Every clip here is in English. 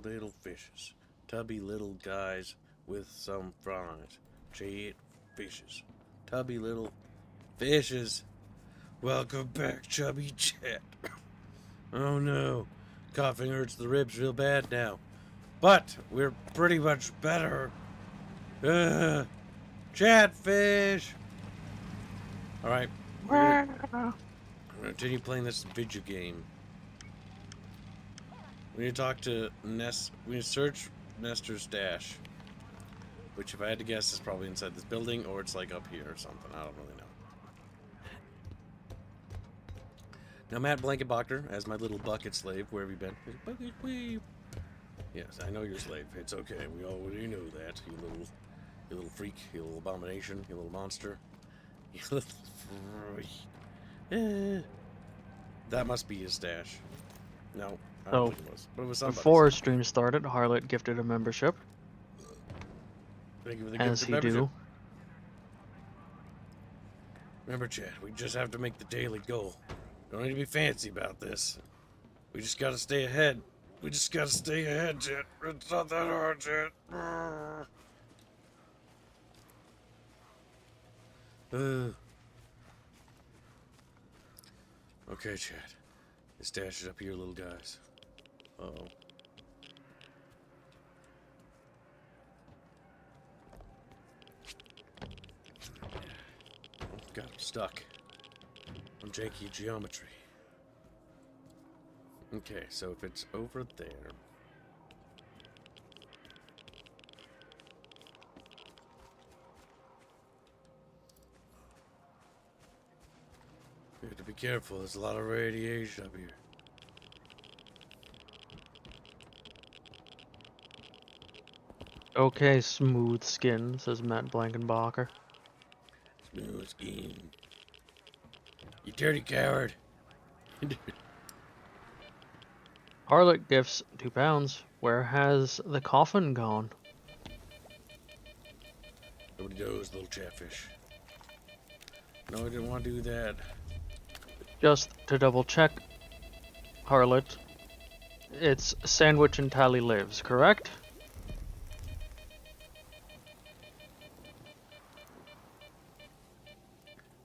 little fishes. Tubby little guys with some fries. Chat fishes. Tubby little fishes. Welcome back, chubby chat. Oh no. Coughing hurts the ribs real bad now. But we're pretty much better. Chatfish! Alright. We're gonna continue playing this video game. We need to talk to Nest. We need to search Nestor's stash. Which, if I had to guess, is probably inside this building or it's like up here or something. I don't really know. Now, Matt Blankenbacher, as my little bucket slave, where have you been? Bucket slave. Yes, I know you're a slave. It's okay. We already know that. You little freak. You little abomination. You little monster. You little freak. That must be his stash. No, I don't think it was. But it was somebody's. Before stream started, Harlot gifted a membership. Thank you for the as gift he of membership. do. Remember, Chad, we just have to make the daily goal. Don't need to be fancy about this. We just gotta stay ahead. We just gotta stay ahead, Chad. It's not that hard, Chad. Okay, Chad. The stash is up here, little guys. Uh-oh. God, I'm stuck on janky geometry. Okay, so if it's over there... We have to be careful, there's a lot of radiation up here. Okay, smooth skin, says Matt Blankenbacher. Smooth skin. You dirty coward. Harlot gifts £2. Where has the coffin gone? Nobody knows, little chatfish. No, I didn't want to do that. Just to double check, Harlot, it's Sandwich and Tally lives, correct?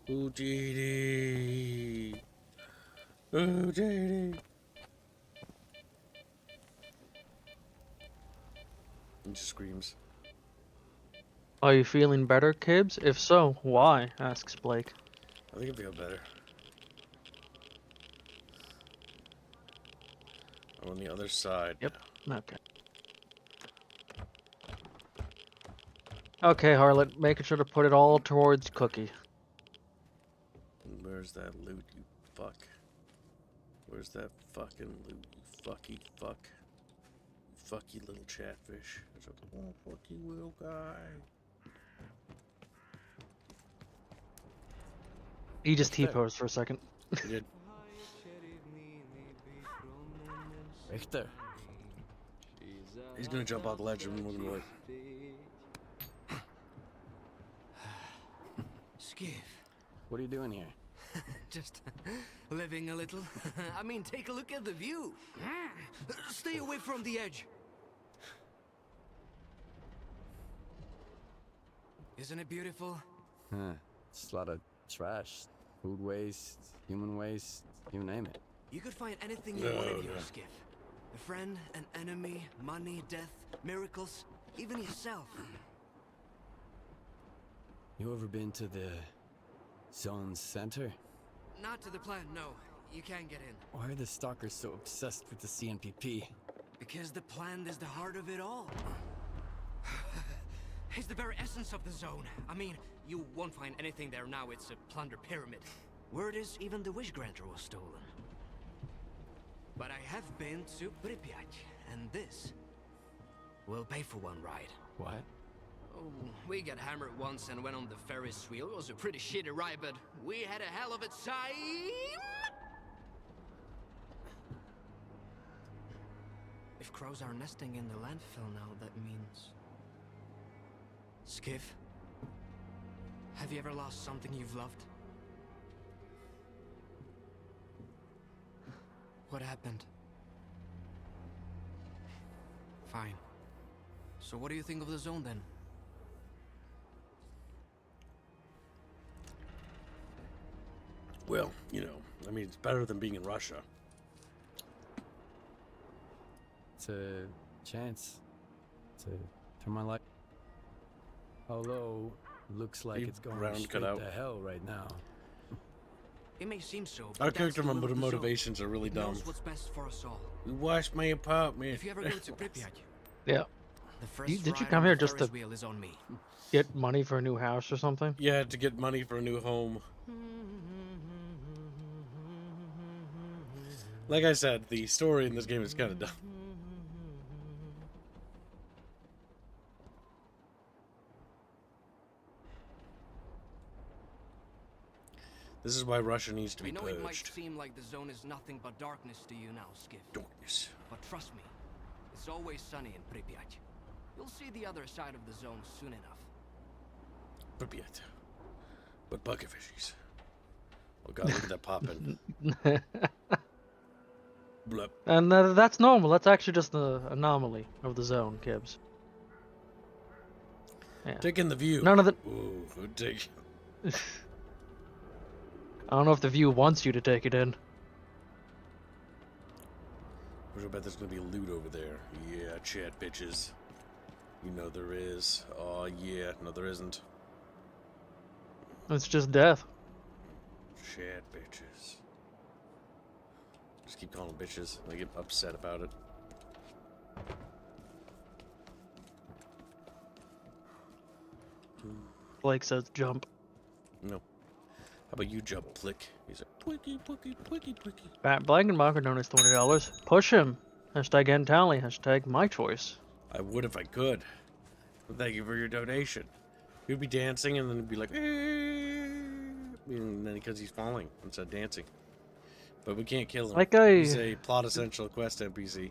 Ooh, GD. Ooh, GD. And just screams. Are you feeling better, Kibs? If so, why? Asks Blake. I think I feel better. I'm on the other side. Yep. Okay. Okay, Harlot, making sure to put it all towards Cookie. Where's that loot, you fuck? Where's that fucking loot, you fucky fuck? You fucky little chatfish. There's a little fucky little guy. He just T-posed for a second. He did. Richter. He's gonna jump out the ledge and move away. Skiff. What are you doing here? Just living a little. I mean, take a look at the view. Stay away from the edge. Isn't it beautiful? Huh. It's a lot of trash. Food waste, human waste, you name it. You could find anything you wanted here, Skiff. A friend, an enemy, money, death, miracles, even yourself. You ever been to the zone center? Not to the plant, no. You can't get in. Why are the stalkers so obsessed with the CNPP? Because the plant is the heart of it all. It's the very essence of the zone. I mean, you won't find anything there now. It's a plunder pyramid. Word is even the wish granter was stolen. But I have been to Pripyat, and this will pay for one ride. What? Oh, we got hammered once and went on the Ferris wheel. It was a pretty shitty ride, but we had a hell of a time! If crows are nesting in the landfill now, that means... Skiff? Have you ever lost something you've loved? What happened? Fine. So what do you think of the zone then? Well, you know, I mean, it's better than being in Russia. It's a chance to turn my life. Although, looks like Leave it's going round straight cut out. to hell right now. It may seem so, Our but that's character the will of the zone. motivations are really It dumb. knows what's best for us all. We washed my apartment. If you ever go to Pripyat, Yeah. the first Did you ride come on here the just Ferris to wheel is on me. get money for a new house or something? Yeah, to get money for a new home. Like I said, the story in this game is kind of dumb. This is why Russia needs to I be know it might purged. seem like the zone is nothing but darkness to you now, Skiff. Darkness. But trust me, it's always sunny in Pripyat. You'll see the other side of the zone soon enough. Pripyat. But bucket fishies. Oh god, look at that popping. Blep. And that's normal. That's actually just the anomaly of the zone, Kibs. Yeah. Taking the view. None of the. Ooh, good take. I don't know if the view wants you to take it in. I bet there's gonna be loot over there. Yeah, chat bitches. You know there is. Oh yeah, no there isn't. It's just death. Chat bitches. Just keep calling them bitches. I get upset about it. Blake says jump. No. How about you jump, Plick? He's like, Plicky, Plicky, Plicky, Plicky. Blankenbacher donates $20. Push him. Hashtag end tally. Hashtag my choice. I would if I could. But thank you for your donation. He'd be dancing and then he'd be like, and then because he's falling instead of dancing. But we can't kill him. That guy- He's a plot essential quest NPC.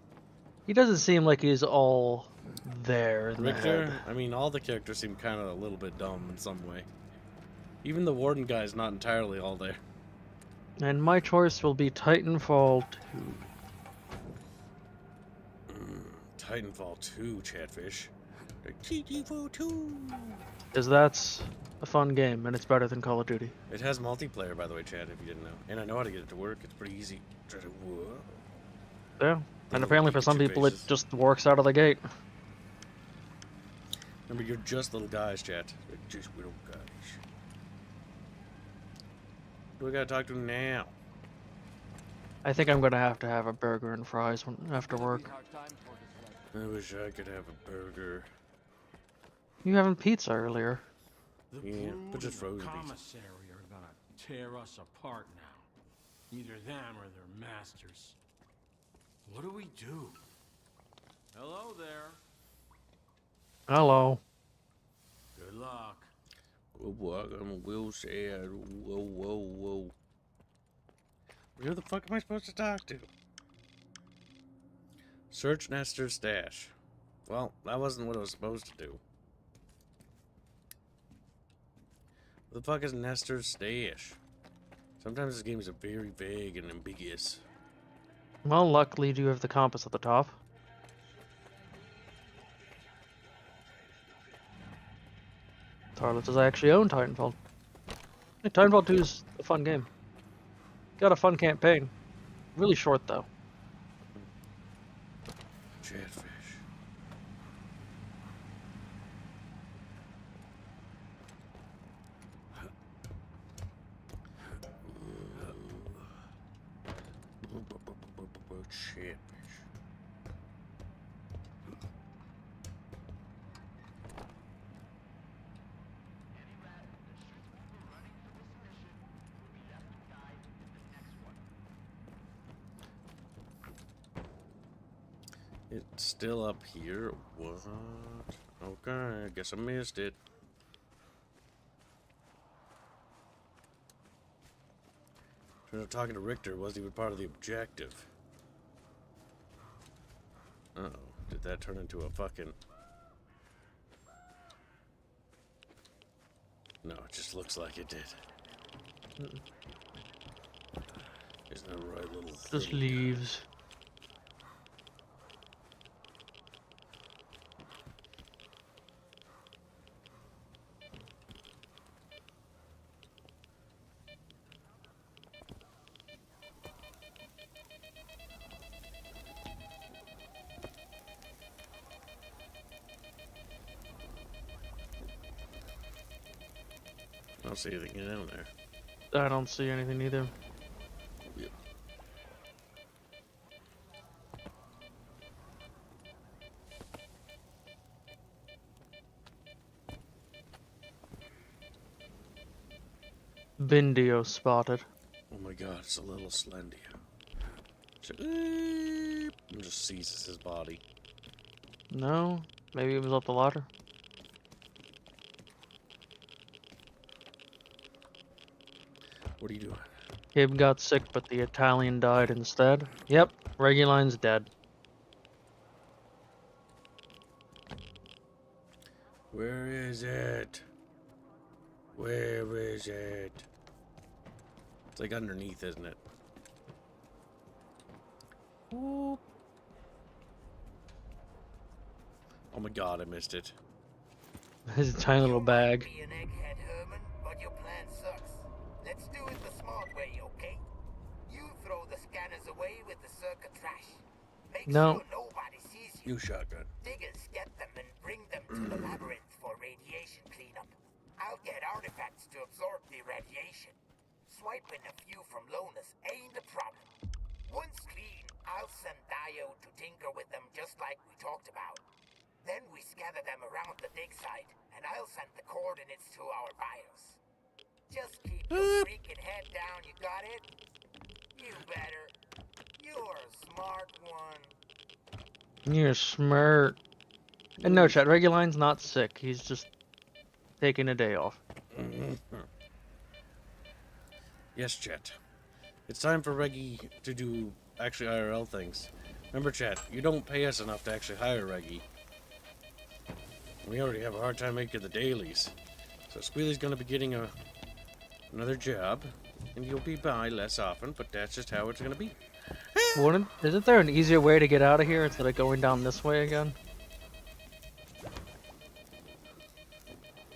He doesn't seem like he's all there in the Richter, head. I mean, all the characters seem kind of a little bit dumb in some way. Even the warden guy's not entirely all there. And my choice will be Titanfall 2. Titanfall 2, Chatfish. Titanfall 2. Because that's a fun game, and it's better than Call of Duty. It has multiplayer, by the way, Chad, if you didn't know. And I know how to get it to work. It's pretty easy. Try to, whoa. Yeah. And apparently for some Pikachu people it faces. just works out of the gate. Remember, you're just little guys, chat. You're just little guys. Who we gotta talk to now? I think I'm going to have a burger and fries after work. I wish I could have a burger. You having pizza earlier? The Yeah, brood but just and frozen pizza. commissary are gonna tear us apart now. Either them or their masters. What do we do? Hello there. Hello. Good luck. I'm Will sad. Whoa, whoa, whoa. Who the fuck am I supposed to talk to? Search Nestor's stash. Well, that wasn't what I was supposed to do. What the fuck is Nestor's stash? Sometimes this game is very vague and ambiguous. Well, luckily you have the compass at the top. Tarlet says I actually own Titanfall. Hey, Titanfall 2 is a fun game. Got a fun campaign. Really short though. Chatfish. Chatfish. It's still up here. What? Okay, I guess I missed it. Turns out talking to Richter wasn't even part of the objective. Uh-oh. Did that turn into a fucking... No, it just looks like it did. Isn't that right, little Just thing? leaves. don't see anything down there. I don't see anything either. Yep. Bindio spotted. Oh my god, it's a little Slendio. And just seizes his body. No, maybe it was up the ladder. What are you doing? Kib got sick, but the Italian died instead. Yep, Reguline's dead. Where is it? Where is it? It's like underneath, isn't it? Whoop. Oh my god, I missed it. His tiny little bag. Be an egghead, Herman, but your plan sucks. Let's do it the smart way, okay? You throw the scanners away with the circuit trash. Make No. sure nobody sees you. New shotgun. Diggers get them and bring them to the labyrinth for radiation cleanup. I'll get artifacts to absorb the radiation. Swiping a few from Lonus ain't a problem. Once clean, I'll send Dio to tinker with them just like we talked about. Then we scatter them around the dig site, and I'll send the coordinates to our BIOS. Just keep your freaking head down, you got it? You better. You're a smart one. You're smart. And no, chat, Reguline's not sick. He's just taking a day off. Yes, chat. It's time for Reggie to do actually IRL things. Remember, chat, you don't pay us enough to actually hire Reggie. We already have a hard time making the dailies. So Squealy's gonna be getting another job, and you'll be by less often, but that's just how it's gonna be. Isn't there an easier way to get out of here instead of going down this way again?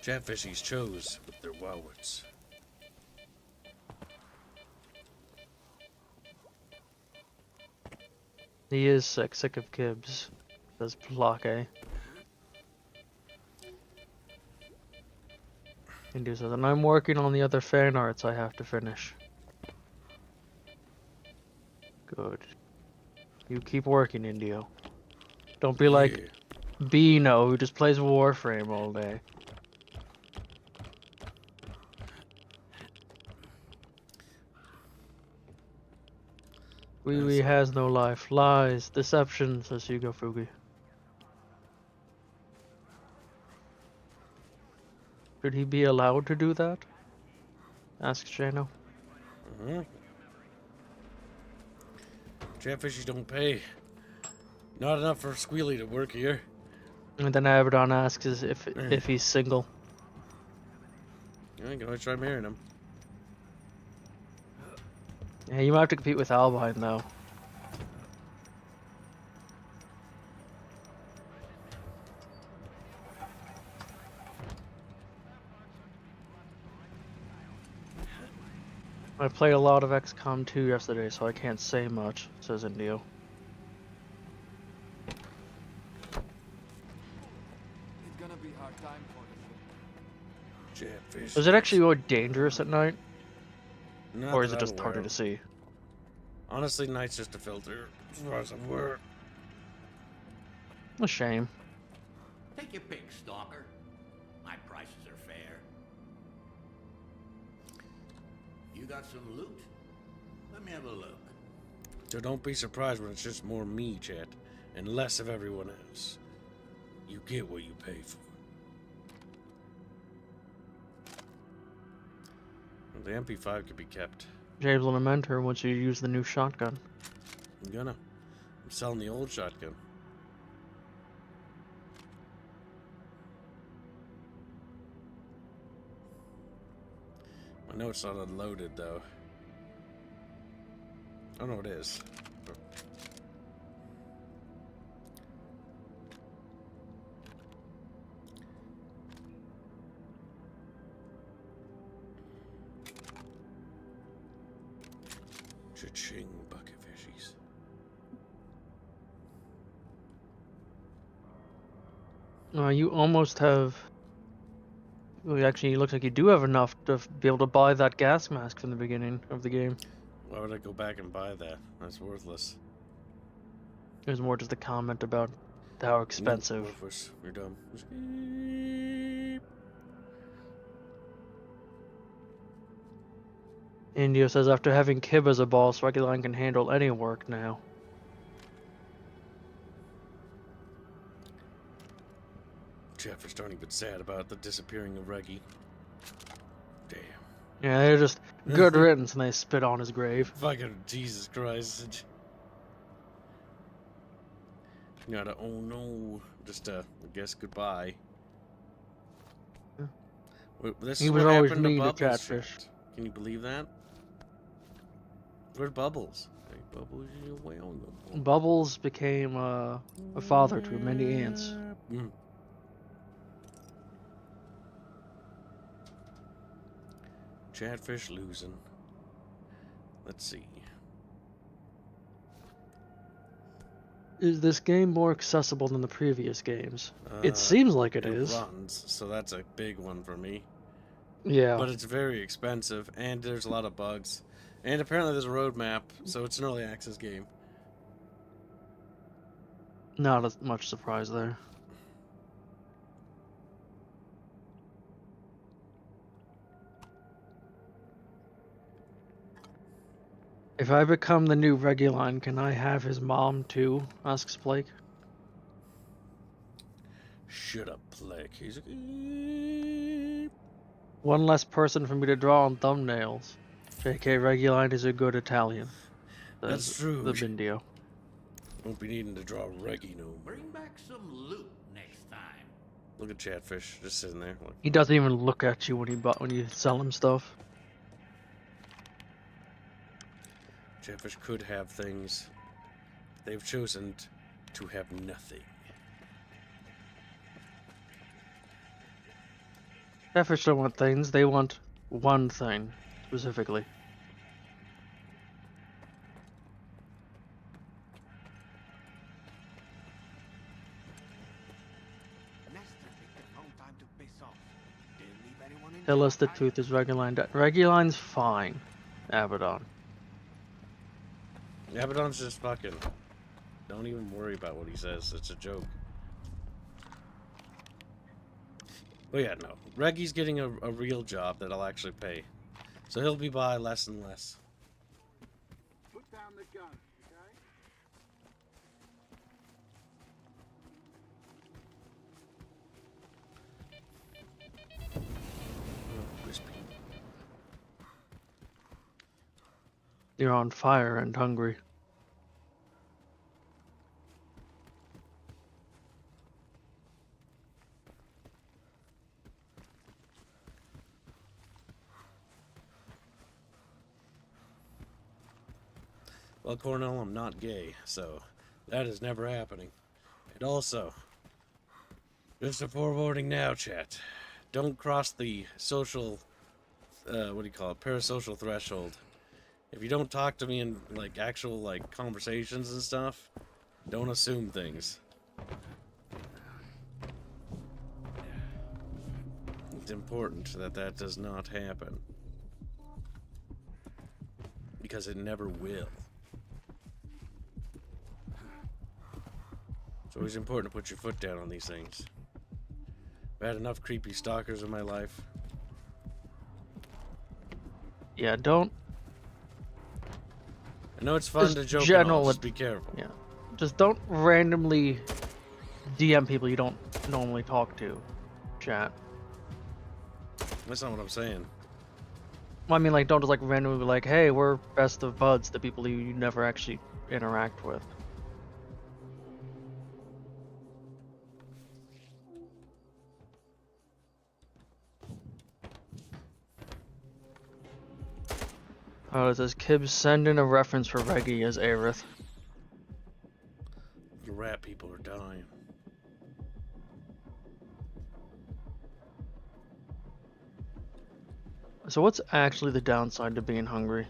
Chatfishies chose with their wowits. He is sick of Kibs. Says Plake. Indio says, and I'm working on the other fan arts I have to finish. Good. You keep working, Indio. Don't be like Beano, who just plays Warframe all day. Wee has no life. Lies. Deception, says Hugo Fugi. Should he be allowed to do that? Asks Jano. Chatfishies don't pay. Not enough for Squealy to work here. And then Abaddon asks if he's single. I can always try marrying him. Yeah, you might have to compete with Albine though. I played a lot of XCOM 2 yesterday, so I can't say much, says Indio. It's gonna be a hard time for them. Chatfish. Is it actually more dangerous at night? Not Or is that it just I'm aware harder of. to see? Honestly, night's just a filter, as far as I'm aware. A shame. Take your pick, Stalker. My prices are fair. You got some loot? Let me have a look. So don't be surprised when it's just more me, chat, and less of everyone else. You get what you pay for. The MP5 could be kept. James will lament her once you use the new shotgun. I'm gonna. I'm selling the old shotgun. I know it's not unloaded though. Oh no, it is. Cha-ching, bucket fishies. You almost have Well, actually, it looks like you do have enough to be able to buy that gas mask from the beginning of the game. Why would I go back and buy that? That's worthless. It was more just a comment about how expensive. Nope, worthless. You're dumb. Indio says after having Kib as a boss, Reguline can handle any work now. Jeff is starting to get sad about the disappearing of Reggie. Damn. Yeah, they're just good riddance and they spit on his grave. Fucking Jesus Christ. You gotta, oh no. Just, I guess goodbye. Yeah. This He is was what always happened to mean to Bubbles. Catfish. Chat. Can you believe that? Where's Bubbles? Hey, Bubbles, you're way on the Bubbles became a father to many ants. Mm. Chatfish losing. Let's see. Is this game more accessible than the previous games? It seems like it is. Runs, so that's a big one for me. Yeah. But it's very expensive, and there's a lot of bugs. And apparently there's a roadmap, so it's an early access game. Not as much surprise there. If I become the new Reguline, can I have his mom too? Asks Blake. Shut up, Blake. He's like, One less person for me to draw on thumbnails. JK Reguline is a good Italian. That's true. The Bindio. Won't be needing to draw Reggie no more. Bring back some loot next time. Look at Chatfish just sitting there. Like, He doesn't even look at you when you sell him stuff. Chatfish could have things. They've chosen to have nothing. Catfish don't want things, they want one thing, specifically. Nestor picked the wrong time to piss off. Didn't leave anyone in Tell us the jail, right? truth, is Reguline Reguline's fine. Abaddon. Abaddon's just fucking... Don't even worry about what he says. It's a joke. But yeah, no. Reggie's getting a real job that'll actually pay. So he'll be by less and less. Put down the gun, okay? Oh, crispy. You're on fire and hungry. Well, Cornell, I'm not gay, so that is never happening. And also, just a forewarning now, chat. Don't cross the social, what do you call it, parasocial threshold. If you don't talk to me in, like, actual, like, conversations and stuff, don't assume things. It's important that that does not happen. Because it never will. It's always important to put your foot down on these things. I've had enough creepy stalkers in my life. Yeah, don't. I know it's fun Just to joke and all, general- just be careful. Yeah. Just don't randomly DM people you don't normally talk to. Chat. That's not what I'm saying. Well, I mean, like, don't just, like, randomly be like, hey, we're best of buds to people you never actually interact with. Oh, it says Kib send in a reference for Reggie as Aerith. The rat people are dying. So what's actually the downside to being hungry?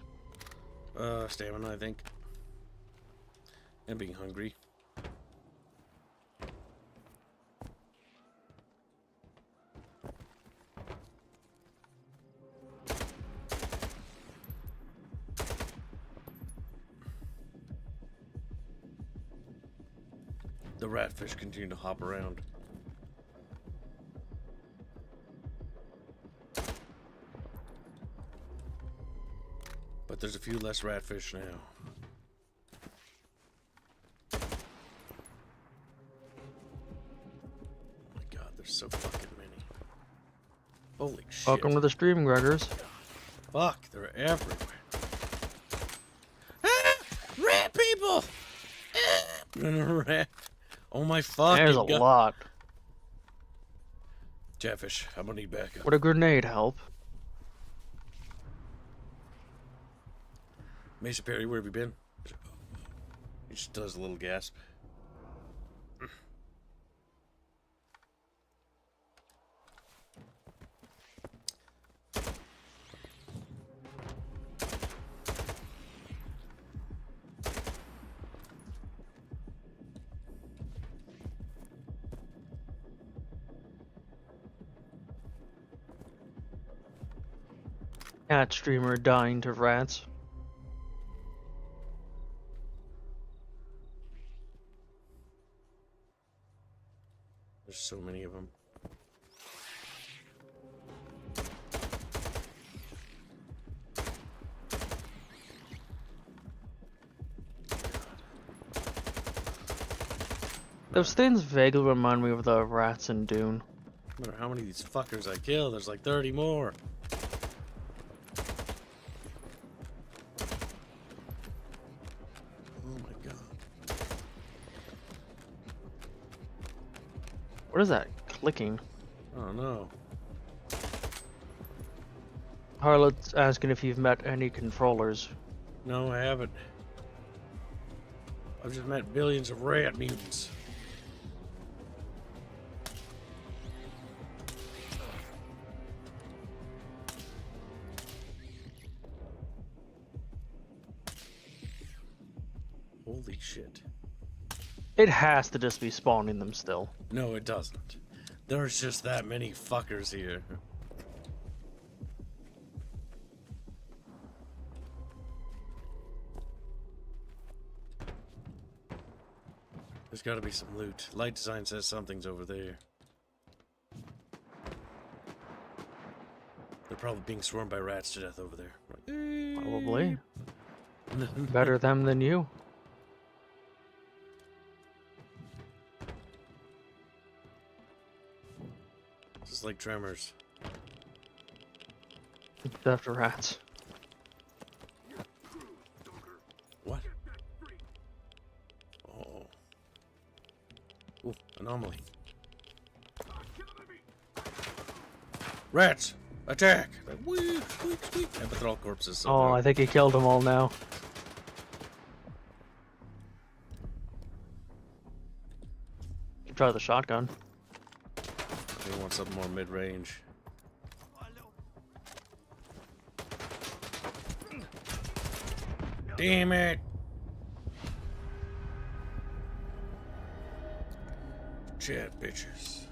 Stamina, I think. And being hungry. the ratfish continue to hop around. But there's a few less ratfish now. Oh my god, there's so fucking many. Holy shit. Welcome to the stream, Gregors. Fuck, they're everywhere. Ah! Rat people! Ah! Rat. Oh my fucking There's a god. lot. Chatfish, I'm gonna need backup. Would a grenade help? Mason Perry, where have you been? He just does a little gasp. Cat streamer dying to rats. There's so many of them. Those things vaguely remind me of the rats in Dune. No matter how many of these fuckers I kill, there's like 30 more. Oh my god. What is that clicking? Oh no. Harlot's asking if you've met any controllers. No, I haven't. I've just met billions of rat mutants. Holy shit. It has to just be spawning them still. No, it doesn't. There's just that many fuckers here. There's gotta be some loot. Light design says something's over there. They're probably being swarmed by rats to death over there. Probably. Better them than you. Just like tremors. It's after rats. What? Oh. Ooh, anomaly. Rats! Attack! Like, wee, squeak, squeak. Yeah, but they're all corpses. So Oh, I think he killed them all now. Try the shotgun. I think I want something more mid-range. Damn it! Chat bitches.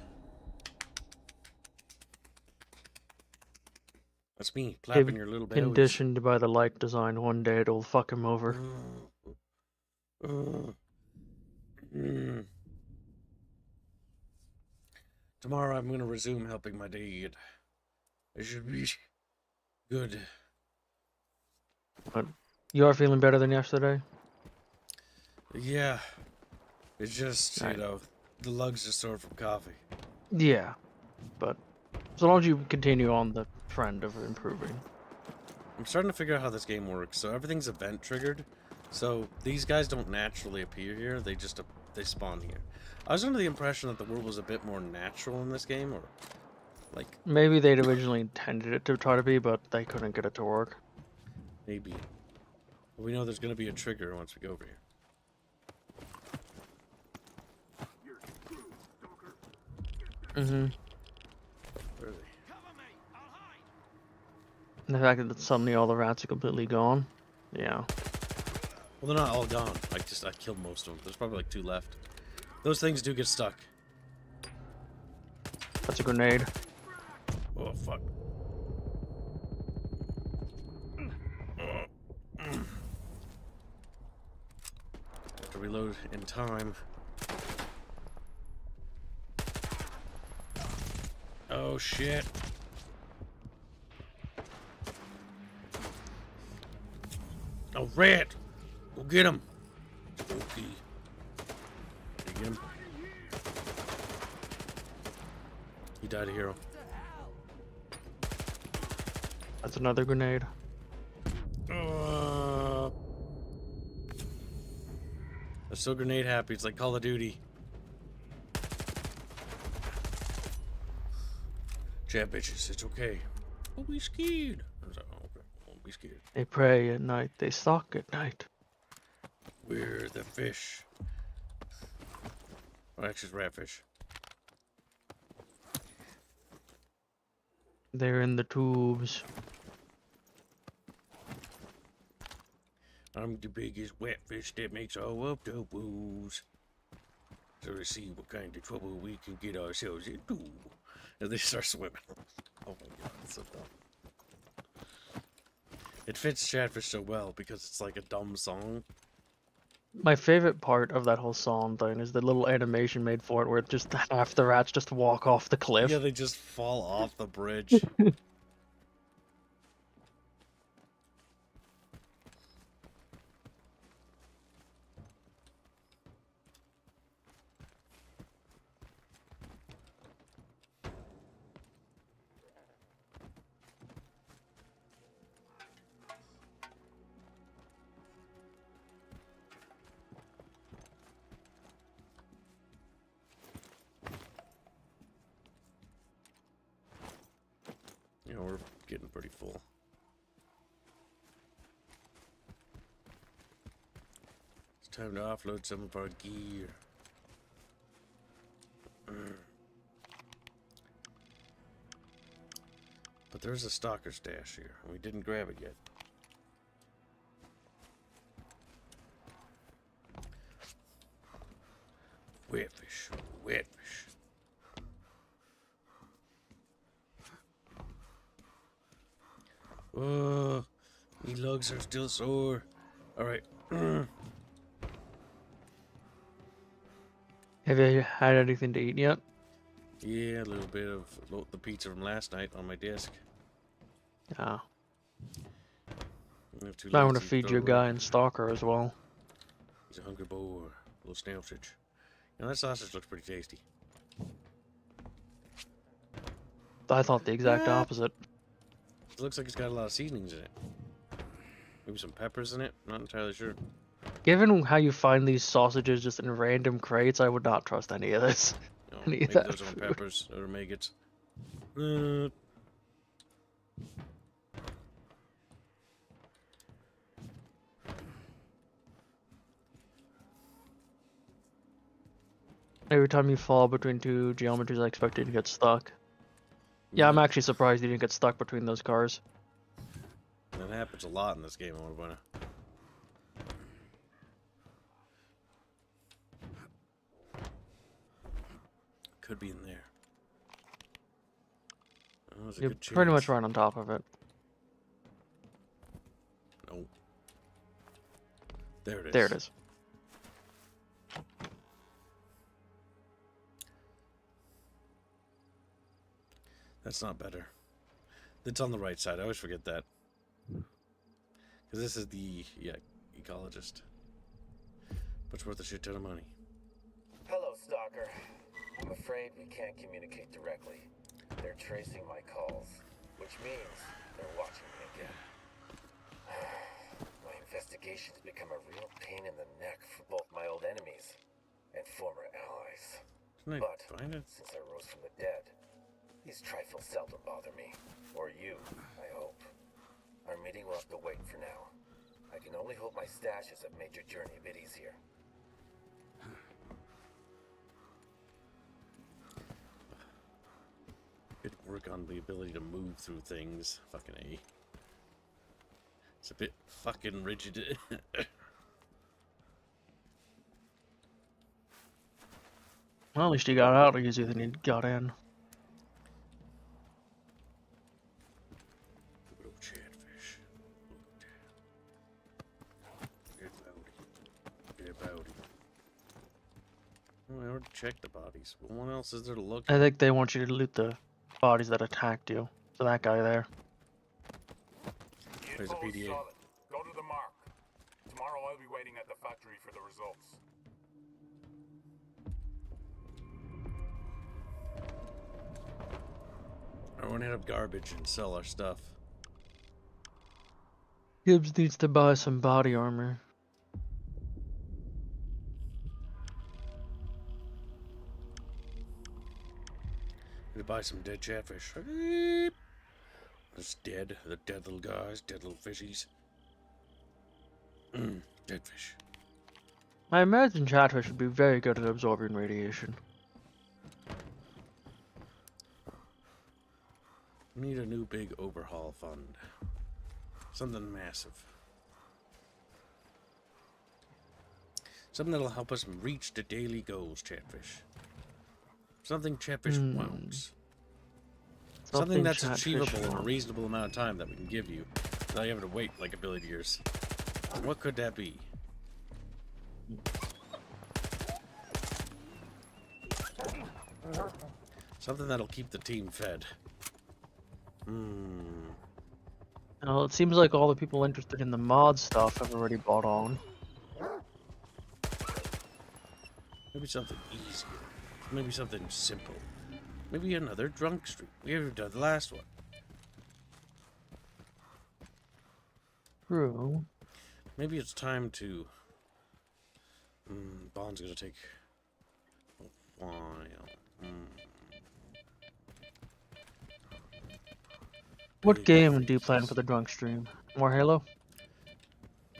That's me, clapping your little bellies. Conditioned by the light design, one day it'll fuck him over. Tomorrow I'm gonna resume helping my dad. It should be good. But you are feeling better than yesterday? Yeah. It's just, Right. you know, the lugs are sore from coffee. Yeah. But as long as you continue on the trend of improving. I'm starting to figure out how this game works. So everything's event triggered. So these guys don't naturally appear here. They just they spawn here. I was under the impression that the world was a bit more natural in this game, or like Maybe they'd originally intended it to try to be, but they couldn't get it to work. maybe. We know there's gonna be a trigger once we go over here. Mm-hmm. Where are they? And the fact that suddenly all the rats are completely gone. Yeah. Well, they're not all gone. I killed most of them. There's probably like 2 left. Those things do get stuck. That's a grenade. Oh fuck. Have to reload in time. Oh shit. Oh, rat! Go get him! Okay. Did you get him? He died a hero. That's another grenade. I'm so grenade happy. It's like Call of Duty. Chat bitches, it's okay. Don't be scared. I was like, oh, okay. Don't be scared. They pray at night. They stalk at night. We're the fish. Well, actually, it's ratfish. They're in the tubes. I'm the biggest wet fish that makes all of the woos. So to see what kind of trouble we can get ourselves into. And they start swimming. Oh my god, it's so dumb. It fits Chatfish so well because it's like a dumb song. My favorite part of that whole song thing is the little animation made for it where just half the rats just walk off the cliff. Yeah, they just fall off the bridge. You know, we're getting pretty full. It's time to offload some of our gear. But there's a stalker stash here, and we didn't grab it yet. Wetfish, wetfish. Oh, my lugs are still sore. Alright. Have you had anything to eat yet? Yeah, a little bit of the pizza from last night on my desk. Yeah. I'm too I want to lazy to feed throw your it guy away. in Stalker as well. He's a hungry boy. A little sausage. Now that sausage looks pretty tasty. I thought the exact opposite. It looks like it's got a lot of seasonings in it. Maybe some peppers in it? Not entirely sure. Given how you find these sausages just in random crates, I would not trust any of this. No, Any maybe of that those aren't food. peppers or maggots. Every time you fall between two geometries, I expect you to get stuck. Yeah, I'm actually surprised you didn't get stuck between those cars. That happens a lot in this game, I want to point out. Could be in there. Oh, there's a You're good chance. pretty much right on top of it. Nope. There it is. There it is. That's not better. It's on the right side. I always forget that. Because this is the, ecologist. But it's worth a shit ton of money. Hello, Stalker. I'm afraid we can't communicate directly. They're tracing my calls, which means they're watching me again. My investigation's become a real pain in the neck for both my old enemies and former allies. Didn't I find it? Since I rose from the dead, these trifles seldom bother me. Or you, I hope. Our meeting will have to wait for now. I can only hope my stashes have made your journey a bit easier. Good work on the ability to move through things. Fucking A. It's a bit fucking rigid. Well, at least you got out easier than you got in. Good old Chatfish. Get bowdy. Get bowdy. Oh, I already checked the bodies. But what else is there to look I at? think they want you to loot the bodies that attacked you. So that guy there. There's a Info's PDA. solid. Go to the mark. Tomorrow I'll be waiting at the factory for the results. I want to hit up garbage and sell our stuff. Gibbs needs to buy some body armor. To buy some dead chatfish. It's dead. The dead little guys, dead little fishies. Dead fish. I imagine chatfish would be very good at absorbing radiation. We need a new big overhaul fund. Something massive. Something that'll help us reach the daily goals, chatfish. Something chatfish wants. Something that's achievable in a reasonable amount of time that we can give you. Without you having to wait like a billion years. What could that be? Something that'll keep the team fed. Well, it seems like all the people interested in the mod stuff have already bought on. Maybe something easier. Maybe something simple. Maybe another drunk streak. We haven't done the last one. True. Maybe it's time to... Bond's gonna take a while. What game do you plan for the drunk stream? More Halo?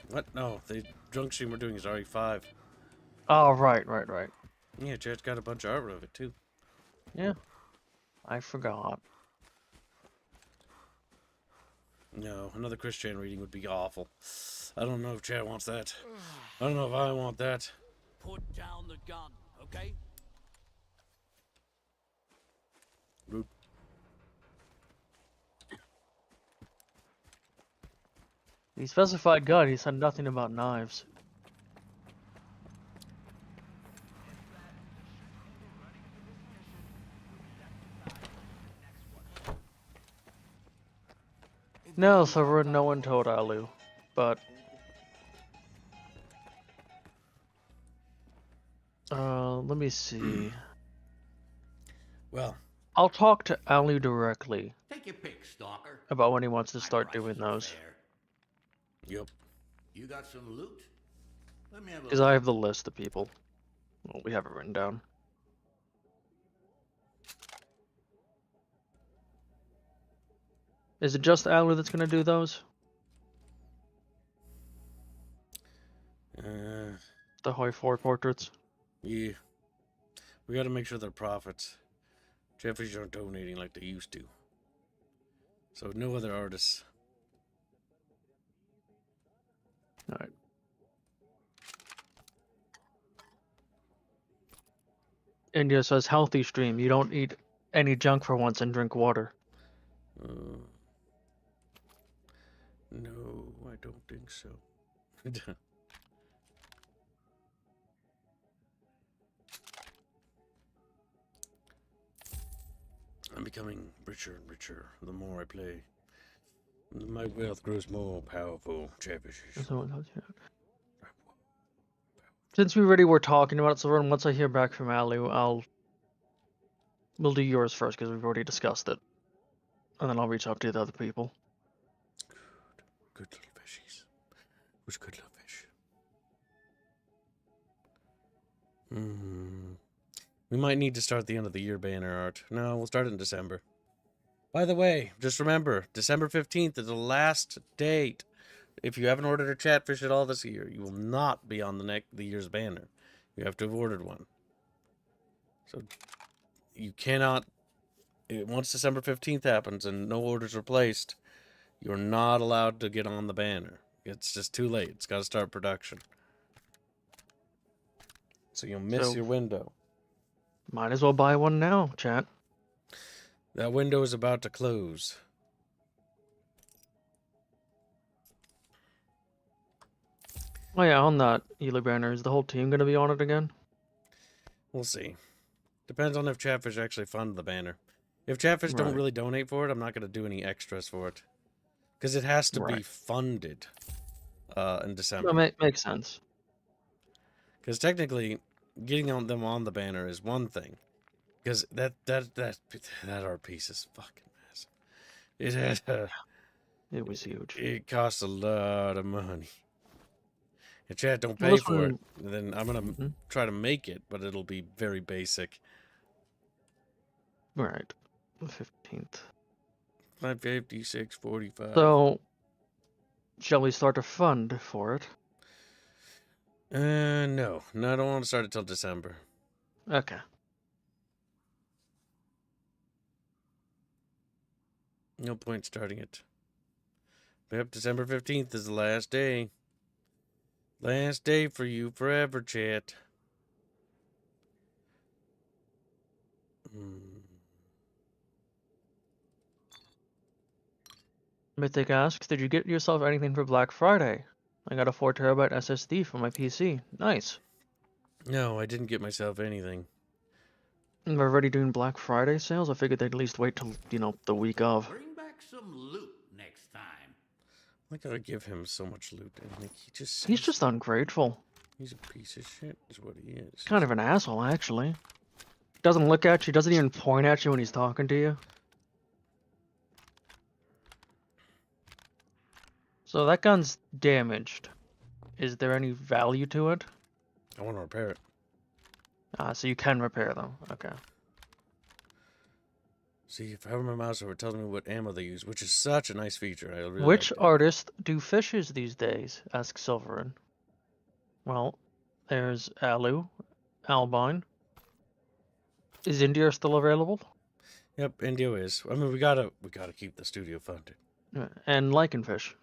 What? No, the drunk stream we're doing is RE5. Oh, right. Yeah, Chad's got a bunch of art of it too. Yeah. I forgot. No, another Christian reading would be awful. I don't know if Chad wants that. I don't know if I want that. Put down the gun, okay? Rude. He specified gun, he said nothing about knives. No, Severin, no one told Alu, but... let me see. Well, I'll talk to Alu directly Take your pick, Stalker. about when he wants to My start prices doing are those. fair. yep. You got some loot? Let me have a Because I have the list of people. Well, we have it written down. Is it just Alu that's gonna do those? The Hoi 4 portraits? Yeah. We gotta make sure they're profits. Jeffries aren't donating like they used to. So no other artists. Alright. India says healthy stream. You don't eat any junk for once and drink water. No, I don't think so. I'm becoming richer and richer the more I play. My wealth grows more powerful, Chatfishes. Since we already were talking about it, so once I hear back from Alu, we'll do yours first because we've already discussed it, and then I'll reach out to the other people. Good little fishies. Who's good little fish? We might need to start the end of the year banner art. No, we'll start in December. By the way, just remember, December 15th is the last date. If you haven't ordered a Chatfish at all this year, you will not be on the year's banner. You have to have ordered one. So you cannot, once December 15th happens and no orders are placed, you're not allowed to get on the banner. It's just too late. It's got to start production. So you'll miss your window. Might as well buy one now, chat. That window is about to close. Oh yeah, on that Ely banner, is the whole team going to be on it again? We'll see. Depends on if Chatfish actually fund the banner. If Chatfish don't Right. really donate for it, I'm not going to do any extras for it. Because it has to be Right. funded in December. No, makes sense. Because technically, getting them on the banner is one thing. Because that art piece is fucking massive. It had It was huge. it costs a lot of money. If chat don't Well, pay this for it, one- then I'm gonna try to make it, but it'll be very basic. Right. The 15th. 550, 645. So, shall we start a fund for it? No, I don't want to start it till December. Okay. No point starting it. Yep, December 15th is the last day. Last day for you forever, chat. Mythic asks, did you get yourself anything for Black Friday? I got a 4TB SSD for my PC. Nice. No, I didn't get myself anything. We're already doing Black Friday sales. I figured they'd at least wait till, the week of. Bring back some loot next time. I gotta give him so much loot. I think He's just ungrateful. He's a piece of shit, is what he is. Kind of an asshole, actually. Doesn't look at you, doesn't even point at you when he's talking to you. So that gun's damaged. Is there any value to it? I want to repair it. So you can repair them. Okay. See, if I have my mouse over, it tells me what ammo they use, which is such a nice feature. I really Which like it. artist do fishes these days? Asks Silverin. Well, there's Alu, Albine. Is India still available? Yep, Indio is. I mean, we gotta keep the studio funded. And Lycanfish.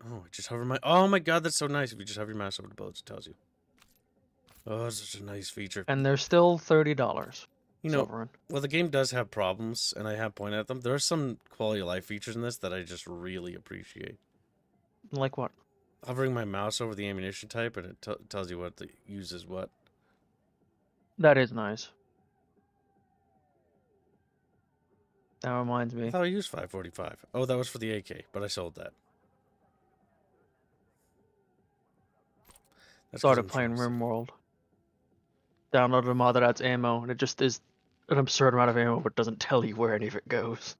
Oh, I just hover my. Oh my god, that's so nice. If you just hover your mouse over the bullets, it tells you. Oh, it's such a nice feature. And they're still $30. You know, Silverin. well, the game does have problems, and I have pointed at them. There are some quality of life features in this that I just really appreciate. Like what? Hovering my mouse over the ammunition type, and it tells you what uses what. That is nice. That reminds me. I thought I used 545. Oh, that was for the AK, but I sold that. That's 'cause Started I'm playing trying to- RimWorld. Downloaded a mod that adds ammo, and it just is an absurd amount of ammo, but doesn't tell you where any of it goes.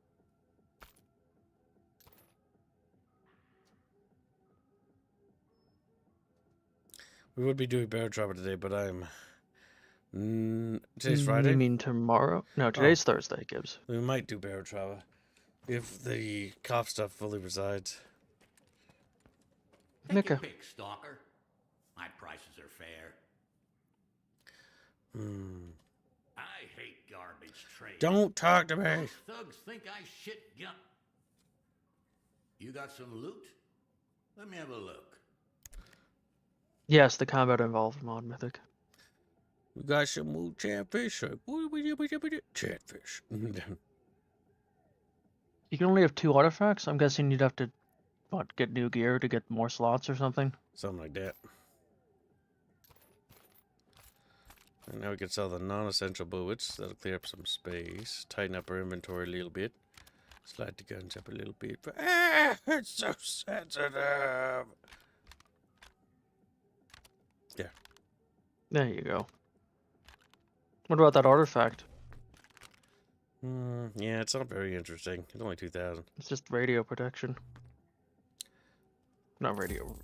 We would be doing Bear Trapper today, but I'm... today's Friday? You mean tomorrow? No, today's Thursday, Gibbs. We might do Bear Trapper if the cop stuff fully resides. Take Mika. your pick, Stalker. My prices are fair. I hate garbage trade. Don't talk to me. Those thugs think I shit gun. You got some loot? Let me have a look. Yes, the combat involved mod Mythic. We got some more chatfish. Chatfish. You can only have 2 artifacts. I'm guessing you'd have to, get new gear to get more slots or something? Something like that. And now we can sell the non-essential bullets. That'll clear up some space. Tighten up our inventory a little bit. Slide the guns up a little bit. It's so sensitive. There. There you go. What about that artifact? Yeah, it's not very interesting. It's only 2,000. It's just radio protection. Not radio.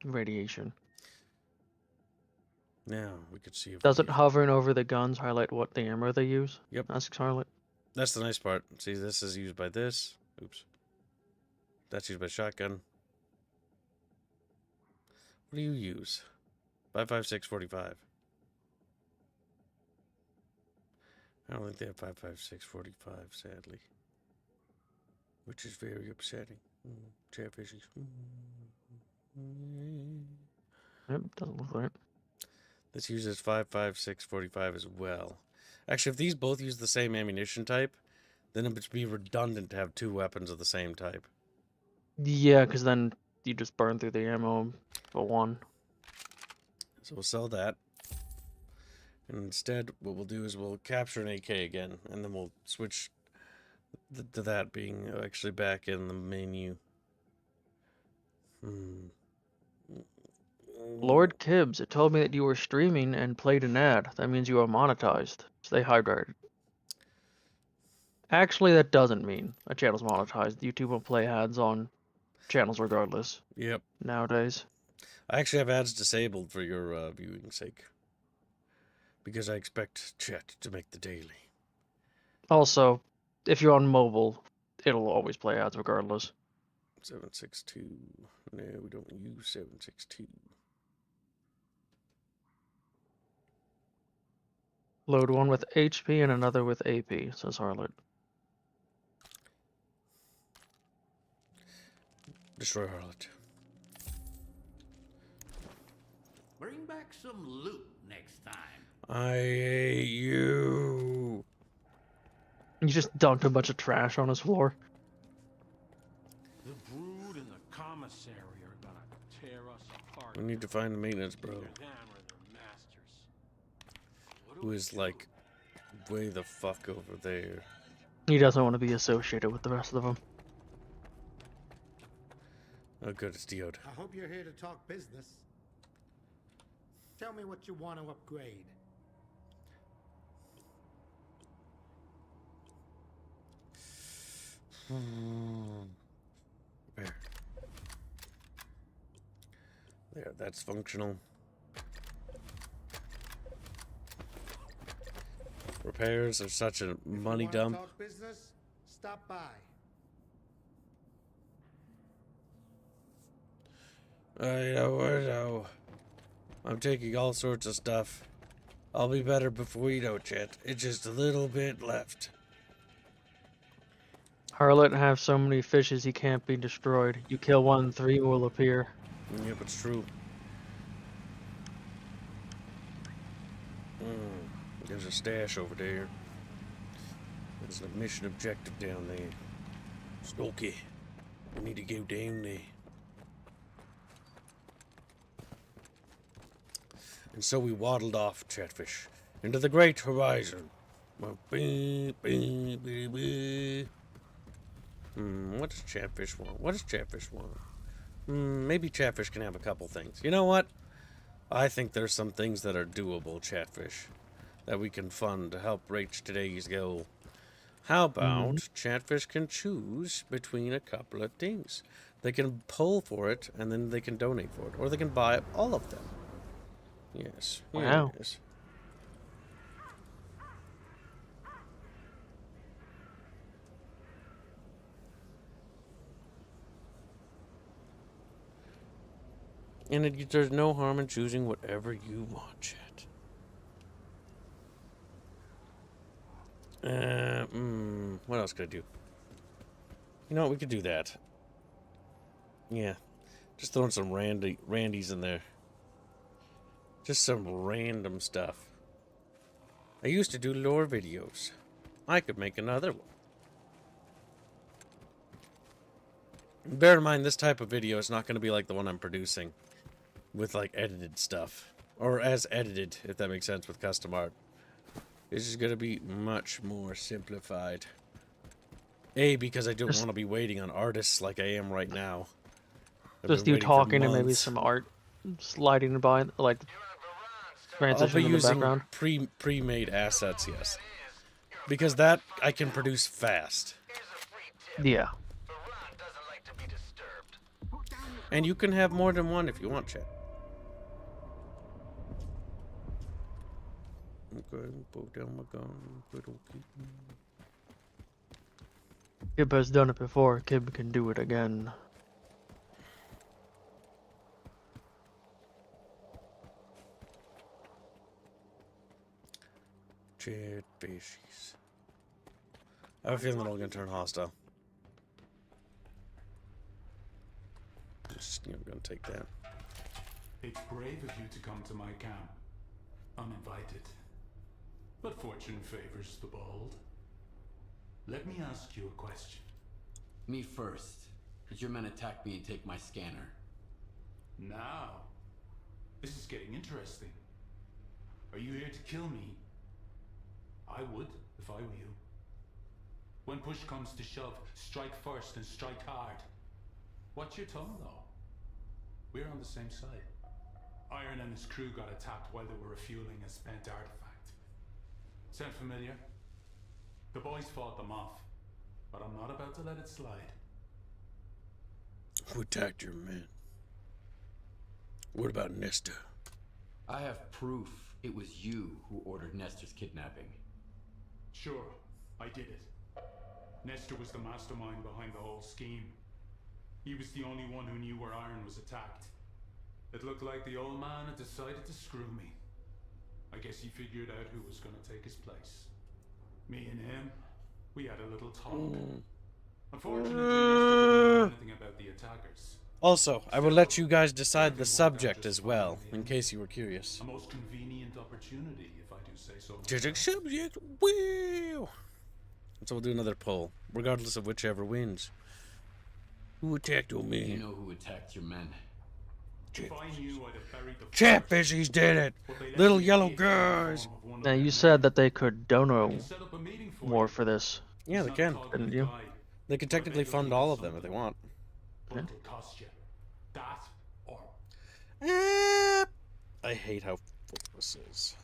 Radiation. Now we could see if Doesn't hovering over the guns highlight what the ammo they use? Yep. Asks Harlot. That's the nice part. See, this is used by this. Oops. That's used by shotgun. What do you use? 5.56 45. I don't think they have 5.56 45, sadly. Which is very upsetting. Chatfishes. Yep, doesn't look right. This uses 5.56 45 as well. Actually, if these both use the same ammunition type, then it would be redundant to have 2 weapons of the same type. Yeah, because then you just burn through the ammo for one. So we'll sell that. And instead, what we'll do is we'll capture an AK again, and then we'll switch to that being actually back in the menu. Lord Kibbs, it told me that you were streaming and played an ad. That means you are monetized. Stay hydrated. Actually, that doesn't mean a channel's monetized. YouTube will play ads on channels regardless. Yep. Nowadays. I actually have ads disabled for your viewing sake. Because I expect chat to make the daily. Also, if you're on mobile, it'll always play ads regardless. 762. No, we don't use 762. Load one with HP and another with AP, says Harlot. Destroy Harlot. Bring back some loot next time. I hate you. You just dunked a bunch of trash on his floor. The brood and the commissary are gonna tear us apart. We need to find the maintenance bro. Either them or their masters. What do Who we is do? like way the fuck over there. He doesn't want to be associated with the rest of them. Oh good, it's Diode. I hope you're here to talk business. Tell me what you want to upgrade. Repair. There, that's functional. Repairs are such a money If you wanna dump. talk business, stop by. I know. I'm taking all sorts of stuff. I'll be better before you know, chat. It's just a little bit left. Harlot have so many fishes he can't be destroyed. You kill one, 3 will appear. Yep, it's true. There's a stash over there. There's a mission objective down there. Stalker. We need to go down there. And so we waddled off, Chatfish, into the great horizon. What does Chatfish want? What does Chatfish want? Maybe Chatfish can have a couple things. You know what? I think there's some things that are doable, Chatfish, that we can fund to help reach today's goal. How about Chatfish can choose between a couple of things? They can pull for it, and then they can donate for it. Or they can buy all of them. Yes. Wow. Yes. And there's no harm in choosing whatever you want, chat. What else could I do? You know what? We could do that. Yeah. Just throwing some randies in there. Just some random stuff. I used to do lore videos. I could make another one. Bear in mind, this type of video is not going to be like the one I'm producing. With, like, edited stuff. Or as edited, if that makes sense, with custom art. This is going to be much more simplified. A, because I don't want to be waiting on artists like I am right now. Just you talking and maybe some art sliding by, like transition in the background. I'll be using pre-made assets, yes. Because that I can produce fast. Yeah. And you can have more than one if you want, chat. Okay, put down my gun. Kib has done it before. Kib can do it again. Chat fishies. I have a feeling they're all gonna turn hostile. Just, gonna take that. It's brave of you to come to my camp, uninvited. But fortune favors the bold. Let me ask you a question. Me first. Did your men attack me and take my scanner? Now, this is getting interesting. Are you here to kill me? I would, if I were you. When push comes to shove, strike first and strike hard. Watch your tongue, though. We're on the same side. Iron and his crew got attacked while they were refueling a spent artifact. Sound familiar? The boys fought them off, but I'm not about to let it slide. Who attacked your men? What about Nestor? I have proof it was you who ordered Nestor's kidnapping. Sure, I did it. Nestor was the mastermind behind the whole scheme. He was the only one who knew where Iron was attacked. It looked like the old man had decided to screw me. I guess he figured out who was going to take his place. Me and him, we had a little talk. Unfortunately, Nestor didn't know anything about the attackers. Also, I will let you guys decide the subject as well, in case you were curious. A most convenient opportunity, if I do say so. Subject, subject, wheel! So we'll do another poll, regardless of whichever wins. Who attacked me? Do you know who attacked your men? If I knew, I'd have buried the Chatfishies did it! Little yellow guys! Now, you said that they could dono more for this. Yeah, they can. Didn't you? They can technically fund all of them if they want. But it'll cost you that or I hate how this is.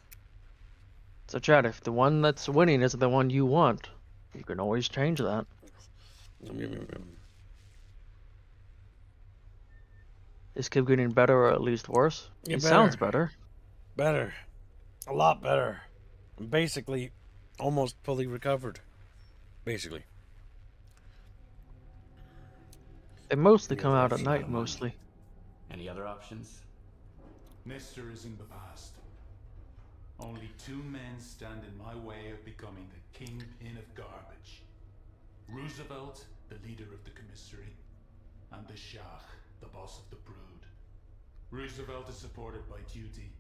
So, Chad, if the one that's winning isn't the one you want, you can always change that. Is Kib getting better or at least worse? It sounds better. Better. A lot better. I'm basically almost fully recovered. Basically. They mostly come out at night, mostly. Any other options? Nestor is in the past. Only two men stand in my way of becoming the kingpin of garbage. Roosevelt, the leader of the commissary, and the Shah, the boss of the brood. Roosevelt is supported by duty,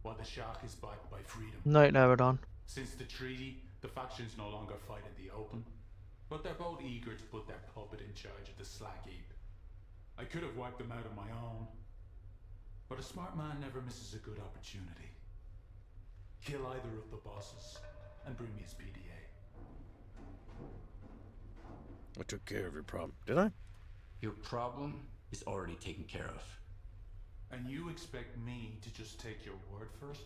while the Shah is backed by freedom. Night, Abaddon. Since the treaty, the factions no longer fight in the open, but they're both eager to put their puppet in charge of the slag heap. I could have wiped them out on my own, but a smart man never misses a good opportunity. Kill either of the bosses and bring me his PDA. I took care of your problem, did I? Your problem is already taken care of. And you expect me to just take your word for it?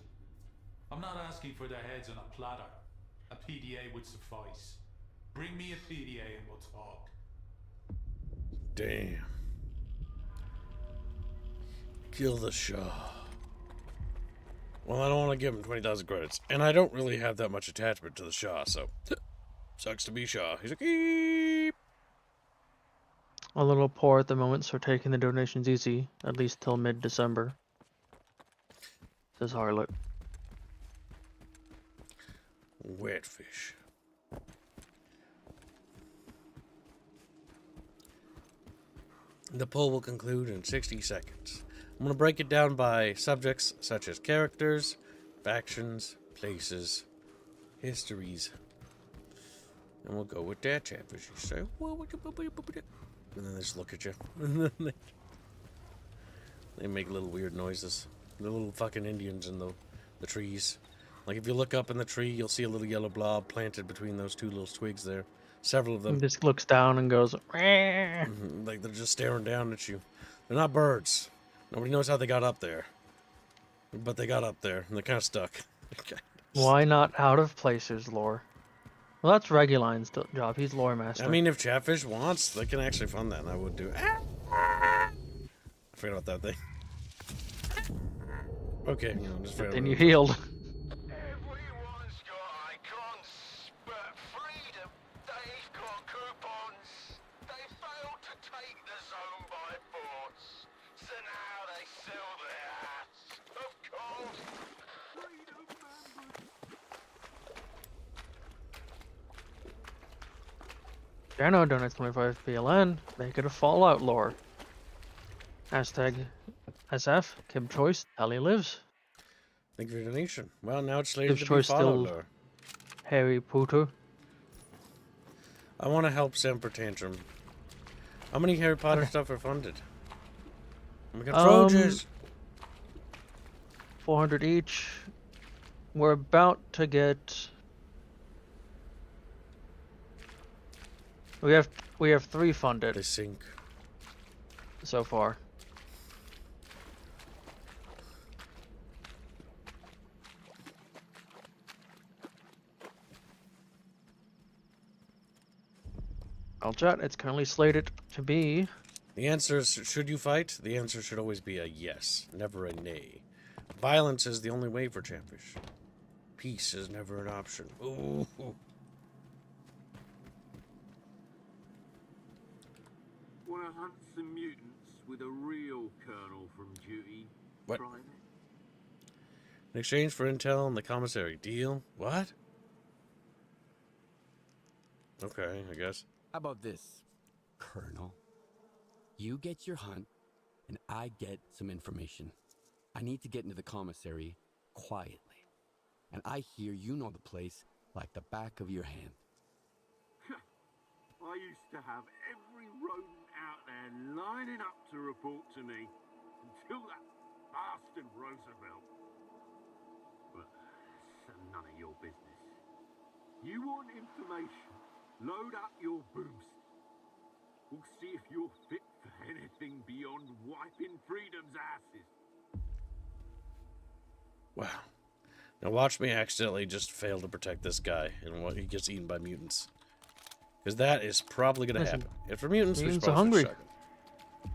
I'm not asking for their heads on a platter. A PDA would suffice. Bring me a PDA and we'll talk. Damn. Kill the Shah. Well, I don't want to give him 20,000 credits. And I don't really have that much attachment to the Shah, so... Sucks to be Shah. He's a keep. A little poor at the moment, so taking the donations easy, at least till mid-December. Says Harlot. Wet fish. The poll will conclude in 60 seconds. I'm going to break it down by subjects such as characters, factions, places, histories. And we'll go with that chatfish. So, and then they just look at you. They make little weird noises. The little fucking Indians in the trees. Like if you look up in the tree, you'll see a little yellow blob planted between those two little twigs there. Several of them. He just looks down and goes, like they're just staring down at you. They're not birds. Nobody knows how they got up there. But they got up there, and they're kind of stuck. Why not out of places, lore? Well, that's Reguline's job. He's lore master. I mean, if Chatfish wants, they can actually fund that, and I would do. I forgot about that thing. Okay, you know, just forget Then about you it. healed. Everyone's got icons, but freedom, they've got coupons. They failed to take the zone by force, so now they sell their hats. Of course. Freedom members. Jano donates 25 PLN. Make it a Fallout lore. Hashtag SF, Kib Choice, Tally lives. Thank you for your donation. Well, now it's slated Kib's to be Choice Fallout still lore. Harry Potter. I want to help Semper Tantrum. How many Harry Potter stuff are funded? Oh my god, Trojans! 400 each. We're about to get. We have 3 They funded sink. so far. Well, chat, it's currently slated to be. The answer is, should you fight? The answer should always be a yes, never a nay. Violence is the only way for Chatfish. Peace is never an option. Ooh. Wanna hunt some mutants with a real colonel from duty? What? Private? In exchange for intel and the commissary. Deal? What? Okay, I guess. How about this, Colonel? You get your hunt, and I get some information. I need to get into the commissary quietly. And I hear you know the place like the back of your hand. I used to have every rodent out there lining up to report to me until that bastard Roosevelt. But it's none of your business. You want information? Load up your boost. We'll see if you're fit for anything beyond wiping freedom's asses. Wow. Now watch me accidentally just fail to protect this guy and he gets eaten by mutants. Because that is probably going to happen. If for mutants, we should Mutants are probably hungry. switch shotgun.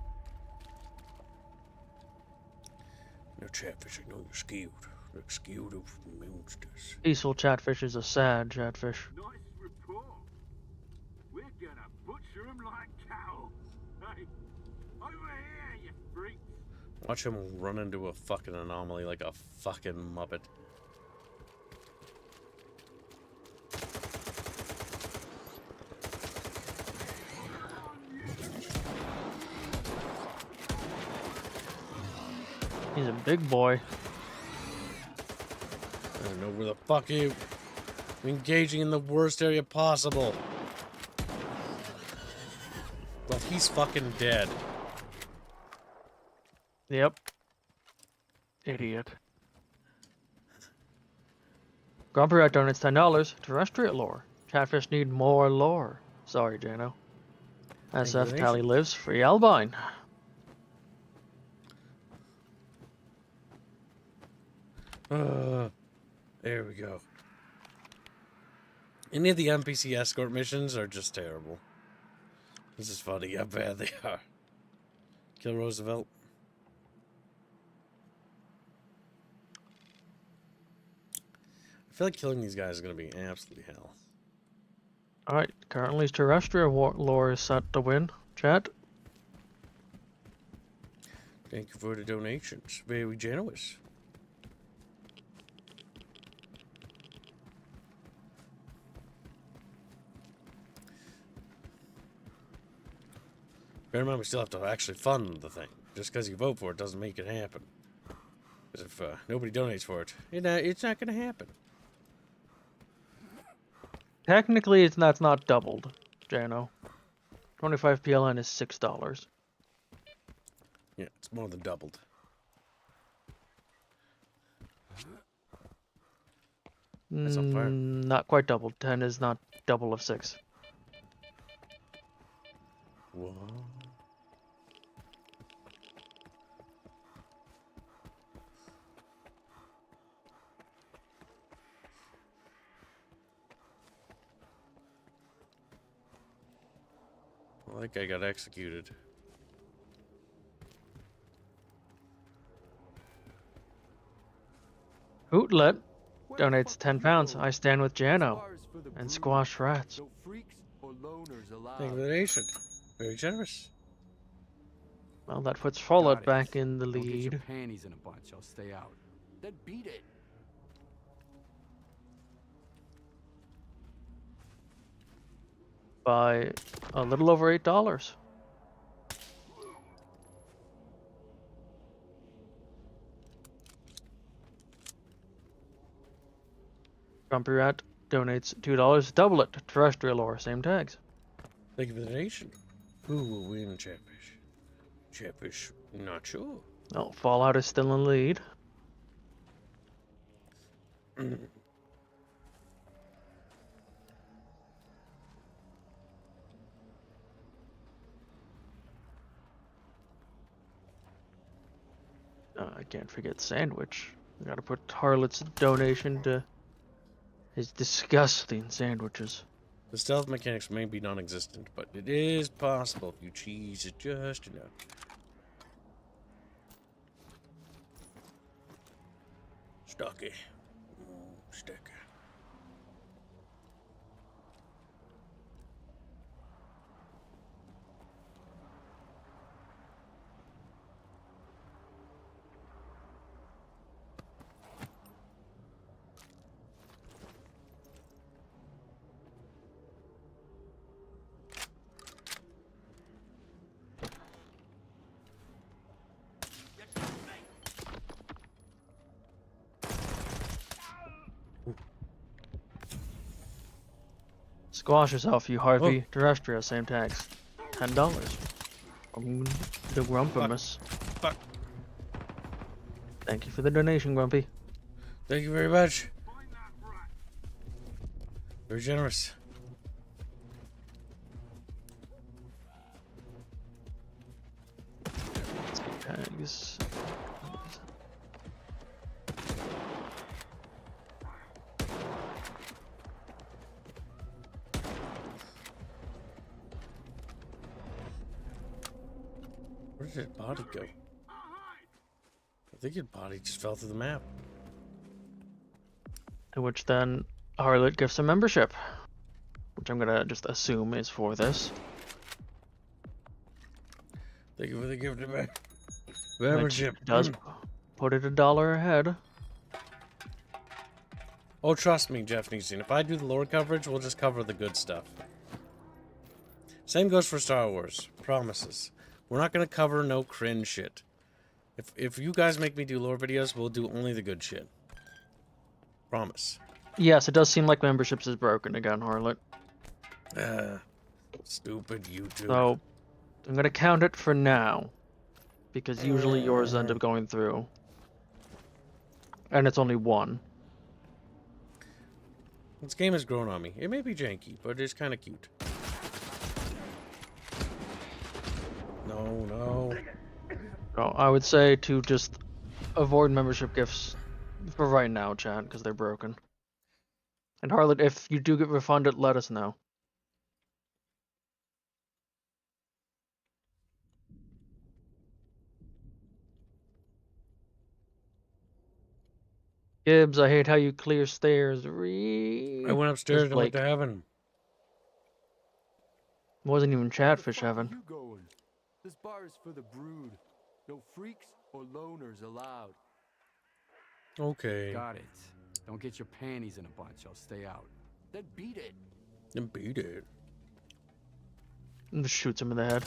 No Chatfish, I know you're scared. You're scared of monsters. Peaceful Chatfish is a sad Chatfish. Nice report. We're gonna butcher them like cattle. Hey, over here, you freaks. Watch him run into a fucking anomaly like a fucking muppet. He's a big boy. I don't know where the fuck you. I'm engaging in the worst area possible. Well, he's fucking dead. Yep. Idiot. Grumpy Rat donates $10. Terrestrial lore. Chatfish need more lore. Sorry, Jano. SF Tally lives. Free Albine. There we go. Any of the NPC escort missions are just terrible. This is funny how bad they are. Kill Roosevelt. I feel like killing these guys is going to be absolutely hell. Alright, currently terrestrial lore is set to win. Chat. Thank you for the donations. Very generous. Bear in mind, we still have to actually fund the thing. Just because you vote for it doesn't make it happen. Because if nobody donates for it, it's not going to happen. Technically, that's not doubled, Jano. 25 PLN is $6. Yeah, it's more than doubled. That's on fire. Not quite doubled. 10 is not double of 6. Whoa. Well, that guy got executed. Hootlet donates £10. I stand with Jano and squash rats. Thank you for the donation. Very generous. Well, that puts Follett Got it. back in the Don't get your lead. panties in a bunch. I'll stay out. Then beat it. By a little over $8. Grumpy Rat donates $2. Double it. Terrestrial lore. Same tags. Thank you for the donation. Who will win, Chatfish? Chatfish, not sure. Oh, Fallout is still in the lead. I can't forget Sandwich. I gotta put Harlot's donation to his disgusting sandwiches. The stealth mechanics may be non-existent, but it is possible if you cheese it just enough. Stucky. Sticky. Squash yourself, you Harvey. Terrestrial, same tax. $10. The Grumpimus. Fuck. Thank you for the donation, Grumpy. Thank you very much. Very generous. Tags. Where did that body go? I think his body just fell through the map. To which then Harlot gives a membership, which I'm gonna just assume is for this. Thank you for the gift of me. Which Membership. does put it $1 ahead. Oh, trust me, Jeff Neeson. If I do the lore coverage, we'll just cover the good stuff. Same goes for Star Wars. Promises. We're not gonna cover no cringe shit. If you guys make me do lore videos, we'll do only the good shit. Promise. Yes, it does seem like memberships is broken again, Harlot. Stupid YouTube. So I'm gonna count it for now, because usually yours end up going through, and it's only one. This game has grown on me. It may be janky, but it's kind of cute. No. So I would say to just avoid membership gifts for right now, chat, because they're broken. And Harlot, if you do get refunded, let us know. Gibbs, I hate how you clear stairs. I went upstairs and went to heaven. Wasn't even Chatfish heaven. Where you going? This bar is for the brood. No freaks or loners allowed. Okay. Got it. Don't get your panties in a bunch. I'll stay out. Then beat it. Then beat it. And just shoots him in the head.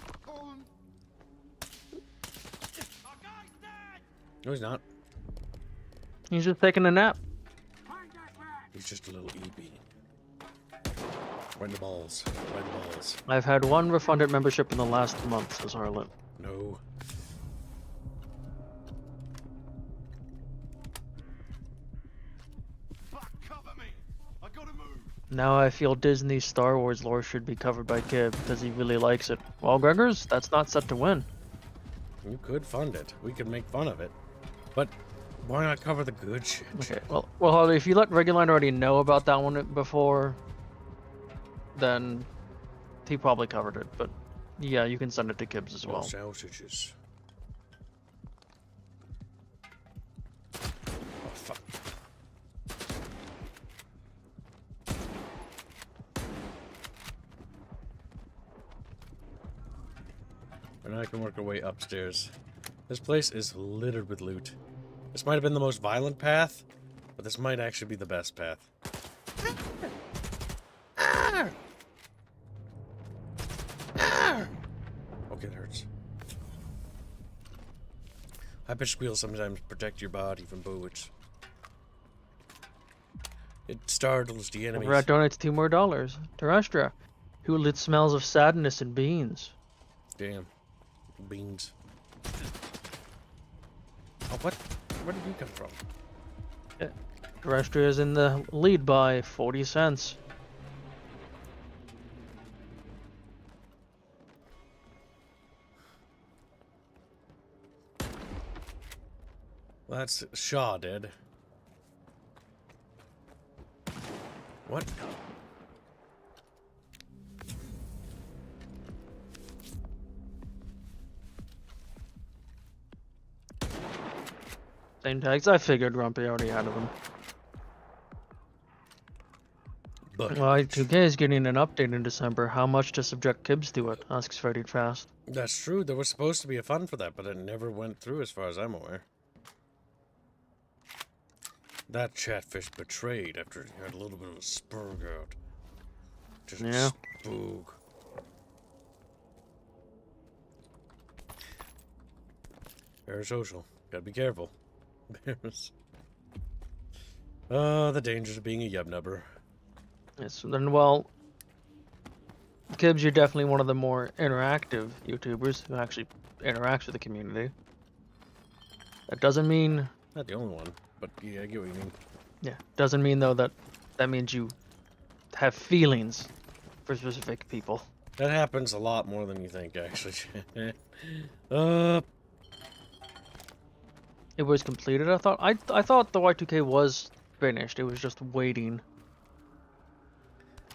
No, he's not. He's just taking a nap. He's just a little EB. Right in the balls. Right in the balls. I've had one refunded membership in the last month, says Harlot. No. Now I feel Disney Star Wars lore should be covered by Kib because he really likes it. Well, Gregors, that's not set to win. You could fund it. We could make fun of it. But why not cover the good shit? Okay, well, Harlot, if you let Reguline already know about that one before, then he probably covered it. But yeah, you can send it to Kibs as well. Sausages. Oh, fuck. And I can work our way upstairs. This place is littered with loot. This might have been the most violent path, but this might actually be the best path. Okay, it hurts. High-pitched squeals sometimes protect your body from bullets. It startles the enemies. Rat donates $2 more. Terrestra, who lit smells of sadness and beans. Damn. Beans. Oh, what? Where did you come from? Terrestrial is in the lead by 40 cents. Well, that's Shaw dead. What? Same tags. I figured Grumpy already had them. Bucket Well, bitch. 2K is getting an update in December. How much to subject Kibs to it? Asks Freddy Fast. That's true. There was supposed to be a fund for that, but it never went through as far as I'm aware. That chatfish betrayed after he had a little bit of a spurg out. Just Yeah. spook. Parasocial. Gotta be careful. The dangers of being a yubnubber. Yes, then, well, Kibs, you're definitely one of the more interactive YouTubers who actually interacts with the community. That doesn't mean... Not the only one, but yeah, I get what you mean. Yeah, doesn't mean, though, that means you have feelings for specific people. That happens a lot more than you think, actually. It was completed, I thought. I thought the Y2K was finished. It was just waiting.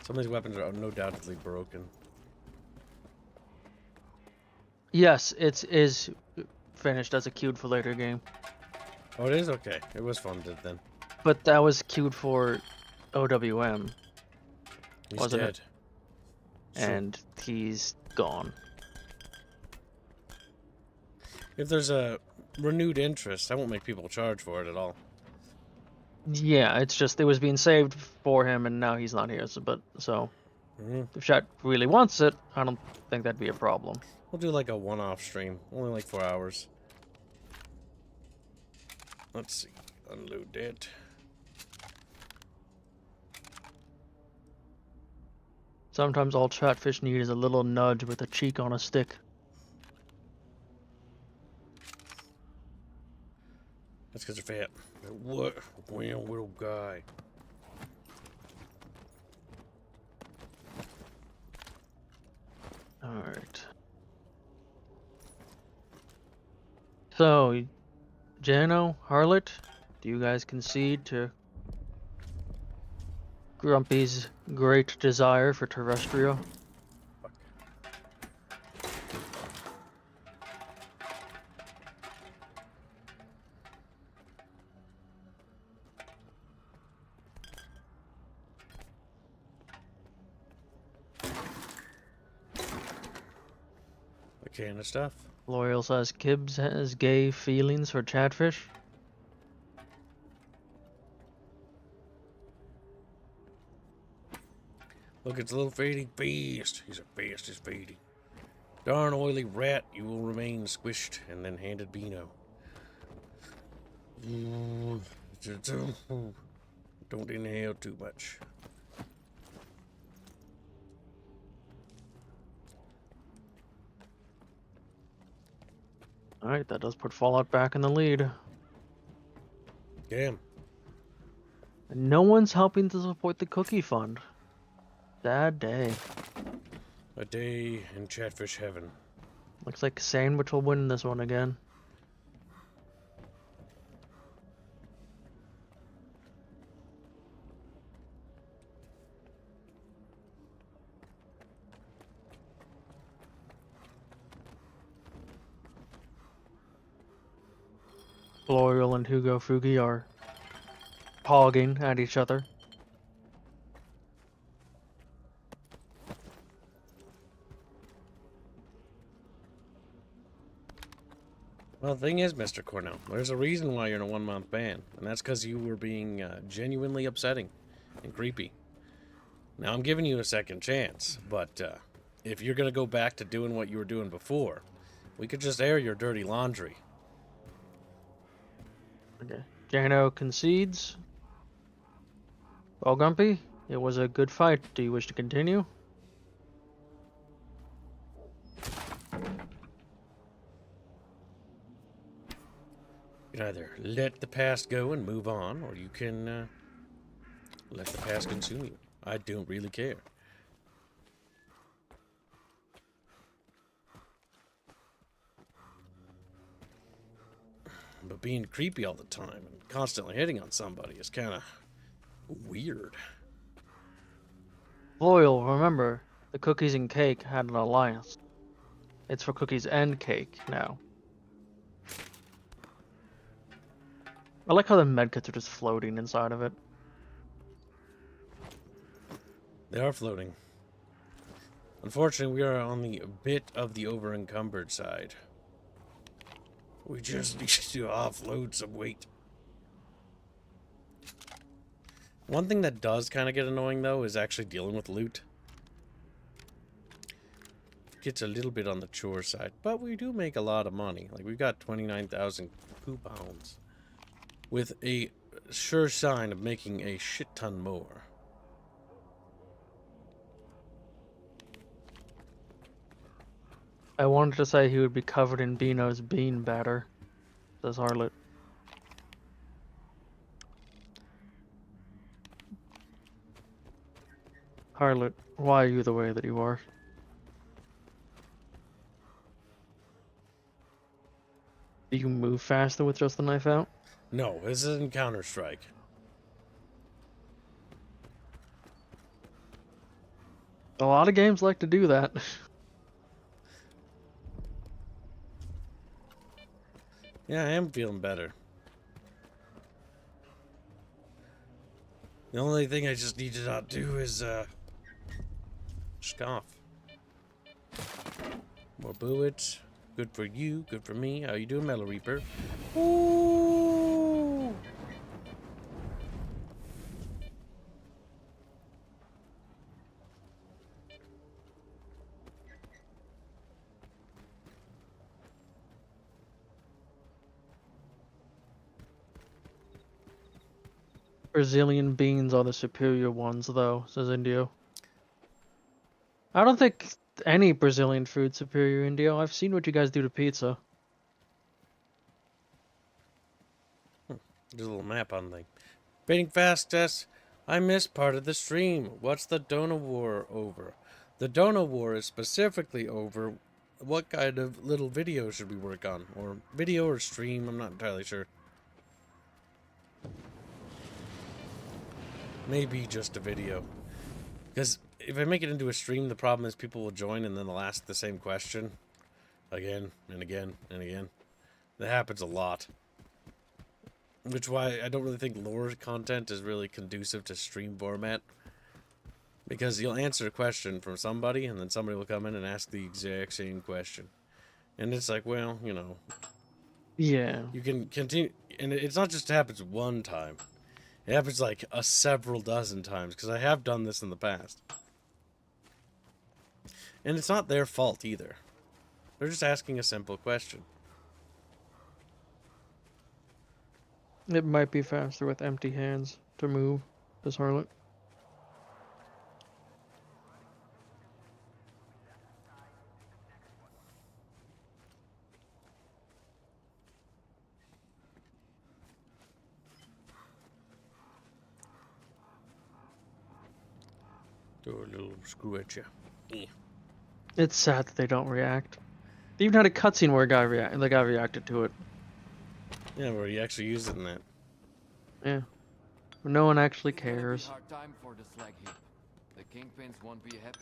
Some of these weapons are no doubtedly broken. Yes, it is finished as a queued for later game. Oh, it is? Okay. It was funded then. But that was queued for OWM. He's wasn't dead. it? And he's gone. If there's a renewed interest, I won't make people charge for it at all. Yeah, it's just it was being saved for him, and now he's not here. So, if chat really wants it, I don't think that'd be a problem. We'll do like a one-off stream, only like 4 hours. Let's see, unload it. Sometimes all chatfish need is a little nudge with a cheek on a stick. That's because they're fat. What? Well, little guy. Alright. So, Jano, Harlot, do you guys concede to Grumpy's great desire for terrestrial? A can of stuff. L'Oreal says Kibs has gay feelings for chatfish. Look, it's a little feeding beast. He's a beast, he's feeding. Darn oily rat, you will remain squished and then handed Beano. Don't inhale too much. Alright, that does put Fallout back in the lead. Damn. And no one's helping to support the cookie fund. Sad day. A day in Chatfish Heaven. Looks like Sandwich will win this one again. L'Oreal and Hugo Fugi are hogging at each other. Well, the thing is, Mr. Cornell, there's a reason why you're in a 1-month ban, and that's because you were being genuinely upsetting and creepy. Now, I'm giving you a second chance, but if you're going to go back to doing what you were doing before, we could just air your dirty laundry. Okay. Jano concedes. Well, Grumpy, it was a good fight. Do you wish to continue? You can either let the past go and move on, or you can let the past consume you. I don't really care. But being creepy all the time and constantly hitting on somebody is kind of weird. Loyal, remember, the cookies and cake had an alliance. It's for cookies and cake now. I like how the medkits are just floating inside of it. They are floating. Unfortunately, we are on the bit of the over-encumbered side. We just need to offload some weight. One thing that does kind of get annoying, though, is actually dealing with loot. Gets a little bit on the chore side, but we do make a lot of money. Like, we've got 29,000 pounds, with a sure sign of making a shit ton more. I wanted to say he would be covered in Beano's bean batter, says Harlot. Harlot, why are you the way that you are? Do you move faster with just the knife out? No, this isn't Counter-Strike. A lot of games like to do that. Yeah, I am feeling better. The only thing I just need to not do is, scoff. More bullets. Good for you, good for me. How you doing, Metal Reaper? Ooh! Brazilian beans are the superior ones, though, says Indio. I don't think any Brazilian food's superior, Indio. I've seen what you guys do to pizza. There's a little map on thing. Fading fast, Tess. I missed part of the stream. What's the Dona War over? The Dona War is specifically over what kind of little video should we work on? Or video or stream, I'm not entirely sure. Maybe just a video. Because if I make it into a stream, the problem is people will join and then they'll ask the same question. Again, and again, and again. That happens a lot. Which why I don't really think lore content is really conducive to stream format. Because you'll answer a question from somebody, and then somebody will come in and ask the exact same question. And it's like, well, you know. Yeah. You can continue, and it's not just happens one time. It happens like a several dozen times, because I have done this in the past. And it's not their fault either. They're just asking a simple question. It might be faster with empty hands to move, says Harlot. Do a little screw at you. Yeah. It's sad that they don't react. They even had a cutscene where the guy reacted to it. Yeah, where you actually use it in that. Yeah. No one actually cares.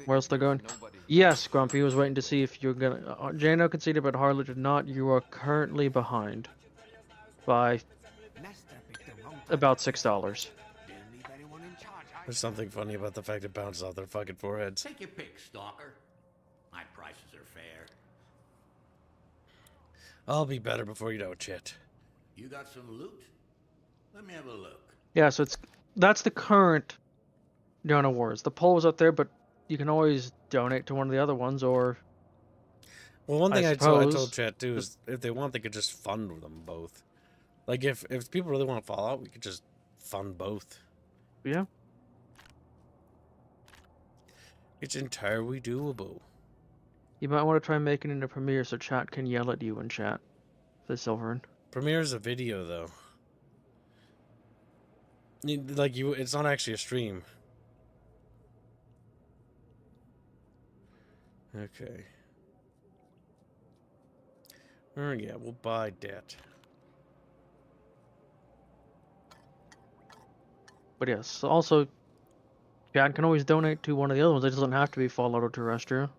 Where else they're going? Yes, Grumpy was waiting to see if you're gonna. Jano conceded, but Harlot did not. You are currently behind by about $6. There's something funny about the fact it bounces off their fucking foreheads. Take your pick, Stalker. My prices are fair. I'll be better before you know it, Chet. You got some loot? Let me have a look. Yeah, so that's the current Donor Wars. The poll was up there, but you can always donate to one of the other ones, or. Well, one thing I told Chat too is if they want, they could just fund them both. Like if people really want to fall out, we could just fund both. Yeah. It's entirely doable. You might want to try making it a premiere so chat can yell at you in chat, says Silverin. Premiere's a video, though. Like, it's not actually a stream. Okay. Yeah, we'll buy debt. But yes, also, chat can always donate to one of the other ones. It doesn't have to be Fallout or Terrestrial.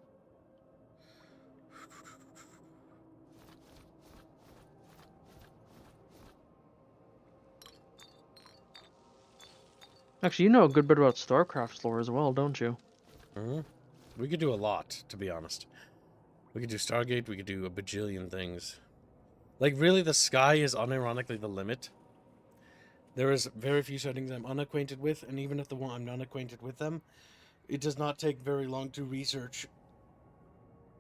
Actually, you know a good bit about StarCraft's lore as well, don't you? We could do a lot, to be honest. We could do Stargate, we could do a bajillion things. Like, really, the sky is unironically the limit. There is very few settings I'm unacquainted with, and even if the one I'm not acquainted with them, it does not take very long to research.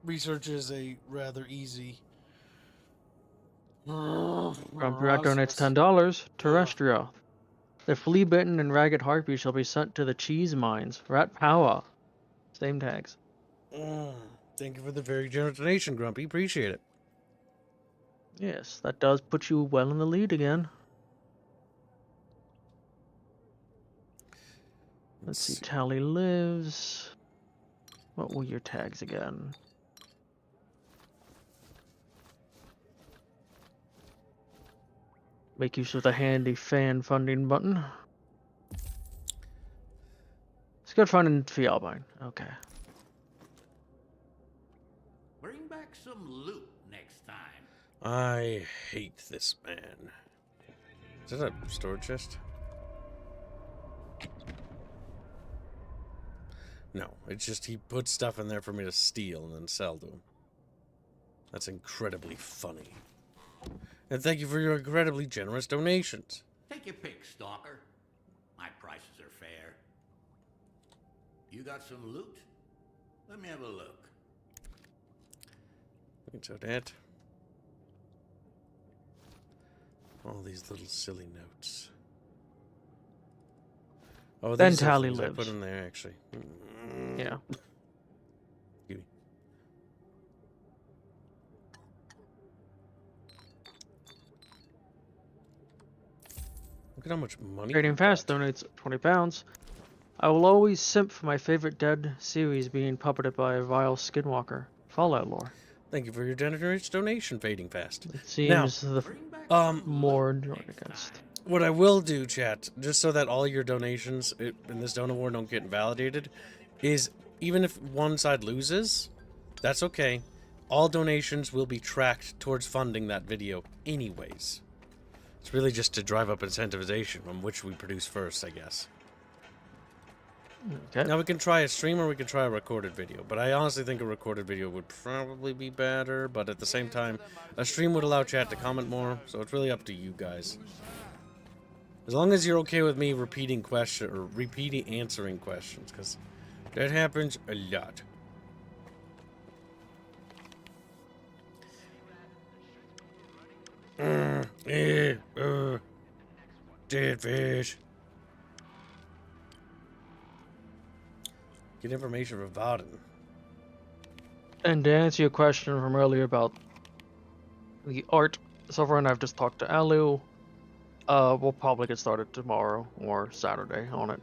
Research is a rather easy... Grumpy Rat donates $10. Terrestrial. The flea-bitten and ragged harpy shall be sent to the cheese mines. Rat power. Same tags. Thank you for the very generous donation, Grumpy. Appreciate it. Yes, that does put you well in the lead again. Let's see. Tally lives. What were your tags again? Make use of the handy fan funding button. Let's go find Fee Albine. Okay. Bring back some loot next time. I hate this man. Is that a storage chest? No, it's just he puts stuff in there for me to steal and then sell to him. That's incredibly funny. And thank you for your incredibly generous donations. Take your pick, Stalker. My prices are fair. You got some loot? Let me have a look. So that. All these little silly notes. Oh, Then these Tally are things I lives. put in there actually. Yeah. Gimme. Look at how much money. Trading Fast donates £20. I will always simp for my favorite Dead series being puppeted by a vile skinwalker. Fallout lore. Thank you for your generous donation, Fading Fast. It seems the more joined against. What I will do, chat, just so that all your donations in this donor war don't get invalidated, is even if one side loses, that's okay. All donations will be tracked towards funding that video anyways. It's really just to drive up incentivization on which we produce first, I guess. Okay. Now we can try a stream or we can try a recorded video, but I honestly think a recorded video would probably be better, but at the same time, a stream would allow chat to comment more, so it's really up to you guys. As long as you're okay with me repeating answering questions, because that happens a lot. Dead fish. Get information from Vaden. And to answer your question from earlier about the art software, and I've just talked to Alu, we'll probably get started tomorrow or Saturday on it.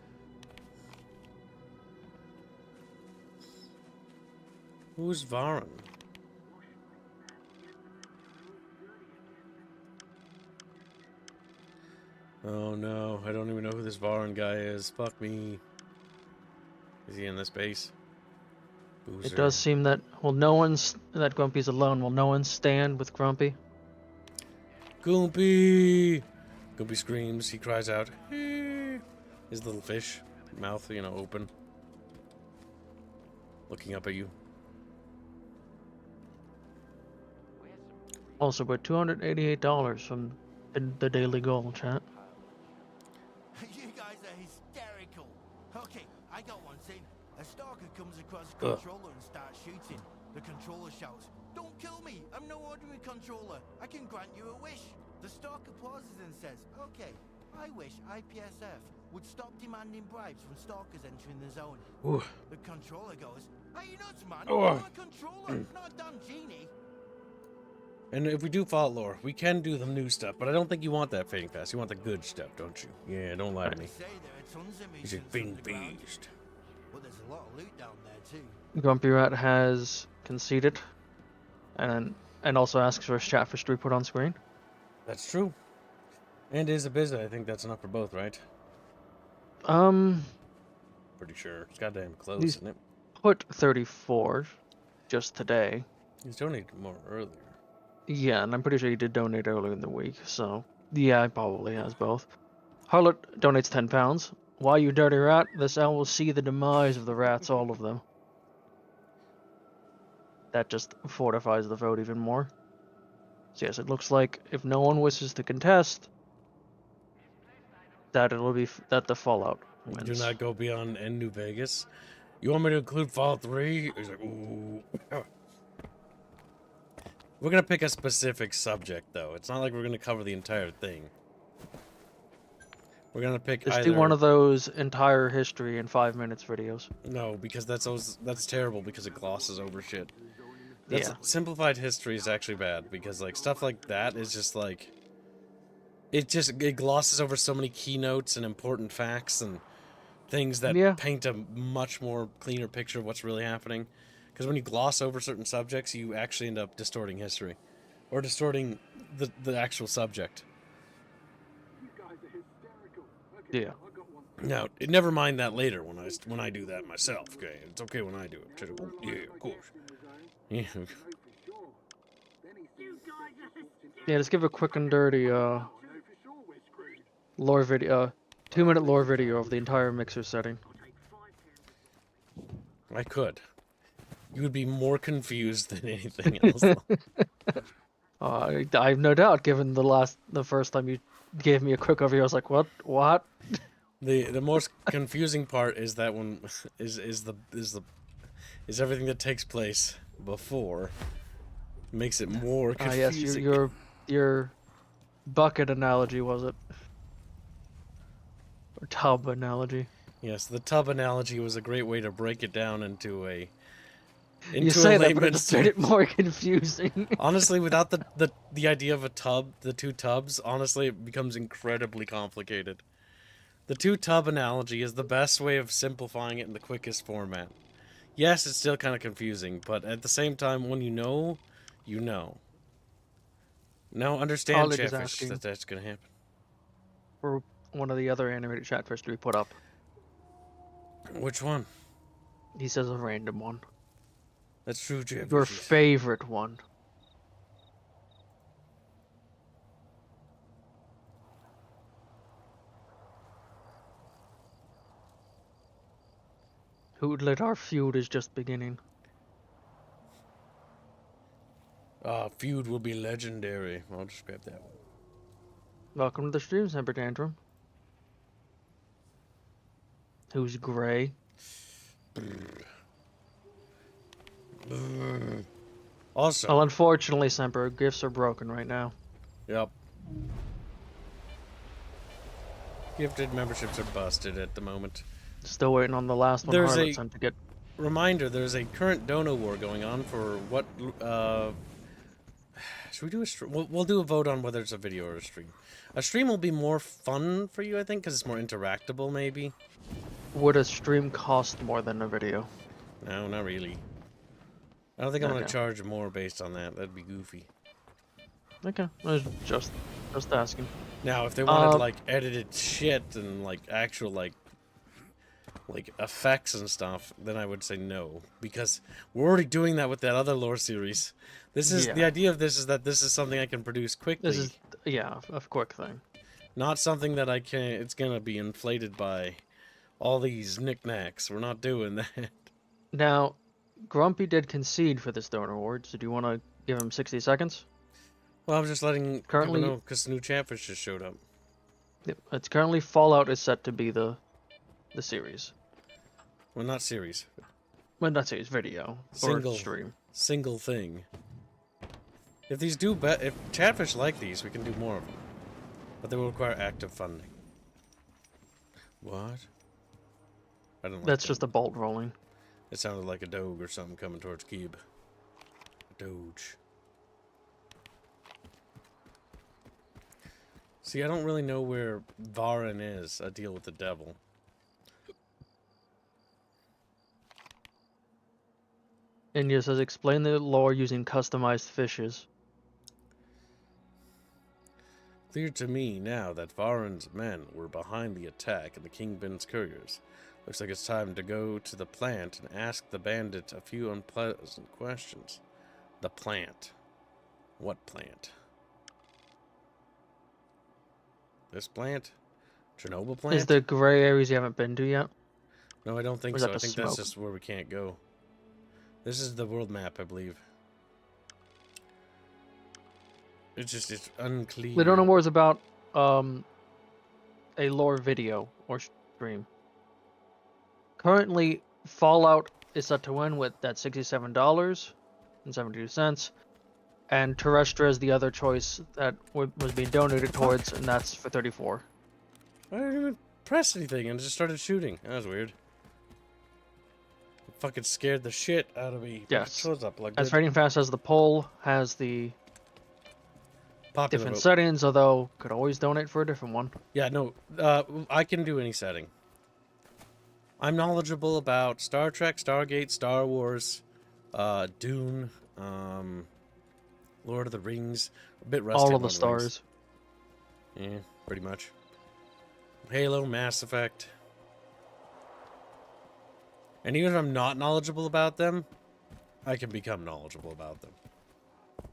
Who's Varen? Oh no, I don't even know who this Varen guy is. Fuck me. Is he in this base? Boozer. It does seem that, well, that Grumpy's alone. Will no one stand with Grumpy? Gumpy! Gumpy screams, he cries out. His little fish mouth, open. Looking up at you. Also, we're $288 from the daily goal, chat. You guys are hysterical. Okay, I got one thing. A stalker comes across a controller and starts shooting. The controller shouts, "Don't kill me! I'm no ordinary controller. I can grant you a wish." The stalker pauses and says, "Okay, I wish IPSF would stop demanding bribes from stalkers entering the zone." Ooh. The controller goes, "Are you nuts, man? Oh. I'm a controller, not a damn genie." And if we do Fallout lore, we can do the new stuff, but I don't think you want that fading fast. You want the good stuff, don't you? Yeah, don't lie to me. He's a big beast. But there's a lot of loot down there too. Grumpy Rat has conceded, and also asks for his chatfish to be put on screen. That's true. And is a visit. I think that's enough for both, right? Pretty sure. It's goddamn close, He's isn't it? put 34 just today. He's donated more earlier. Yeah, and I'm pretty sure he did donate earlier in the week, so yeah, he probably has both. Harlot donates £10. Why, you dirty rat? This owl will see the demise of the rats, all of them. That just fortifies the vote even more. So yes, it looks like if no one wishes to contest, that it'll be that the Fallout wins. Do not go beyond New Vegas. You want me to include Fallout 3? He's like, ooh. We're gonna pick a specific subject, though. It's not like we're gonna cover the entire thing. We're gonna pick Just either... do one of those entire history in 5 minutes videos. No, because that's terrible because it glosses over shit. Yeah. Simplified history is actually bad because like stuff like that is just like it glosses over so many keynotes and important facts and things that paint a much more cleaner picture of what's really happening. Because when you gloss over certain subjects, you actually end up distorting history or distorting the actual subject. Yeah. Now, never mind that later when I do that myself. Okay, it's okay when I do it too. Yeah, of course. Yeah. Yeah, just give a quick and dirty lore video, 2-minute lore video of the entire mixer setting. I could. You would be more confused than anything else. I have no doubt. Given the first time you gave me a quick overview, I was like, what? The most confusing part is that one is everything that takes place before makes it more confusing. Yes, your bucket analogy, was it? Or tub analogy. Yes, the tub analogy was a great way to break it down into a you say that, but it just made it more confusing. Honestly, without the idea of a tub, the two tubs, honestly, it becomes incredibly complicated. The two-tub analogy is the best way of simplifying it in the quickest format. Yes, it's still kind of confusing, but at the same time, when you know, you know. Now understand, Chatfish, that that's going to happen. For one of the other animated Chatfish to be put up. Which one? He says a random one. That's true, Chatfish. Your favorite one. Hoodlet, our feud is just beginning. Feud will be legendary. I'll just grab that one. Welcome to the stream, Semper Tantrum. Who's gray? Also. Well, unfortunately, Semper, gifts are broken right now. Yep. Gifted memberships are busted at the moment. Still waiting on the last one. There's a to get. Reminder, there's a current dono war going on for what, should we do a stream? We'll do a vote on whether it's a video or a stream. A stream will be more fun for you, I think, because it's more interactable, maybe. Would a stream cost more than a video? No, not really. I don't think I'm going to charge more based on that. That'd be goofy. Okay, I was just asking. Now, if they wanted, like, edited shit and, like, actual, like effects and stuff, then I would say no, because we're already doing that with that other lore series. This is the idea of this is that this is something I can produce quickly. This is a quick thing, not something that I can. It's gonna be inflated by all these knickknacks. We're not doing that. Now, Grumpy did concede for this donor award, so do you want to give him 60 seconds? Well, I'm just letting people know because the new Chatfish just showed up. Yep, it's currently Fallout is set to be the series. Well, not series. Well, not series, video or stream. Single thing. If these do, if Chatfish like these, we can do more of them, but they will require active funding. What? I don't. Like That's just a bolt rolling. It sounded like a doge or something coming towards Kib. A doge. See, I don't really know where Varan is. I deal with the devil. India says, explain the lore using customized fishes. Clear to me now that Varan's men were behind the attack and the Kingpin's couriers. Looks like it's time to go to the plant and ask the bandit a few unpleasant questions. The plant. What plant? This plant? Chernobyl plant? Is there gray areas you haven't been to yet? No, I don't think Or is so. that I the think smoke? that's just where we can't go. This is the world map, I believe. It's unclear. We don't know more about a lore video or stream. Currently, Fallout is set to win with that $67.72, and Terrestra is the other choice that was being donated towards, and that's for $34. I didn't even press anything and just started shooting. That was weird. It fucking scared the shit out of me. Yes. Up like As Fading Fast as the poll has the popular different vote. settings, although could always donate for a different one. Yeah, no, I can do any setting. I'm knowledgeable about Star Trek, Stargate, Star Wars, Dune, Lord of the Rings. A bit rusty. All on of the Lord stars. Rings. Yeah, pretty much. Halo, Mass Effect. And even if I'm not knowledgeable about them, I can become knowledgeable about them.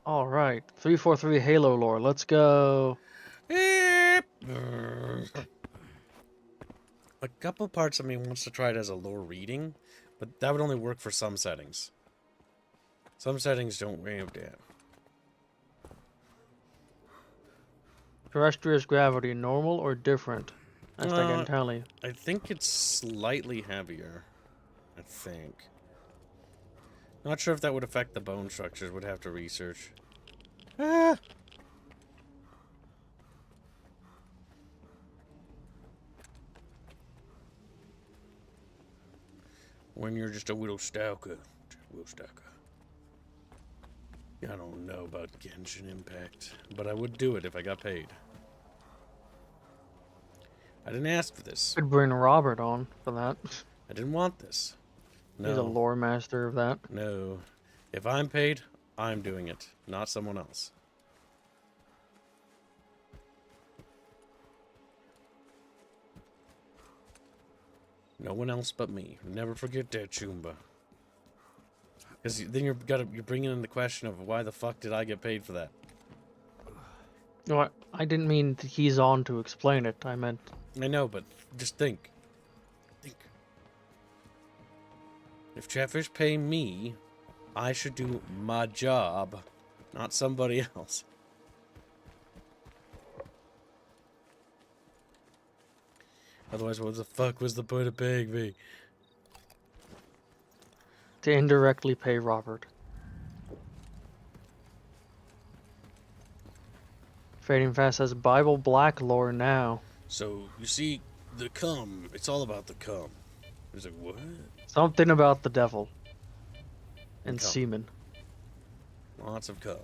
All right, 343 Halo lore. Let's go. A couple parts of me wants to try it as a lore reading, but that would only work for some settings. Some settings don't ramp down. Terrestrial gravity, normal or different? That's not gonna tell you. I think it's slightly heavier. I think. Not sure if that would affect the bone structures. Would have to research. Ah! When you're just a little stalker. I don't know about Genshin Impact, but I would do it if I got paid. I didn't ask for this. Could bring Robert on for that. I didn't want this. No. He's a lore master of that. No. If I'm paid, I'm doing it, not someone else. No one else but me. Never forget that, Chumba. Because then you're bringing in the question of why the fuck did I get paid for that? No, I didn't mean he's on to explain it. I meant... I know, but just think. Think. If Chatfish pay me, I should do my job, not somebody else. Otherwise, what the fuck was the point of paying me? To indirectly pay Robert. Fading Fast has Bible Black lore now. So, you see, the cum, it's all about the cum. It's like, what? Something about the devil. And cum. semen. Lots of cum.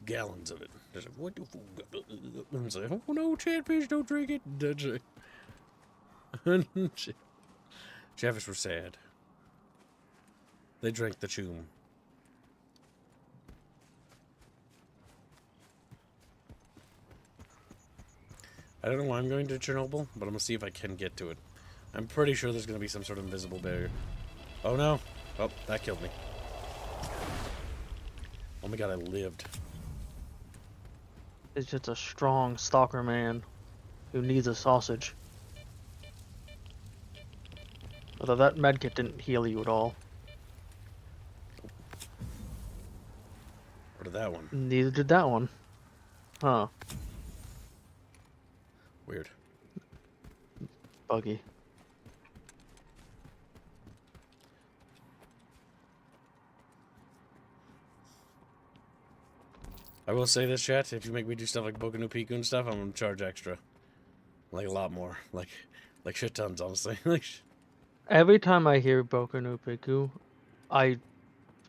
Gallons of it. There's like, what the fuck? And it's like, oh no, Chatfish, don't drink it. That's it. Chatfish were sad. They drank the choom. I don't know why I'm going to Chernobyl, but I'm going to see if I can get to it. I'm pretty sure there's going to be some sort of invisible barrier. Oh no. Oh, that killed me. Oh my god, I lived. He's just a strong stalker man who needs a sausage. Although that medkit didn't heal you at all. Or did that one? Neither did that one. Huh. Weird. Buggy. I will say this, chat, if you make me do stuff like Boku no Pico and stuff, I'm gonna charge extra. Like a lot more. Like shit tons, honestly. Every time I hear Boku no Pico, I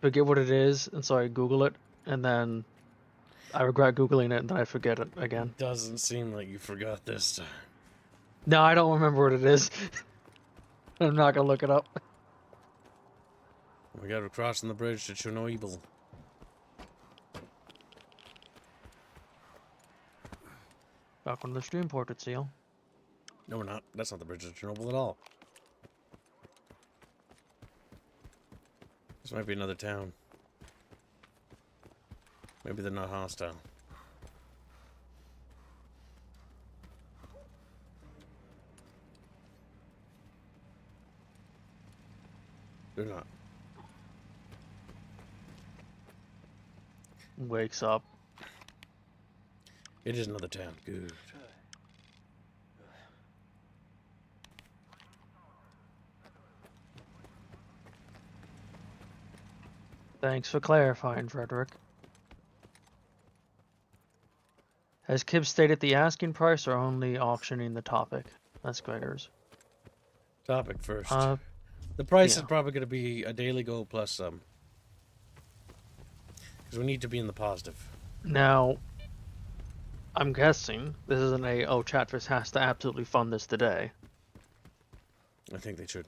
forget what it is, and so I Google it, and then I regret Googling it and then I forget it again. Doesn't seem like you forgot this time. No, I don't remember what it is. I'm not gonna look it up. We got we're crossing the bridge to Chernobyl. Welcome to the stream portrait, Seal. No, we're not. That's not the bridge to Chernobyl at all. This might be another town. Maybe they're not hostile. They're not. Wakes up. It is another town. Good. Thanks for clarifying, Frederick. Has Kib stated the asking price or only auctioning the topic? That's Gregor's. Topic first. The price yeah. is probably going to be a daily goal plus some. Because we need to be in the positive. Now, I'm guessing this isn't a, oh, Chatfish has to absolutely fund this today. I think they should.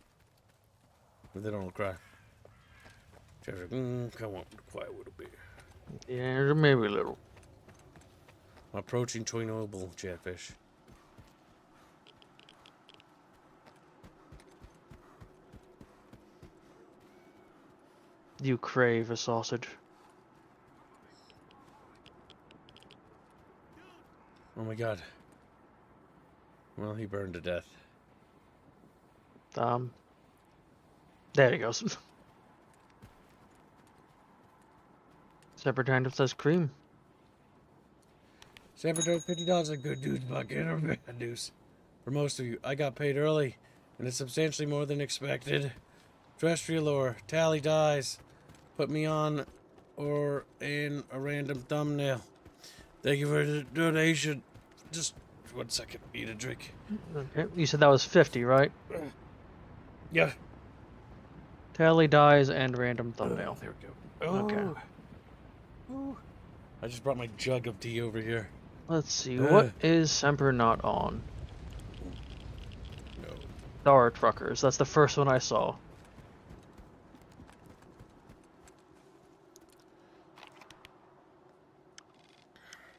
But they don't cry. Chatfish, come on, quiet a little bit. Yeah, maybe a little. Approaching Chernobyl, Chatfish. You crave a sausage. Oh my god. Well, he burned to death. There he goes. Separate hand says cream. Separate $50 a good news bucket or bad news. For most of you, I got paid early, and it's substantially more than expected. Terrestrial or tally dies. Put me on or in a random thumbnail. Thank you for the donation. Just 1 second. Need a drink. Okay, you said that was 50, right? Yeah. Tally dies and random thumbnail. There we go. Okay. Ooh. I just brought my jug of tea over here. Let's see, what is Semper not on? No. Star Truckers, that's the first one I saw.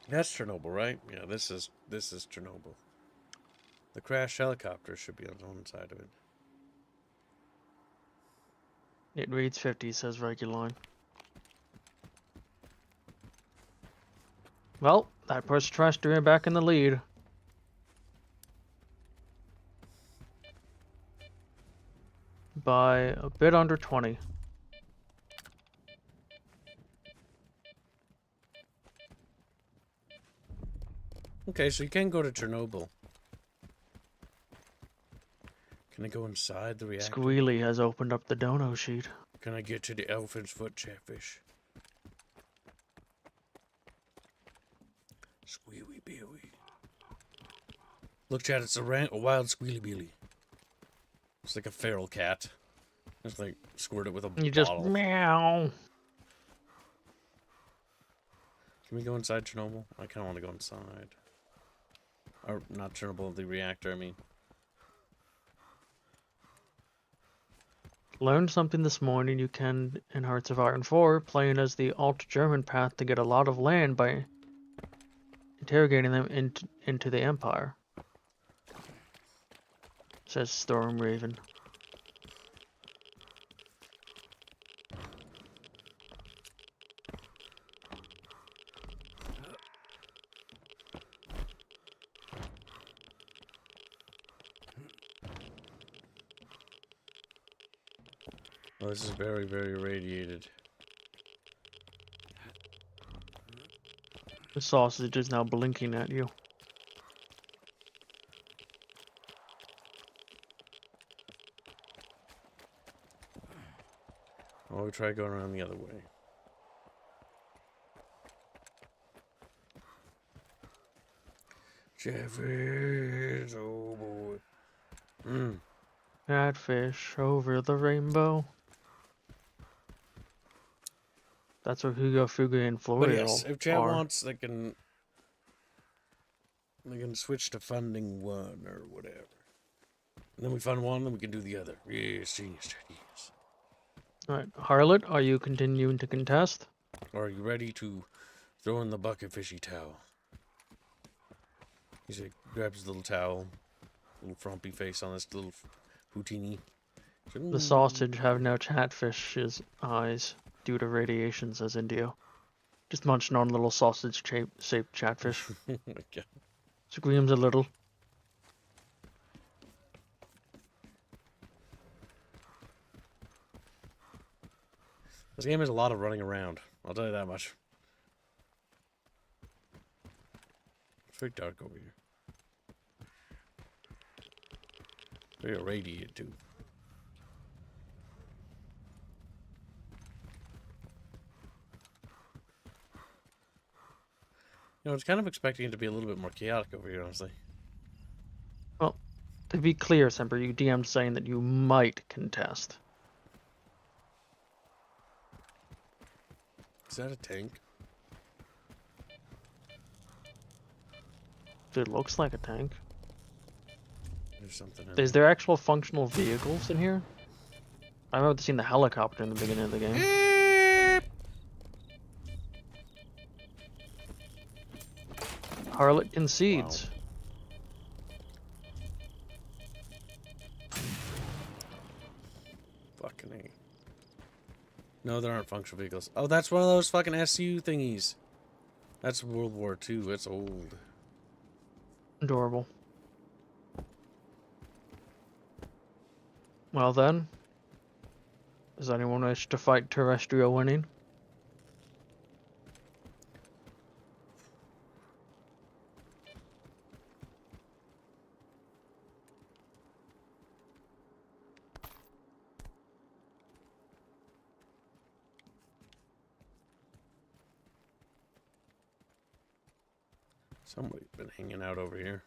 That's Chernobyl, right? Yeah, this is Chernobyl. The crashed helicopter should be on one side of it. It reads 50, says Reguline. Well, that puts Terrestrial back in the lead. By a bit under 20. Okay, so you can go to Chernobyl. Can I go inside the reactor? Squealy has opened up the dono sheet. Can I get to the elephant's foot, Chatfish? Squealy Billy. Look, Chat, it's a wild Squealy Billy. It's like a feral cat. Just like squirt it with a bottle. You just meow. Can we go inside Chernobyl? I kind of want to go inside. Or not Chernobyl, the reactor, I mean. Learned something this morning. You can, in Hearts of Iron 4, playing as the alt-German path to get a lot of land by interrogating them into the Empire. Says Storm Raven. Oh, this is very, very irradiated. The sausage is now blinking at you. Oh, we try going around the other way. Chatfish, oh boy. Catfish over the rainbow. That's what Hugo, Fugue, and But Florio yes, if chat are. wants, they can switch to funding one or whatever. And then we fund one, then we can do the other. Yes, genius, chat, yes. Alright, Harlot, are you continuing to contest? Are you ready to throw in the bucket fishy towel? He grabs his little towel, little frumpy face on this little houtini. The sausage have no chatfish's eyes due to radiation, says Indio. Just munching on a little sausage-shaped chatfish. Okay. Screams a little. This game has a lot of running around. I'll tell you that much. It's very dark over here. Very irradiated too. You know, I was kind of expecting it to be a little bit more chaotic over here, honestly. Well, to be clear, Semper, you DM'd saying that you might contest. Is that a tank? It looks like a tank. There's something in Is there actual functional vehicles in here? I remember seeing the helicopter in the beginning of the game. Harlot concedes. Wow. Fucking A. No, there aren't functional vehicles. Oh, that's one of those fucking SU thingies. That's World War II. It's old. Adorable. Well then, does anyone wish to fight terrestrial winning? Somebody's been hanging out over here.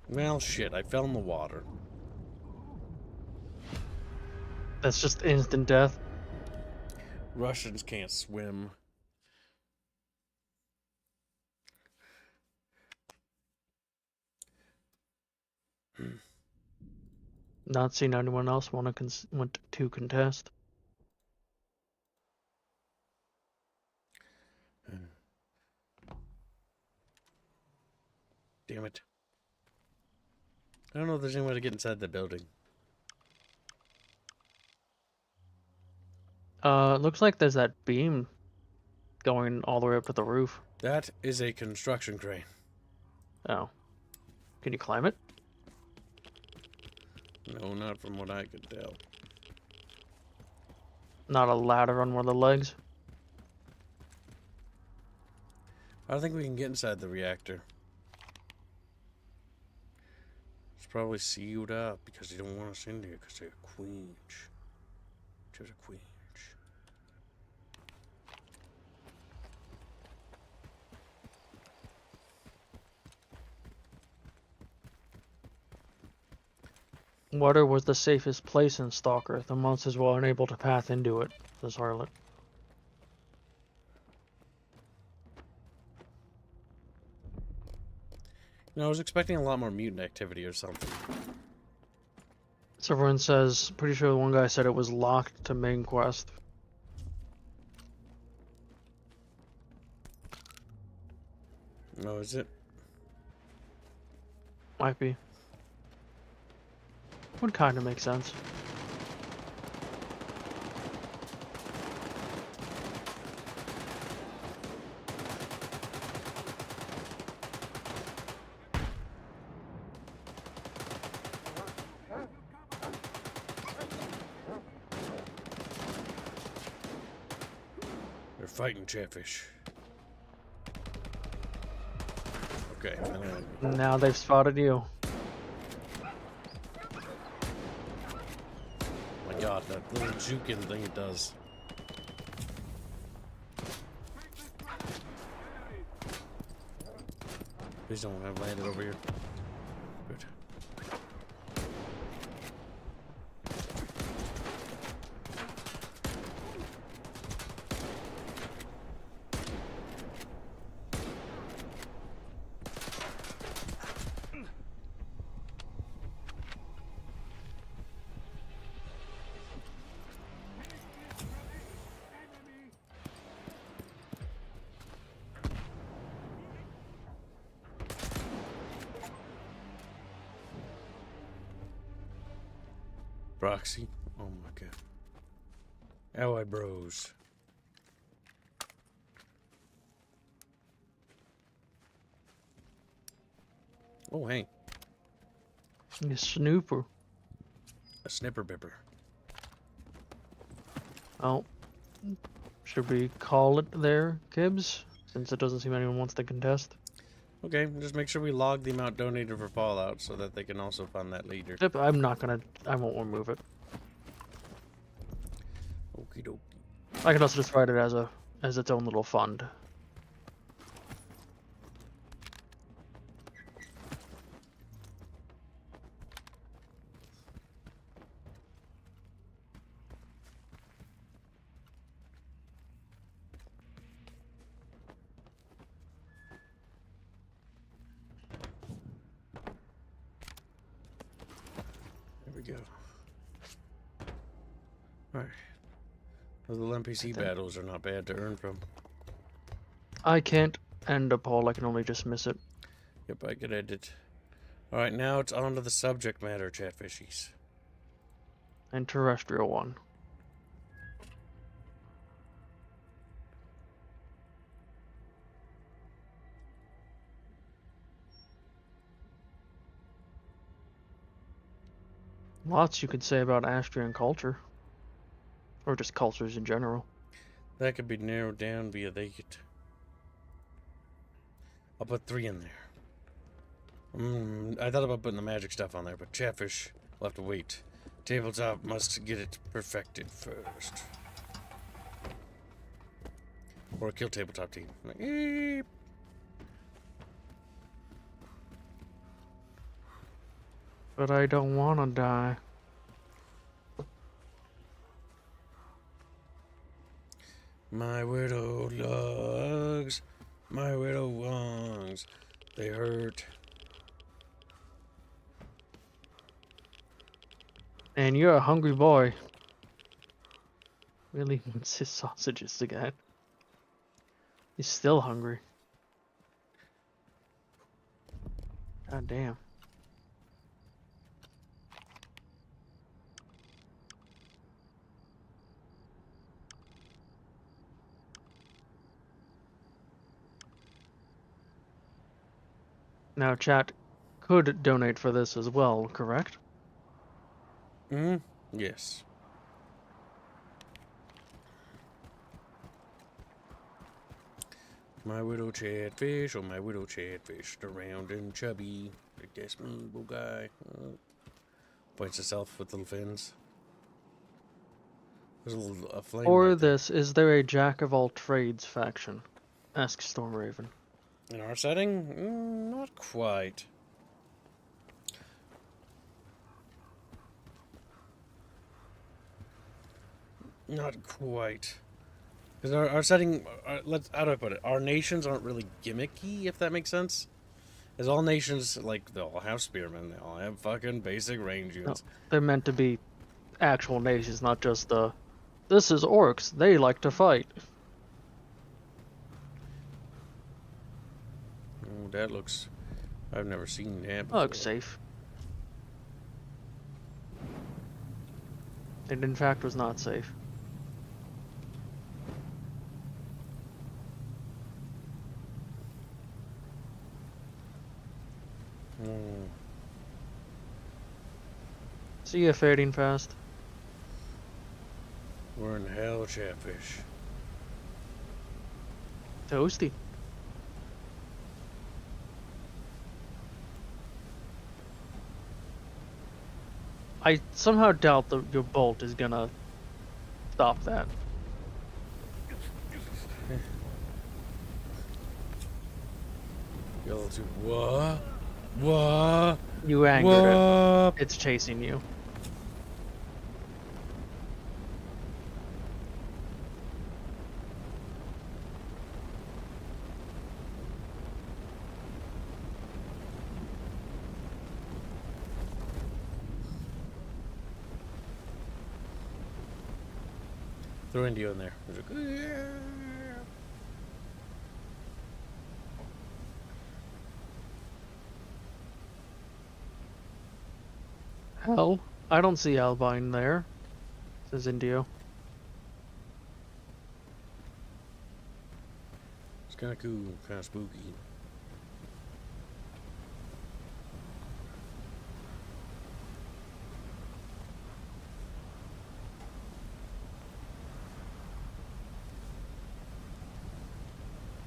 Well, shit, I fell in the water. That's just instant death. Russians can't swim. Not seen anyone else want to contest. Damn it. I don't know if there's any way to get inside the building. Looks like there's that beam going all the way up to the roof. That is a construction crane. Oh. Can you climb it? No, not from what I could tell. Not a ladder on one of the legs? I don't think we can get inside the reactor. It's probably sealed up because they don't want us in there because they're queens. Just a queens. Water was the safest place in Stalker. The monsters were unable to path into it, says Harlot. No, I was expecting a lot more mutant activity or something. So everyone says, pretty sure one guy said it was locked to main quest. Oh, is it? Might be. Would kind of make sense. They're fighting Chatfish. Okay. Now they've spotted you. My God, that little juking thing it does. Please don't have landed over here. Good. Proxy. Oh my God. Allied bros. Oh, hey. You snooper. A snipper bipper. Oh. Should we call it there, Kibbs? Since it doesn't seem anyone wants to contest. Okay, just make sure we log the amount donated for Fallout so that they can also fund that leader. Yep, I'm not gonna... I won't remove it. Okie dokie. I can also just write it as its own little fund. There we go. Alright. Those little NPC battles are not bad to earn from. I can't end a poll, I can only just miss it. Yep, I could edit. Alright, now it's on to the subject matter, Chatfishies. And terrestrial one. Lots you could say about Astrian culture. Or just cultures in general. That could be narrowed down via they could... I'll put 3 in there. I thought about putting the magic stuff on there, but Chatfish will have to wait. Tabletop must get it perfected first. Or kill tabletop team. Like, eep. But I don't want to die. My widow lugs, my widow lungs, they hurt. And you're a hungry boy. Really wants his sausages again. He's still hungry. God damn. Now, chat could donate for this as well, correct? Yes. My widow Chatfish, oh my widow Chatfish, the round and chubby. That's me, little guy. Points itself with little fins. There's a flame. Or right there. this, is there a jack of all trades faction? Asks Stormraven. In our setting? Not quite. Not quite. Because our setting, how do I put it? Our nations aren't really gimmicky, if that makes sense. As all nations, like, they all have spearmen, they all have fucking basic range No, units. they're meant to be actual nations, not just this is orcs, they like to fight. Oh, that looks... I've never seen that before. Looks safe. It in fact was not safe. Mm. See you fading fast. We're in hell, Chatfish. Toasty. I somehow doubt that your bolt is gonna stop that. Yellow to what? What? You angered it. It's chasing you. Throw Indio in there. Hell, I don't see Albine there, says Indio. It's kind of cool, kind of spooky.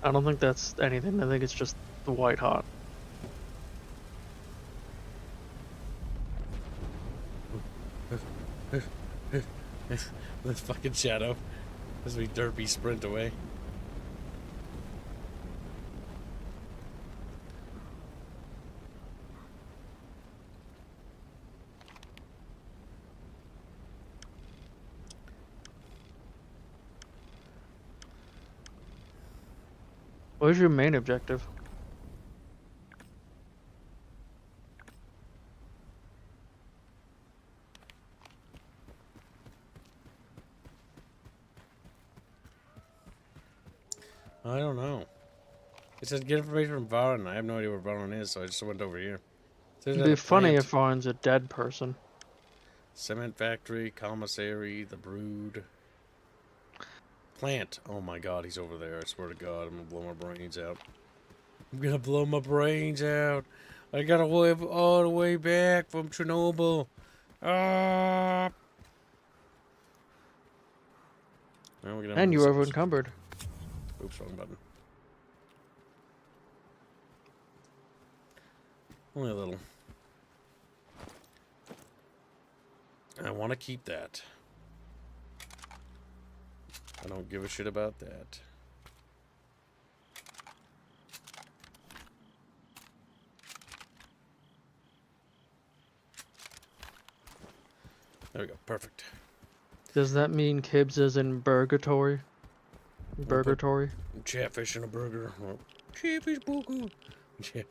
I don't think that's anything. I think it's just the white hot. This fucking shadow as we derpy sprint away. What's your main objective? I don't know. It says get information from Varan. I have no idea where Varan is, so I just went over here. It'd be funny if Varan's a dead person. Cement factory, commissary, the brood. Plant. Oh my god, he's over there. I swear to god, I'm gonna blow my brains out. I'm gonna blow my brains out. I gotta live all the way back from Chernobyl. Ah! And you were over encumbered. Oops, wrong button. Only a little. I want to keep that. I don't give a shit about that. There we go. Perfect. Does that mean Kibs is in Burgatory? Burgatory? Chatfish and a burger. Oh, Chatfish burger. Yeah.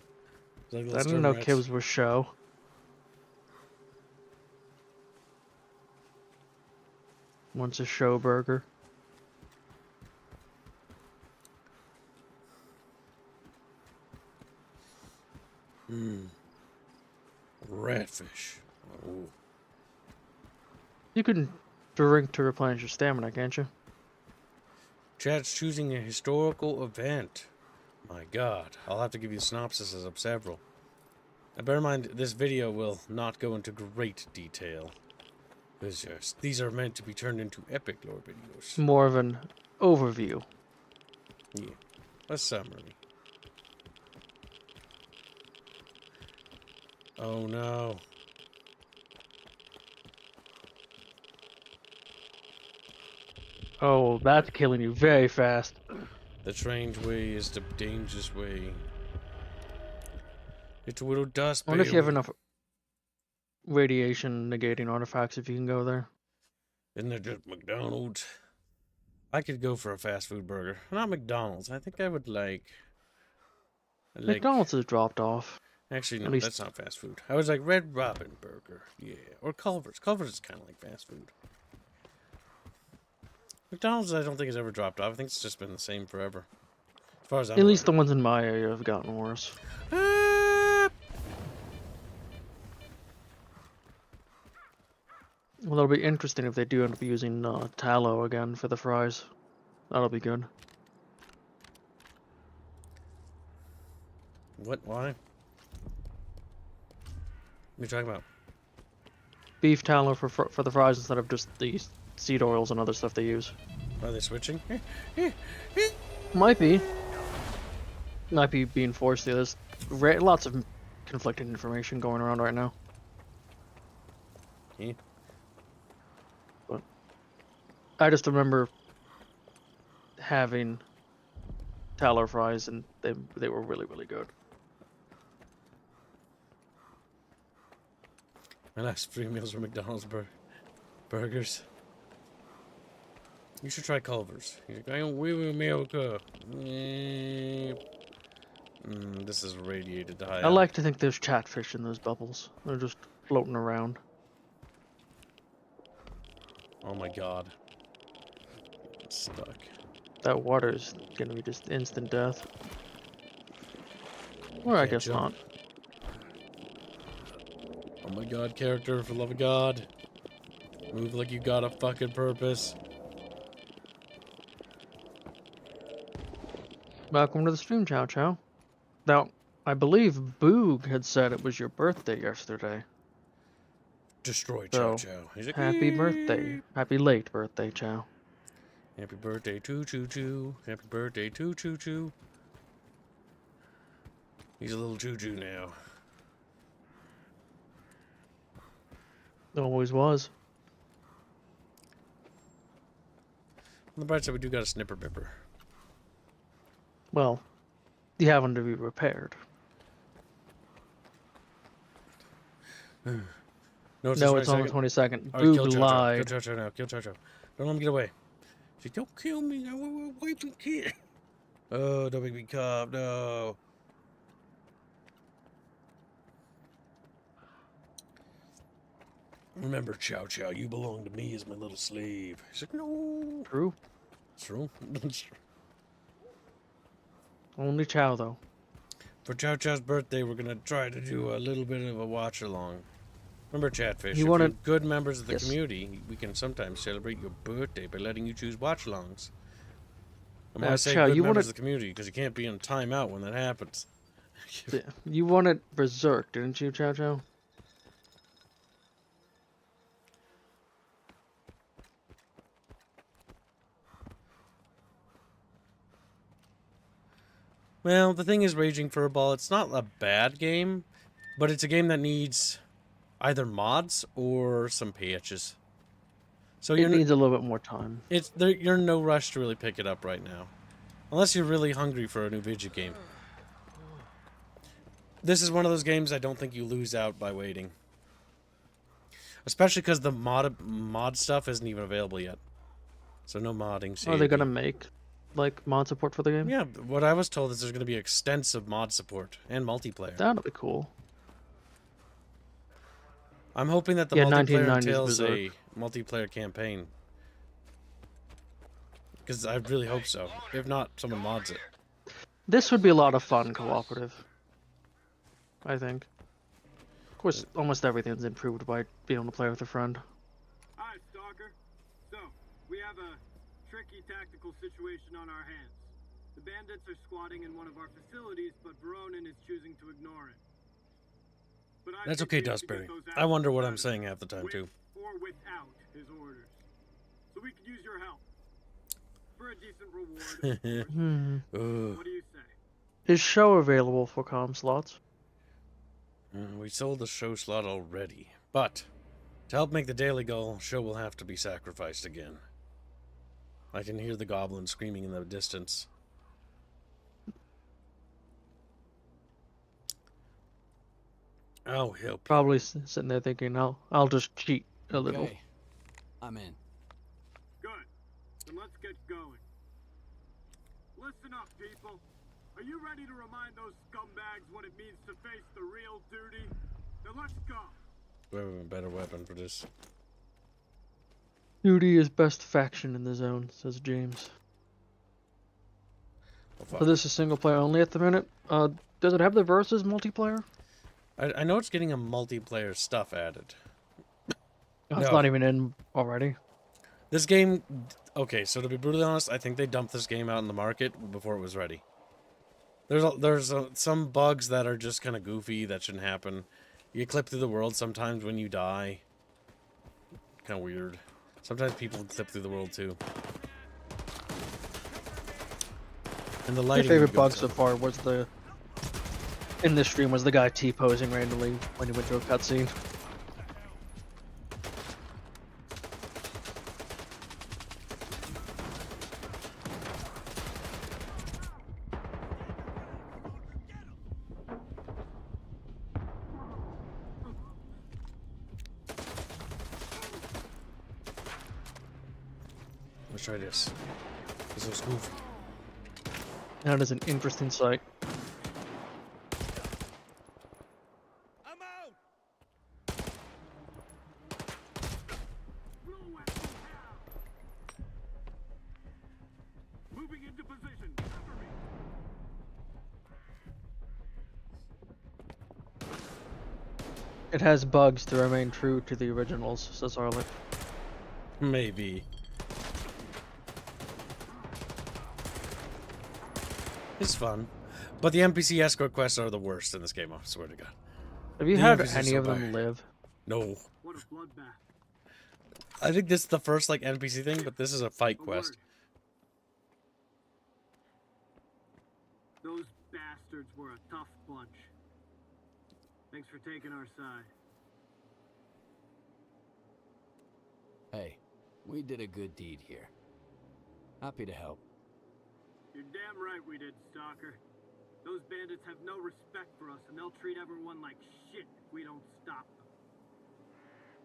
Like I didn't know Kibs was show. Wants a show burger. Ratfish. Oh. You can drink to replenish your stamina, can't you? Chat's choosing a historical event. My god. I'll have to give you synopsises of several. Now bear in mind, this video will not go into great detail. These are meant to be turned into epic lore videos. More of an overview. Yeah. A summary. Oh no. Oh, that's killing you very fast. The strange way is the dangerous way. It's a little dust. I wonder if you have enough radiation negating artifacts if you can go there. Isn't it just McDonald's? I could go for a fast food burger. Not McDonald's. I think I would like Like, McDonald's has dropped off. actually, no, At least- that's not fast food. I was like Red Robin Burger, yeah, or Culver's. Culver's is kind of like fast food. McDonald's, I don't think has ever dropped off. I think it's just been the same forever, as far as I'm At least the aware. ones in my area have gotten worse. Well, that'll be interesting if they do end up using tallow again for the fries. That'll be good. What? Why? What are you talking about? Beef tallow for the fries instead of just the seed oils and other stuff they use. Are they switching? Might be. Might be being forced to. There's lots of conflicting information going around right now. Yeah. But I just remember having tallow fries and they were really, really good. My last 3 meals were McDonald's burgers. You should try Culver's. He's like, I don't with America. This is radiated high. I like to think there's chatfish in those bubbles. They're just floating around. Oh my god. It's stuck. That water is gonna be just instant death. Or I Can't guess jump. not. Oh my god, character, for the love of God. Move like you got a fucking purpose. Welcome to the stream, Chow Chow. Now, I believe Boog had said it was your birthday yesterday. Destroy So, Chow Chow. He's like, happy birthday. Happy late birthday, Chow. Happy birthday to Choo Choo. Happy birthday to Choo Choo. He's a little Choo Choo now. Always was. On the bright side, we do got a snipper bipper. Well, you have one to be repaired. No, It's on the 22nd. Alright, kill Boog Chow Chow. lied. Kill Chow Chow now. Kill Chow Chow. Don't let him get away. She's don't kill me. I want my wife and kid. Oh, don't make me cough. No. Remember, Chow Chow, you belong to me as my little slave. He's like, no. True. It's true. Only Chow, though. For Chow Chow's birthday, we're going to try to do a little bit of a watch-along. Remember, Chatfish, You if wanna- you're good members of the Yes. community, we can sometimes celebrate your birthday by letting you choose watch-alongs. I'm Now, going to say Chow, good you members wanna- of the community, because you can't be in timeout when that happens. Yeah. You wanted Berserk, didn't you, Chow Chow? Well, the thing is, Raging Furball, it's not a bad game, but it's a game that needs either mods or some patches. So It needs a little bit more time. you're in no rush to really pick it up right now, unless you're really hungry for a new video game. This is one of those games I don't think you lose out by waiting, especially because the mod stuff isn't even available yet. So no modding. Are they CAP. gonna make like mod support for the game? Yeah, what I was told is there's going to be extensive mod support and multiplayer. That'll be cool. I'm hoping that the Yeah, multiplayer 1990s entails a Berserk. multiplayer campaign. Because I really hope so. If not, someone mods it. This would be a lot of fun cooperative. I think. Of course, almost everything's improved by being able to play with a friend. Hi, Stalker. So, we have a tricky tactical situation on our hands. The bandits are squatting in one of our facilities, but Veronin is choosing to ignore it. But I That's think okay, we have to get Dustberry. those I wonder what I'm assholes saying half the time, with too. or without his orders. So we could use your help. For a decent reward. of course. What do you say? Is show available for comm slots? We sold the show slot already. But, to help make the daily goal, show will have to be sacrificed again. I can hear the goblin screaming in the distance. I'll help. Probably sitting there thinking, I'll just cheat a little. Okay, I'm in. Good. Then let's get going. Listen up, people. Are you ready to remind those scumbags what it means to face the real duty? Then let's go. We have a better weapon for this. Duty is best faction in the zone, says James. Oh, So this is single player only at the minute. Does it have the versus multiplayer? I know it's getting a multiplayer stuff added. Oh, it's not even in already. This game, okay, so to be brutally honest, I think they dumped this game out in the market before it was ready. There's some bugs that are just kind of goofy that shouldn't happen. You get clipped through the world sometimes when you die. Kind of weird. Sometimes people clip through the world too. And the My lighting. favorite bug so far was in this stream was the guy T-posing randomly when he went to a cutscene. Let's try this. This looks goofy. That is an interesting sight. I'm out. Moving into position. Cover me. It has bugs to remain true to the originals, says Harley. Maybe. It's fun. But the NPC escort quests are the worst in this game, I swear to God. Have you had any of them live? No. What a bloodbath. I think this is the first like NPC thing, but this is a fight quest. Those bastards were a tough bunch. Thanks for taking our side. Hey, we did a good deed here. Happy to help. You're damn right we did, Stalker. Those bandits have no respect for us, and they'll treat everyone like shit if we don't stop them.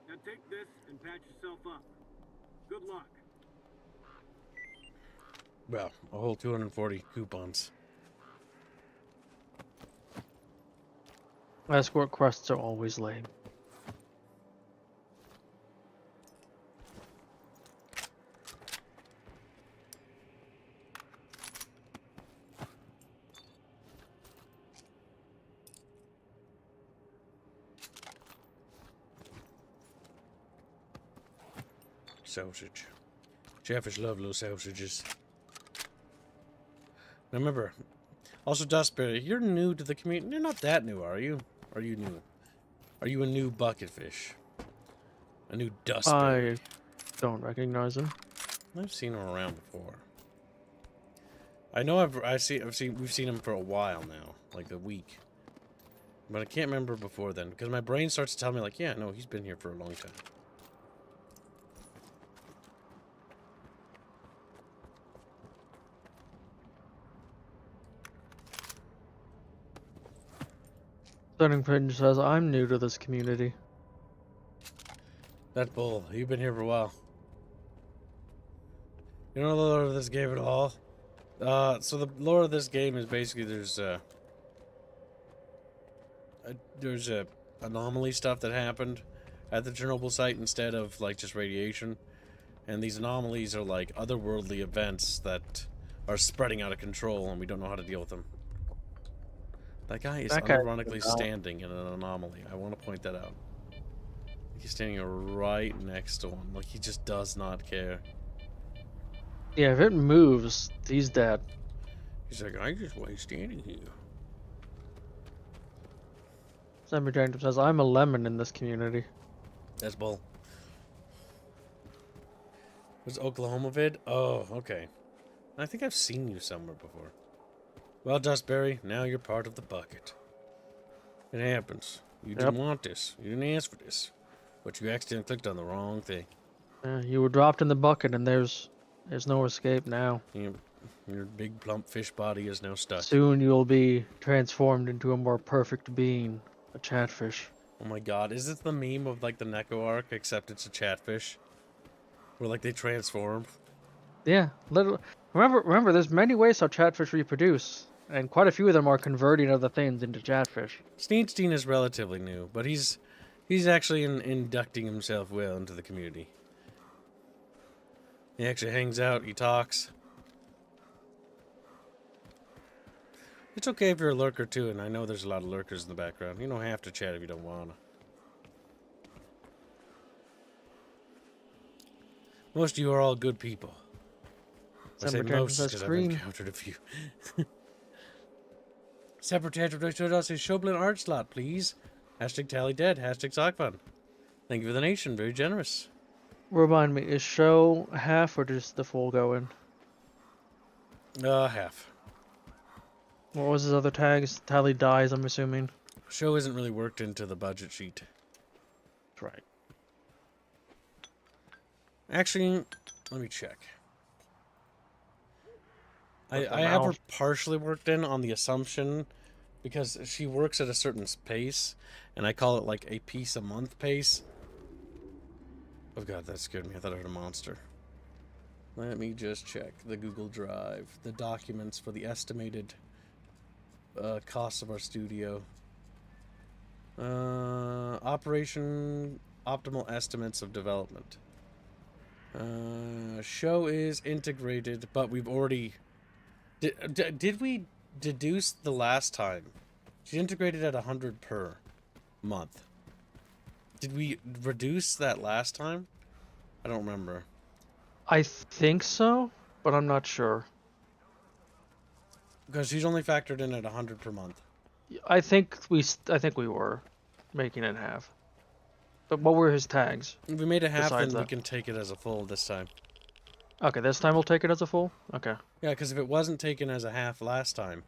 Now take this and patch yourself up. Good luck. Well, a whole 240 coupons. Escort quests are always lame. Sausage. Chatfish love little sausages. Now remember, also Dustberry, you're new to the community. You're not that new, are you? Are you new? Are you a new bucketfish? A new Dustberry? I don't recognize him. I've seen him around before. I know we've seen him for a while now, like a week. But I can't remember before then, because my brain starts to tell me like, yeah, no, he's been here for a long time. Starting Prince says, I'm new to this community. That bull, you've been here for a while. You know the lore of this game at all? So the lore of this game is basically there's anomaly stuff that happened at the Chernobyl site instead of like just radiation, and these anomalies are like otherworldly events that are spreading out of control, and we don't know how to deal with them. That guy is unironically standing in an anomaly. I want to point that out. He's standing right next to him, like he just does not care. Yeah, if it moves, he's dead. He's like, I just was standing here. Sammy Jacob says, I'm a lemon in this community. That's bull. Was Oklahoma vid? Oh, okay. I think I've seen you somewhere before. Well, Dustberry, now you're part of the bucket. It happens. You didn't want this. You didn't ask for this. But you accidentally clicked on the wrong thing. You were dropped in the bucket, and there's no escape now. Your big plump fish body is now stuck. Soon you'll be transformed into a more perfect being, a chatfish. Oh my god, is this the meme of like the Neko arc, except it's a chatfish? Where like they transform? Yeah, remember, there's many ways how chatfish reproduce. and quite a few of them are converting other things into Chatfish. Sneedstein is relatively new, but he's actually inducting himself well into the community. He actually hangs out, he talks. It's okay if you're a lurker too, and I know there's a lot of lurkers in the background. You don't have to chat if you don't wanna. Most of you are all good people. I say most because I've encountered a few. Separate Tantrum showed us a Shoblin Art Slot, please. Hashtag tally dead. Hashtag sock fun. Thank you for the nation. Very generous. Remind me, is show half or just the full going? Half. What was his other tags? Tally dies, I'm assuming. Show isn't really worked into the budget sheet. That's right. Actually, let me check. I have her partially worked in on the assumption because she works at a certain pace, and I call it like a piece a month pace. Oh god, that scared me. I thought I heard a monster. Let me just check the Google Drive, the documents for the estimated costs of our studio. Operation optimal estimates of development. Show is integrated, but we've already... Did we deduce the last time? She integrated at 100 per month. Did we reduce that last time? I don't remember. I think so, but I'm not sure. Because she's only factored in at 100 per month. I think we were making it half. But what were his tags? If we made it half, then we can take it as a full this time. Okay, this time we'll take it as a full? Okay. Yeah, because if it wasn't taken as a half last time,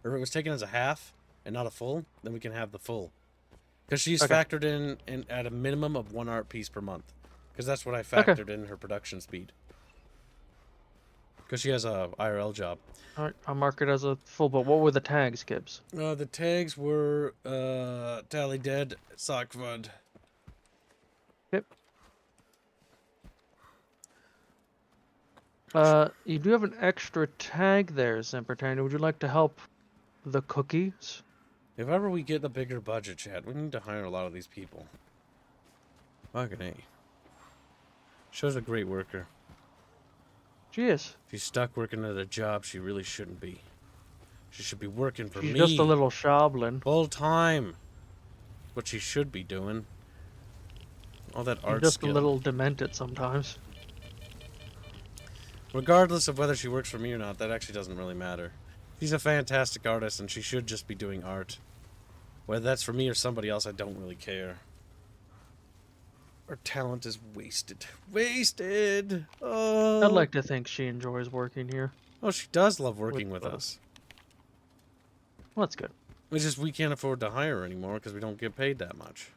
or if it was taken as a half and not a full, then we can have the full. Because she's factored in at a minimum of 1 art piece per month. Because that's what I factored in her production speed. Because she has a IRL job. Alright, I'll mark it as a full, but what were the tags, Gibbs? The tags were Tally Dead, Sock Fund. Yep. You do have an extra tag there, Zempertani. Would you like to help the cookies? If ever we get the bigger budget, chat, we need to hire a lot of these people. Fucking A. Show's a great worker. She is. She's stuck working at a job she really shouldn't be. She should be working for me. She's just a little shoblin. Full time. What she should be doing. All that art just skill. A little demented sometimes. Regardless of whether she works for me or not, that actually doesn't really matter. She's a fantastic artist and she should just be doing art. Whether that's for me or somebody else, I don't really care. Her talent is wasted. Wasted! Oh. I'd like to think she enjoys working here. Oh, she does love working with us. Well, that's good. It's just we can't afford to hire her anymore because we don't get paid that much.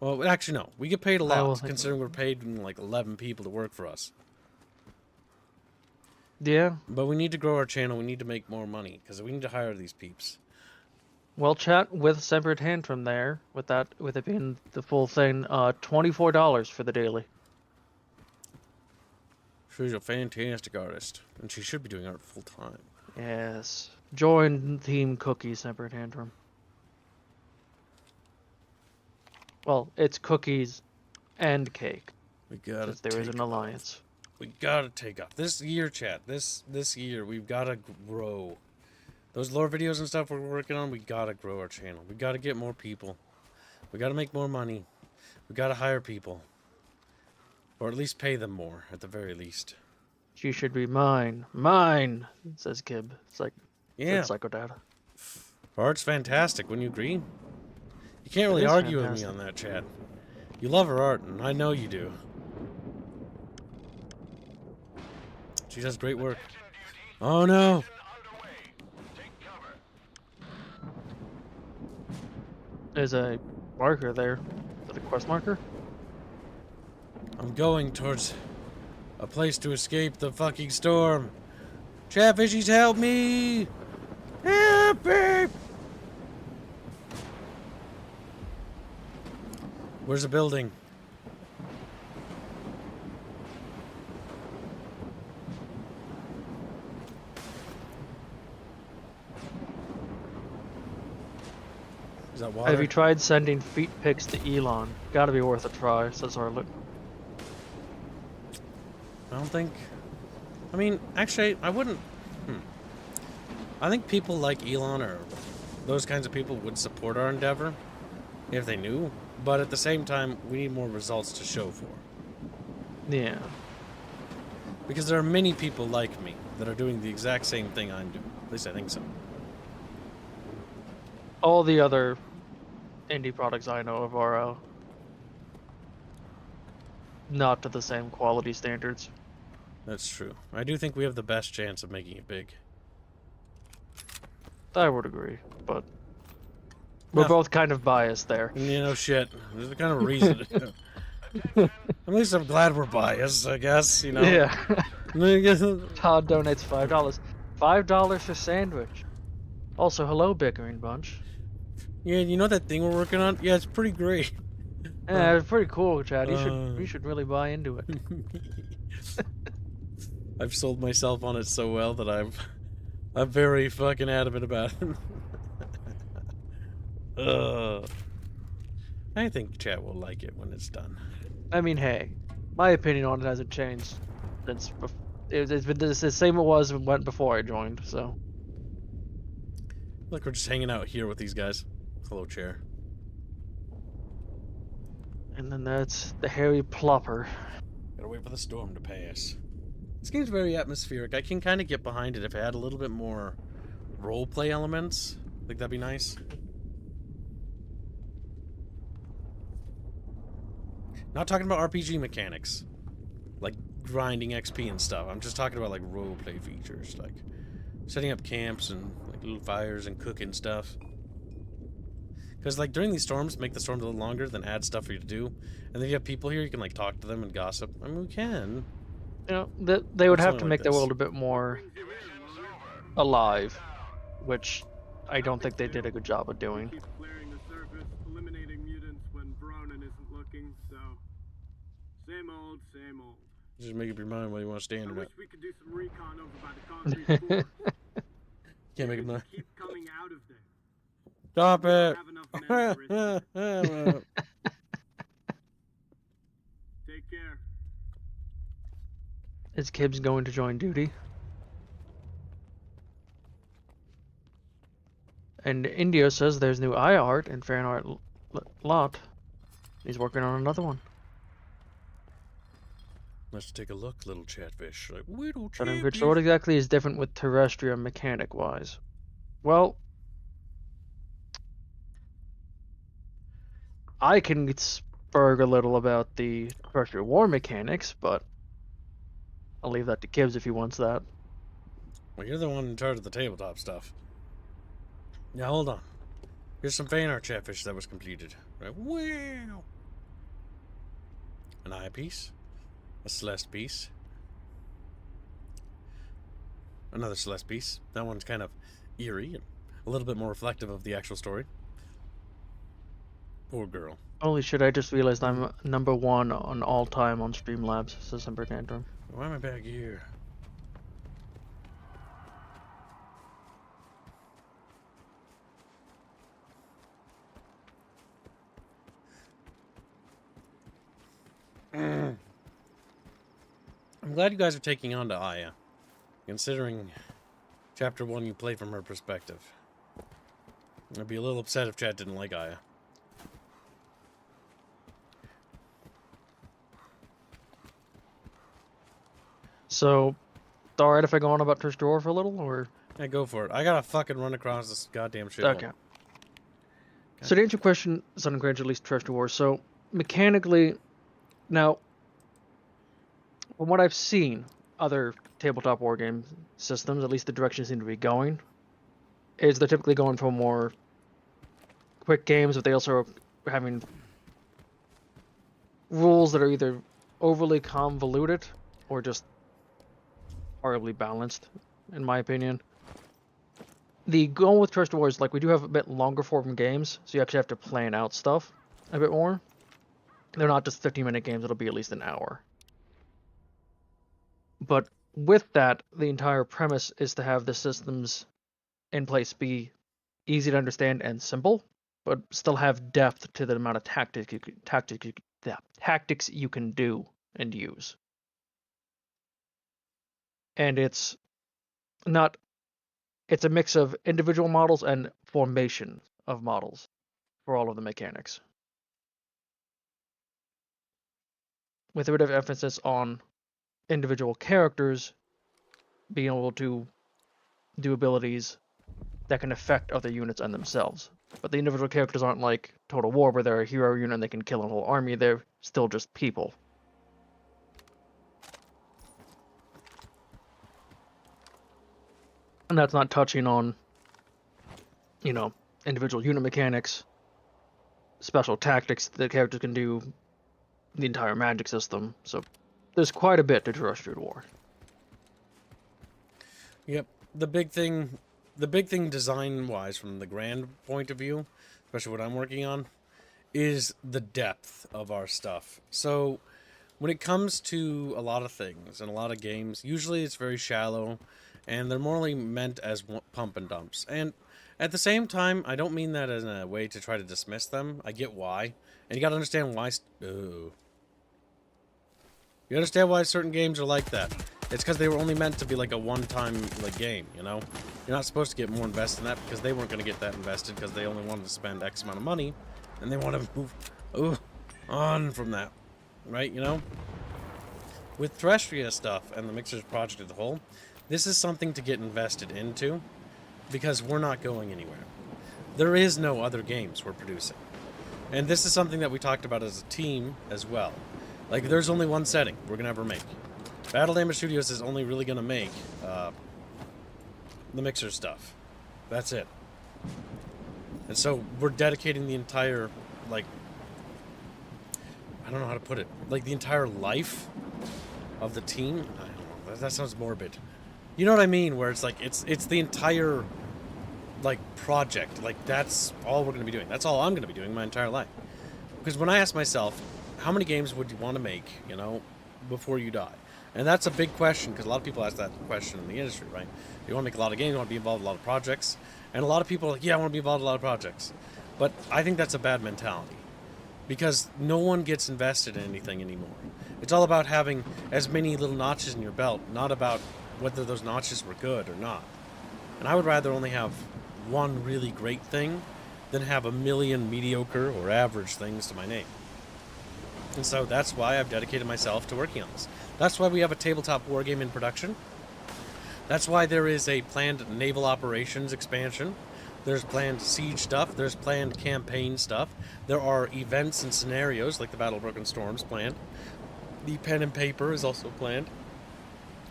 Well, actually, no. We get paid a lot, considering we're paid like 11 people to work for us. Yeah. But we need to grow our channel. We need to make more money because we need to hire these peeps. Well, chat with Separate Hand from there, with it being the full thing, $24 for the daily. She's a fantastic artist, and she should be doing art full time. Yes. Join Team Cookie Separate Tantrum. Well, it's cookies and cake. We gotta. There is an alliance. We gotta take off this year, chat. This year, we've gotta grow. Those lore videos and stuff we're working on, we gotta grow our channel. We gotta get more people. We gotta make more money. We gotta hire people. Or at least pay them more, at the very least. She should be mine. Mine, says Kib. It's like, yeah. Psychodata. Art's fantastic, wouldn't you agree? You can't really argue with me on that, chat. You love her art, and I know you do. She does great work. Oh no! There's a marker there. Is that a quest marker? I'm going towards a place to escape the fucking storm. Chatfishies, help me! Help me! Where's the building? water? Have you tried sending feet pics to Elon? Gotta be worth a try, says Harlot. I don't think... I mean, actually, I wouldn't... I think people like Elon or those kinds of people would support our endeavor if they knew, but at the same time, we need more results to show for. Yeah. Because there are many people like me that are doing the exact same thing I'm doing. At least I think so. All the other indie products I know of are not to the same quality standards. That's true. I do think we have the best chance of making it big. I would agree, but we're both kind of biased there. You know, shit. There's a kind of reason. At least I'm glad we're biased, I guess, you know? Yeah. Todd donates $5. $5 for sandwich. Also, hello, Bickering Bunch. Yeah, you know that thing we're working on? Yeah, it's pretty great. Yeah, it's pretty cool, Chad. You should really buy into it. I've sold myself on it so well that I'm very fucking adamant about it. I think chat will like it when it's done. I mean, hey, my opinion on it hasn't changed since it's been the same it was before I joined. So, look, we're just hanging out here with these guys. Hello, chair. And then that's the hairy plopper. Gotta wait for the storm to pass. This game's very atmospheric. I can kind of get behind it if it had a little bit more roleplay elements. I think that'd be nice. Not talking about RPG mechanics, like grinding XP and stuff. I'm just talking about like roleplay features, like setting up camps and like little fires and cooking stuff. Because like during these storms, make the storms a little longer, then add stuff for you to do. And then if you have people here, you can like talk to them and gossip. I mean, we can. You know, they would have to make the world a bit more alive, which I don't think they did a good job of doing. Clearing the surface, eliminating mutants when Bronin isn't looking, so same old, same old. Just make up your mind whether you want to stand or not. I wish we could do some recon over by the concrete floor. Can't make them keep coming out of there. Stop it! Take care. Is Kib's going to join duty? And Indio says there's new eye art and fan art lot. He's working on another one. Let's take a look, little chatfish. Like, little chatfish. So what exactly is different with Terrestrium mechanic-wise? Well, I can spurg a little about the Terrestrial War mechanics, but I'll leave that to Kibs if he wants that. Well, you're the one in charge of the tabletop stuff. Now, hold on. Here's some fan art chatfish that was completed. Right? Wow! An eye piece. A Celeste piece. Another Celeste piece. That one's kind of eerie and a little bit more reflective of the actual story. Poor girl. Holy shit, I just realized I'm #1 on all time on Streamlabs, says Ember Tantrum. Why am I back here? I'm glad you guys are taking on to Aya, considering Chapter 1 you play from her perspective. I'd be a little upset if chat didn't like Aya. So, alright if I go on about Trish Drawer for a little, or? Yeah, go for it. I gotta fucking run across this goddamn shit. Okay. So to answer your question, Sun and Grange, at least Trish Drawer, so mechanically, now, from what I've seen, other tabletop war game systems, at least the direction seem to be going, is they're typically going for more quick games, but they also are having rules that are either overly convoluted or just horribly balanced, in my opinion. The goal with Trust Wars, like, we do have a bit longer form games, so you actually have to plan out stuff a bit more. They're not just 15-minute games, it'll be at least an hour. But with that, the entire premise is to have the systems in place be easy to understand and simple, but still have depth to the amount of tactics you can do and use. And it's a mix of individual models and formation of models for all of the mechanics, with a bit of emphasis on individual characters being able to do abilities that can affect other units and themselves. But the individual characters aren't like Total War, where they're a hero unit and they can kill a whole army. They're still just people. And that's not touching on, individual unit mechanics, special tactics the characters can do, the entire magic system. So there's quite a bit to Terrestrial War. Yep. The big thing design-wise, from the grand point of view, especially what I'm working on, is the depth of our stuff. So when it comes to a lot of things and a lot of games, usually it's very shallow, and they're morally meant as pump and dumps. And at the same time, I don't mean that as a way to try to dismiss them. I get why. And you gotta understand why... You understand why certain games are like that. It's because they were only meant to be like a one-time game, you know? You're not supposed to get more invested in that because they weren't going to get that invested because they only wanted to spend X amount of money, and they want to move on from that, right, you know? With Terrestria stuff and the Mixers project as a whole, this is something to get invested into because we're not going anywhere. There is no other games we're producing. And this is something that we talked about as a team as well. Like, there's only one setting we're going to ever make. Battle Damage Studios is only really going to make the Mixer stuff. That's it. And so we're dedicating the entire, like, I don't know how to put it, like the entire life of the team. I don't know, that sounds morbid. You know what I mean? Where it's like, it's the entire, like, project. Like, that's all we're going to be doing. That's all I'm going to be doing my entire life. Because when I ask myself, how many games would you want to make, you know, before you die? And that's a big question, because a lot of people ask that question in the industry, right? You want to make a lot of games, you want to be involved in a lot of projects. And a lot of people are like, yeah, I want to be involved in a lot of projects. But I think that's a bad mentality. Because no one gets invested in anything anymore. It's all about having as many little notches in your belt, not about whether those notches were good or not. And I would rather only have one really great thing than have a million mediocre or average things to my name. And so that's why I've dedicated myself to working on this. That's why we have a tabletop wargame in production. That's why there is a planned naval operations expansion. There's planned siege stuff. There's planned campaign stuff. There are events and scenarios like the Battle of Broken Storms planned. The pen and paper is also planned.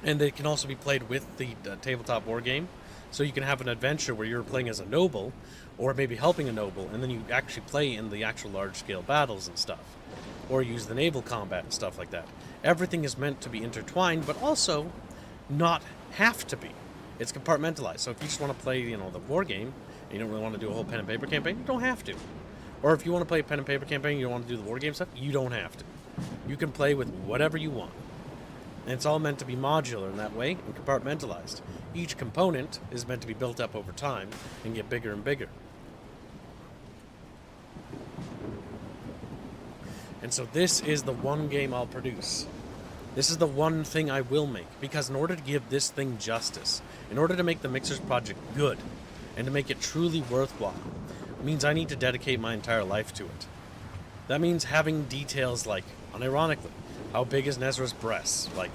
And it can also be played with the tabletop wargame. So you can have an adventure where you're playing as a noble, or maybe helping a noble, and then you actually play in the actual large-scale battles and stuff. Or use the naval combat and stuff like that. Everything is meant to be intertwined, but also not have to be. It's compartmentalized. So if you just want to play, you know, the war game, and you don't really want to do a whole pen and paper campaign, you don't have to. Or if you want to play a pen and paper campaign and you don't want to do the war game stuff, you don't have to. You can play with whatever you want. And it's all meant to be modular in that way and compartmentalized. Each component is meant to be built up over time and get bigger and bigger. And so this is the one game I'll produce. This is the one thing I will make. Because in order to give this thing justice, in order to make the Mixers project good, and to make it truly worthwhile, it means I need to dedicate my entire life to it. That means having details like, unironically, how big is Nestor's breasts? Like,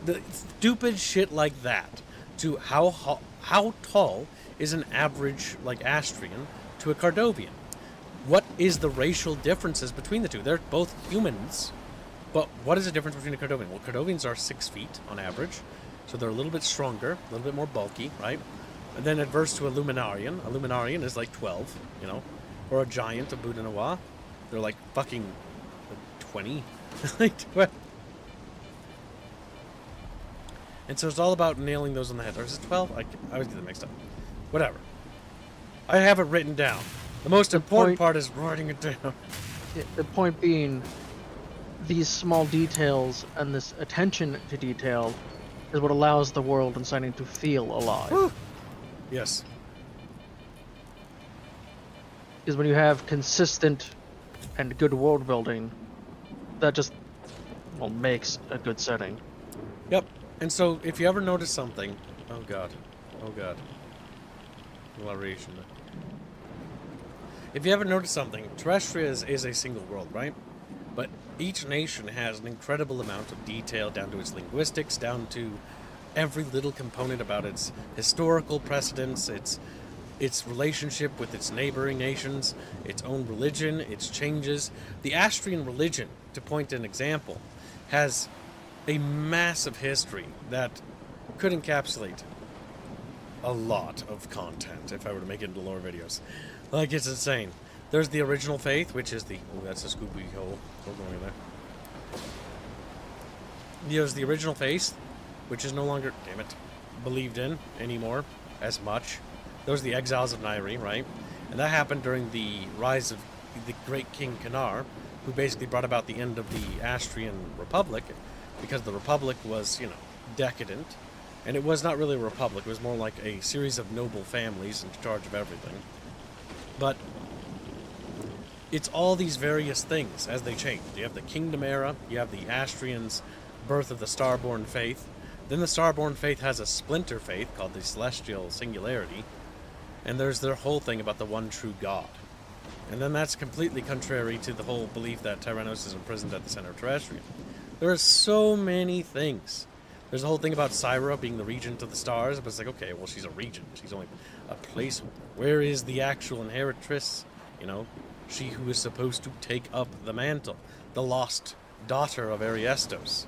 the stupid shit like that. To how tall is an average, like, Astrian to a Cardovian? What is the racial differences between the two? They're both humans, but what is the difference between a Cardovian? Well, Cardovians are 6 feet on average, so they're a little bit stronger, a little bit more bulky, right? And then adverse to a Luminarian. A Luminarian is like 12, you know? Or a giant, a Boudinois. They're like fucking 20. Like 12. And so it's all about nailing those on the head. Or is it 12? I always get them mixed up. Whatever. I have it written down. The most important part is writing it down. The point being, these small details and this attention to detail is what allows the world and setting to feel alive. Woo. Yes. is when you have consistent and good world building, that just, well, makes a good setting. Yep. And so, if you ever notice something, oh god, elaboration. If you ever notice something, Terrestria is a single world, right? But each nation has an incredible amount of detail down to its linguistics, down to every little component about its historical precedents, its relationship with its neighboring nations, its own religion, its changes. The Astrian religion, to point an example, has a massive history that could encapsulate a lot of content if I were to make it into lore videos. Like, it's insane. There's the original faith, which is the... Oh, that's a Scooby hole. We're going there. There's the original faith, which is no longer, damn it, believed in anymore as much. Those are the exiles of Nairi, right? And that happened during the rise of the great King Kanar, who basically brought about the end of the Astrian Republic, because the Republic was, you know, decadent. And it was not really a republic, it was more like a series of noble families in charge of everything. But it's all these various things as they change. You have the Kingdom era, you have the Astrians' birth of the Starborn Faith, then the Starborn Faith has a splinter faith called the Celestial Singularity, and there's their whole thing about the one true God. And then that's completely contrary to the whole belief that Tyrannos is imprisoned at the center of Terrestria. There are so many things. There's a whole thing about Syra being the regent of the stars, but it's like, okay, well, she's a regent. She's only a placeholder. Where is the actual inheritress? You know, she who is supposed to take up the mantle. The lost daughter of Ariestos.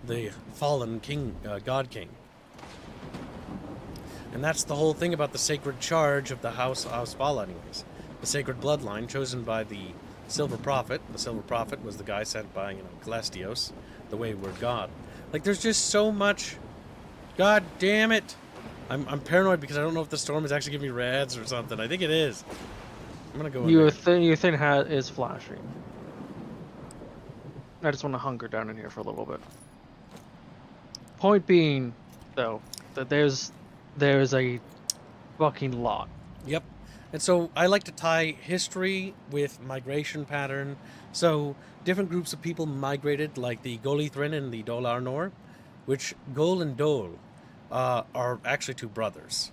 The fallen king, god king. And that's the whole thing about the sacred charge of the House Ausvala, anyways. The sacred bloodline chosen by the Silver Prophet. The Silver Prophet was the guy sent by, you know, Celestios, the wayward god. Like, there's just so much. God damn it! I'm paranoid because I don't know if the storm is actually giving me rads or something. I think it is. I'm gonna go in Your there. thing is flashing. I just want to hunker down in here for a little bit. Point being, though, that there's a fucking lot. Yep. And so I like to tie history with migration pattern. So different groups of people migrated, like the Golithrin and the Dol Arnor, which Gol and Dol are actually two brothers.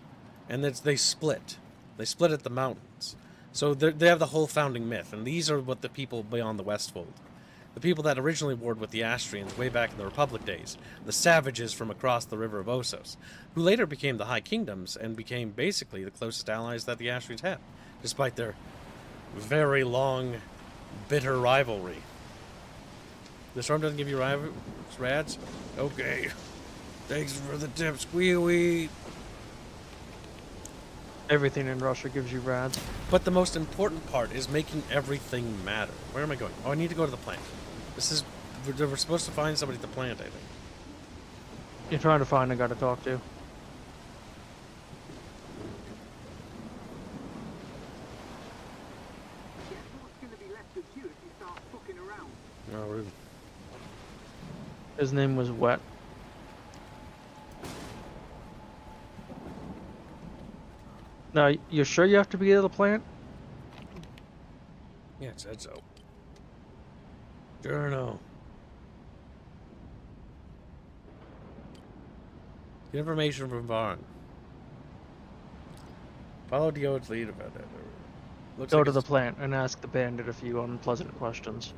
And they split. They split at the mountains. So they have the whole founding myth. And these are what the people beyond the Westfold. The people that originally warred with the Astrians way back in the Republic days, the savages from across the River of Osos, who later became the High Kingdoms and became basically the closest allies that the Astrians had, despite their very long, bitter rivalry. The storm doesn't give you rads? Okay. Thanks for the tip, squeewee. Everything in Russia gives you rads. But the most important part is making everything matter. Where am I going? Oh, I need to go to the plant. We're supposed to find somebody at the plant, I think. You're trying to find a guy to talk to. Oh, really? His name was Wet. Now, you're sure you have to be at the plant? Yeah, it said so. Journal. Get information from Varn. Follow Diode's lead about that. Go to the plant and ask the bandit a few unpleasant questions.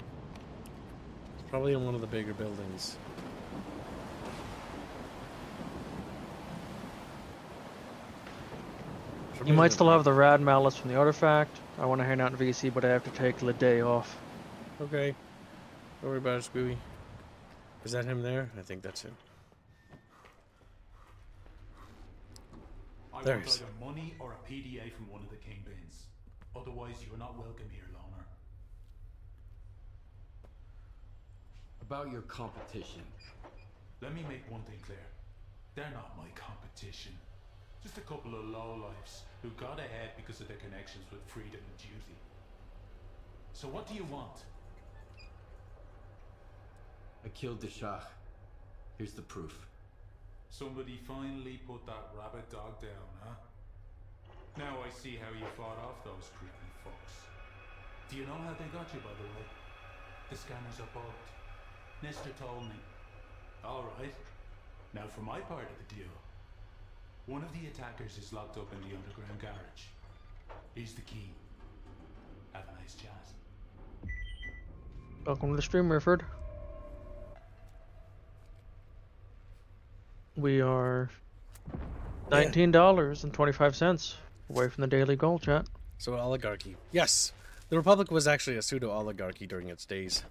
It's probably in one of the bigger buildings. You might still have the rad malice from the artifact. I want to hang out in VC, but I have to take the day off. Okay. Don't worry about it, Scooby. Is that him there? I think that's him. There he is. I want either money or a PDA from one of the kingpins. Otherwise, you are not welcome here, loner. About your competition. Let me make one thing clear. They're not my competition. Just a couple of lowlifes who got ahead because of their connections with freedom and duty. So what do you want? I killed the Shah. Here's the proof. Somebody finally put that rabbit dog down, huh? Now I see how you fought off those creepy fucks. Do you know how they got you, by the way? The scanners are bugged. Nestor told me. Alright. Now for my part of the deal. One of the attackers is locked up in the underground garage. Here's the key. Have a nice chat. Welcome to the stream, Rifford. We are $19.25 away from the daily goal, chat. So oligarchy. Yes, the Republic was actually a pseudo-oligarchy during its days.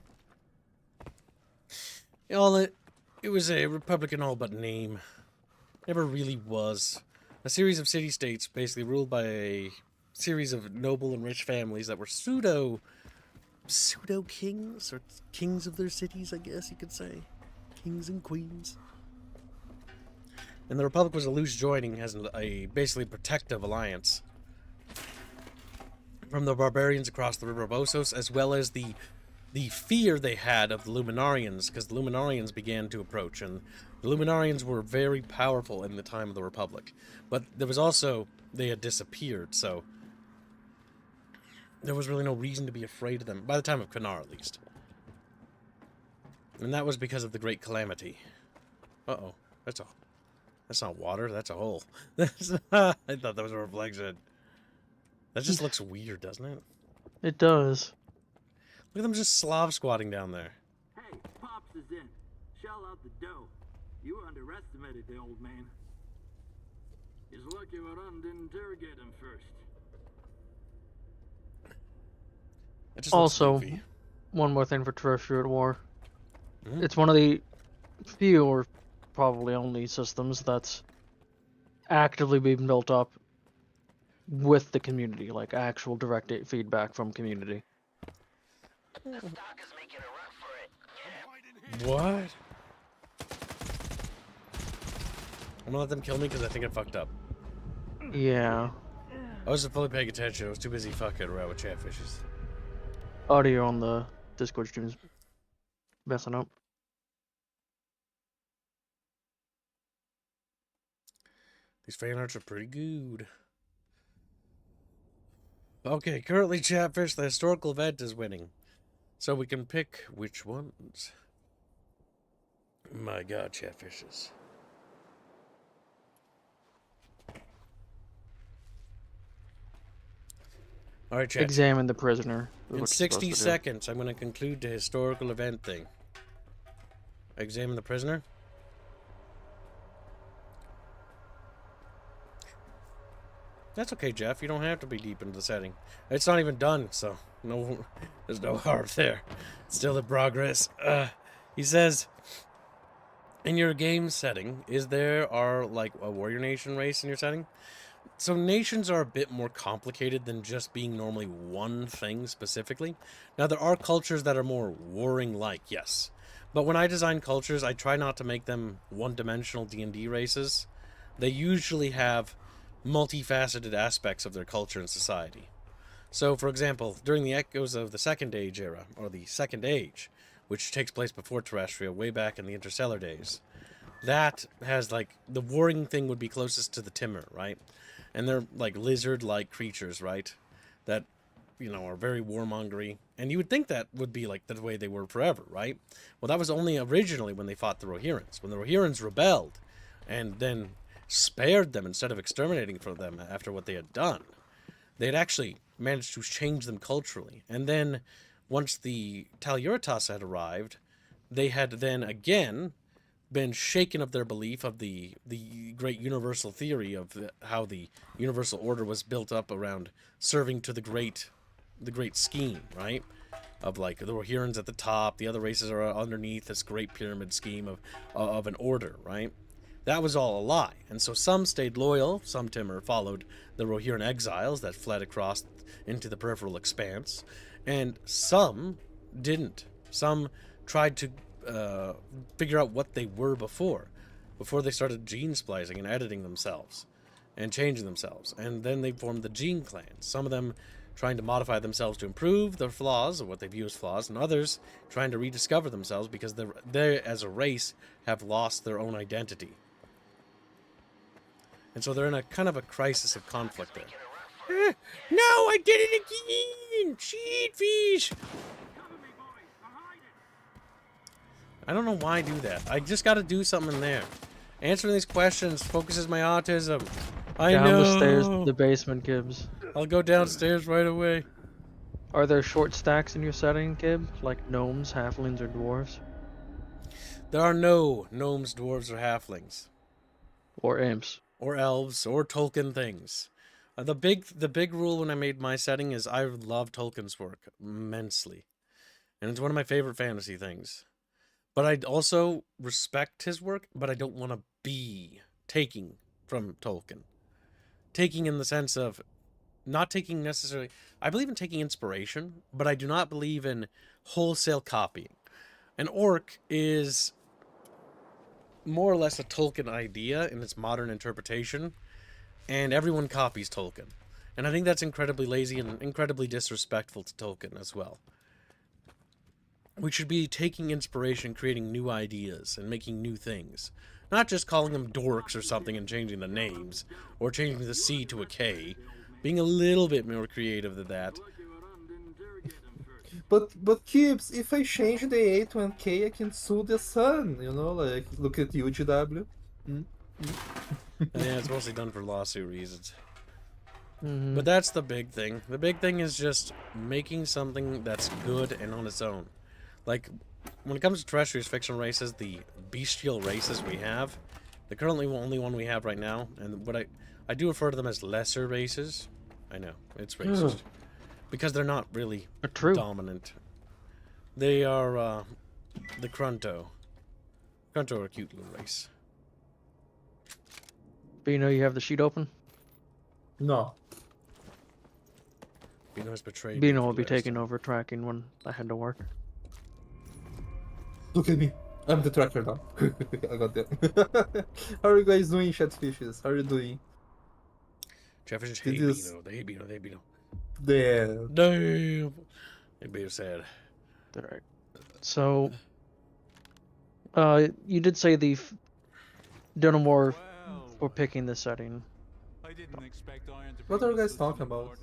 It was a republic in all but name. Never really was. A series of city-states basically ruled by a series of noble and rich families that were pseudo-kings, or kings of their cities, I guess you could say. Kings and queens. And the Republic was a loose joining as a basically protective alliance from the barbarians across the River of Ossos, as well as the fear they had of the Luminarians, because the Luminarians began to approach, and the Luminarians were very powerful in the time of the Republic. But there was also, they had disappeared, so there was really no reason to be afraid of them, by the time of Kanar at least. And that was because of the Great Calamity. Uh-oh, that's not water, that's a hole. I thought that was a reflection. That just looks weird, doesn't it? It does. Look at them just Slav squatting down there. Hey, Pops is in. Shell out the dough. You underestimated the old man. He's lucky Varan didn't interrogate him first. It just Also, looks goofy. one more thing for Terrestrial War. Mm-hmm. It's one of the few, or probably only, systems that's actively being built up with the community, like actual direct feedback from community. What? I'm gonna let them kill me because I think I fucked up. Yeah. I wasn't fully paying attention. I was too busy fucking around with chatfishes. Audio on the Discord stream's messing up. These fan arts are pretty good. Okay, currently Chatfish, the historical event is winning. So we can pick which ones. My god, Chatfishes. Alright, chat. Examine the prisoner. In 60 seconds, I'm going to conclude the historical event thing. Examine the prisoner. That's okay, Jeff. You don't have to be deep into the setting. It's not even done, so no, there's no harm there. It's still in progress. He says, in your game setting, are like a warrior nation race in your setting? So nations are a bit more complicated than just being normally one thing specifically. Now, there are cultures that are more warring-like, yes. But when I design cultures, I try not to make them one-dimensional D&D races. They usually have multifaceted aspects of their culture and society. So, for example, during the echoes of the Second Age era, or the Second Age, which takes place before Terrestrial, way back in the Interstellar days, that has, like, the warring thing would be closest to the Timur, right? And they're, like, lizard-like creatures, right? That, you know, are very warmongery. And you would think that would be, like, the way they were forever, right? Well, that was only originally when they fought the Rohirrans. When the Rohirrans rebelled, and then spared them instead of exterminating for them after what they had done, they had actually managed to change them culturally. And then once the Telluritas had arrived, they had then again been shaken of their belief of the great universal theory of how the universal order was built up around serving to the great scheme, right? Of like the Rohirrans at the top, the other races are underneath this great pyramid scheme of an order, right? That was all a lie, and so some stayed loyal, some Timur followed the Rohirran exiles that fled across into the peripheral expanse, and some didn't. Some tried to figure out what they were before they started gene splicing and editing themselves and changing themselves, and then they formed the gene clans. Some of them trying to modify themselves to improve their flaws, or what they view as flaws, and others trying to rediscover themselves because they as a race have lost their own identity. And so they're in a kind of a crisis of conflict there. No, I did it again! Cheat fish! I don't know why I do that. I just gotta do something in there. Answering these questions focuses my autism. I know. Down the stairs, the basement, Gibbs. I'll go downstairs right away. Are there short stacks in your setting, Kib? Like gnomes, halflings, or dwarves? There are no gnomes, dwarves, or halflings. Or imps. Or elves, or Tolkien things. The big rule when I made my setting is I love Tolkien's work immensely. And it's one of my favorite fantasy things. But I also respect his work, but I don't want to be taking from Tolkien. Taking in the sense of not taking necessarily... I believe in taking inspiration, but I do not believe in wholesale copying. An orc is more or less a Tolkien idea in its modern interpretation, and everyone copies Tolkien. And I think that's incredibly lazy and incredibly disrespectful to Tolkien as well. We should be taking inspiration, creating new ideas, and making new things. Not just calling them dorks or something and changing the names, or changing the C to a K. Being a little bit more creative than that. But Cubes, if I change the A to an K, I can sue the sun, you know, like, look at you, GW. Yeah, it's mostly done for lawsuit reasons. Mm-hmm. But that's the big thing. The big thing is just making something that's good and on its own. Like, when it comes to terrestrial fictional races, the bestial races we have, the currently only one we have right now, and what I do refer to them as lesser races. I know, it's racist. Because they're not really dominant. They are, the Krunto. Krunto are a cute little race. Bino, you have the sheet open? No. Bino has betrayed. Bino will be taking over tracking when I head to work. Look at me. I'm the tracker now. I got that. How are you guys doing, Chatfishes? How are you doing? Chatfishes hate Bino. They hate Bino. They hate Bino. Damn. Damn. It'd be sad. Alright. So, you did say the done more for picking the setting. I didn't expect Iron to What are you guys talking about?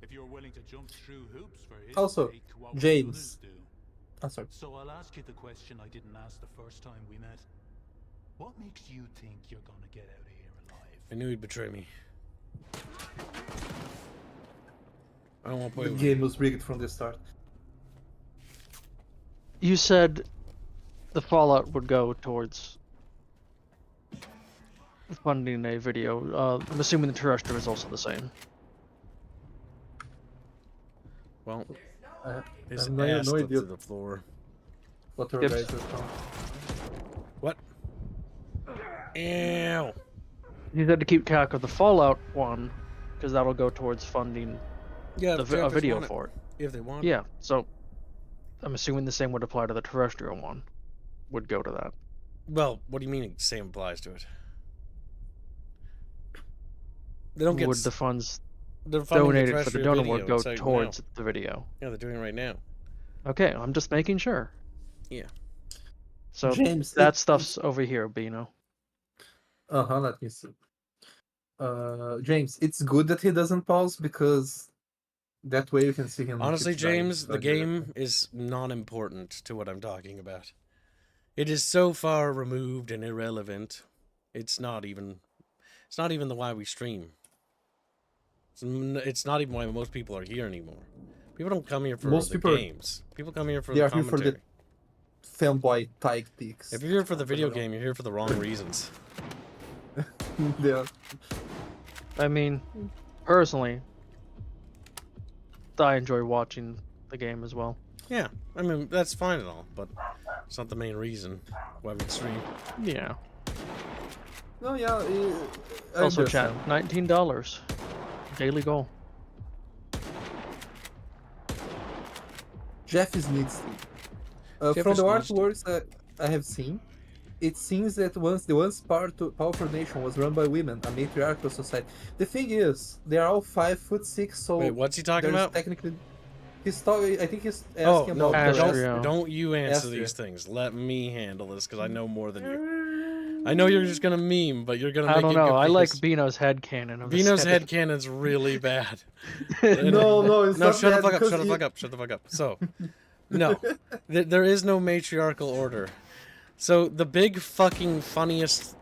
If you're willing to jump through hoops for his Also, sake, what would James. others do? Oh, sorry. So I'll ask you the question I didn't ask the first time we met. What makes you think you're gonna get out of here alive? I knew he'd betray me. I don't want to play The with game him. was rigged from the start. You said the Fallout would go towards funding a video. I'm assuming the terrestrial is also the same. Well, his I have no ass slipped idea to the floor. what are Yep. guys are talking. What? Ew. You said to keep track of the Fallout one, because that'll go towards funding Yeah, a video for it. If they want. Yeah, so I'm assuming the same would apply to the terrestrial one. Would go to that. Well, what do you mean same applies to it? They don't get... Would the funds they're funding donated for the terrestrial donor would video go site towards now. the video? Yeah, they're doing it right now. Okay, I'm just making sure. Yeah. So James, that stuff's over here, Bino. Let me see. James, it's good that he doesn't pause because that way you can see him. Honestly, keep dying James, the directly. game is non-important to what I'm talking about. It is so far removed and irrelevant. It's not even the why we stream. It's not even why most people are here anymore. People don't come here for the games. People come here for the commentary. Here for the fanboy tactics. If you're here for the video game, you're here for the wrong reasons. Yeah. I mean, personally, I enjoy watching the game as well. Yeah, I mean, that's fine and all, but it's not the main reason why we stream. Yeah. No, yeah. I Also, chat, understand. $19 daily goal. Jeff is needs sleep. Jeff From is the needs artworks that I have seen, it seems that once powerful nation was run by women, a matriarchal society. The thing is, they are all 5'6", so wait, what's he talking there's about? Technically, he's talking. I think he's asking no, about Astria. don't you answer Astria. these things. Let me handle this because I know more than you. I know you're just gonna meme, but you're gonna make I don't it know. good I like because Bino's headcanon of the Bino's setting. headcanon's really bad. No, it's No, not shut the bad fuck up, because shut the fuck up, shut the fuck up. So, no. There is no matriarchal order. So, the big fucking funniest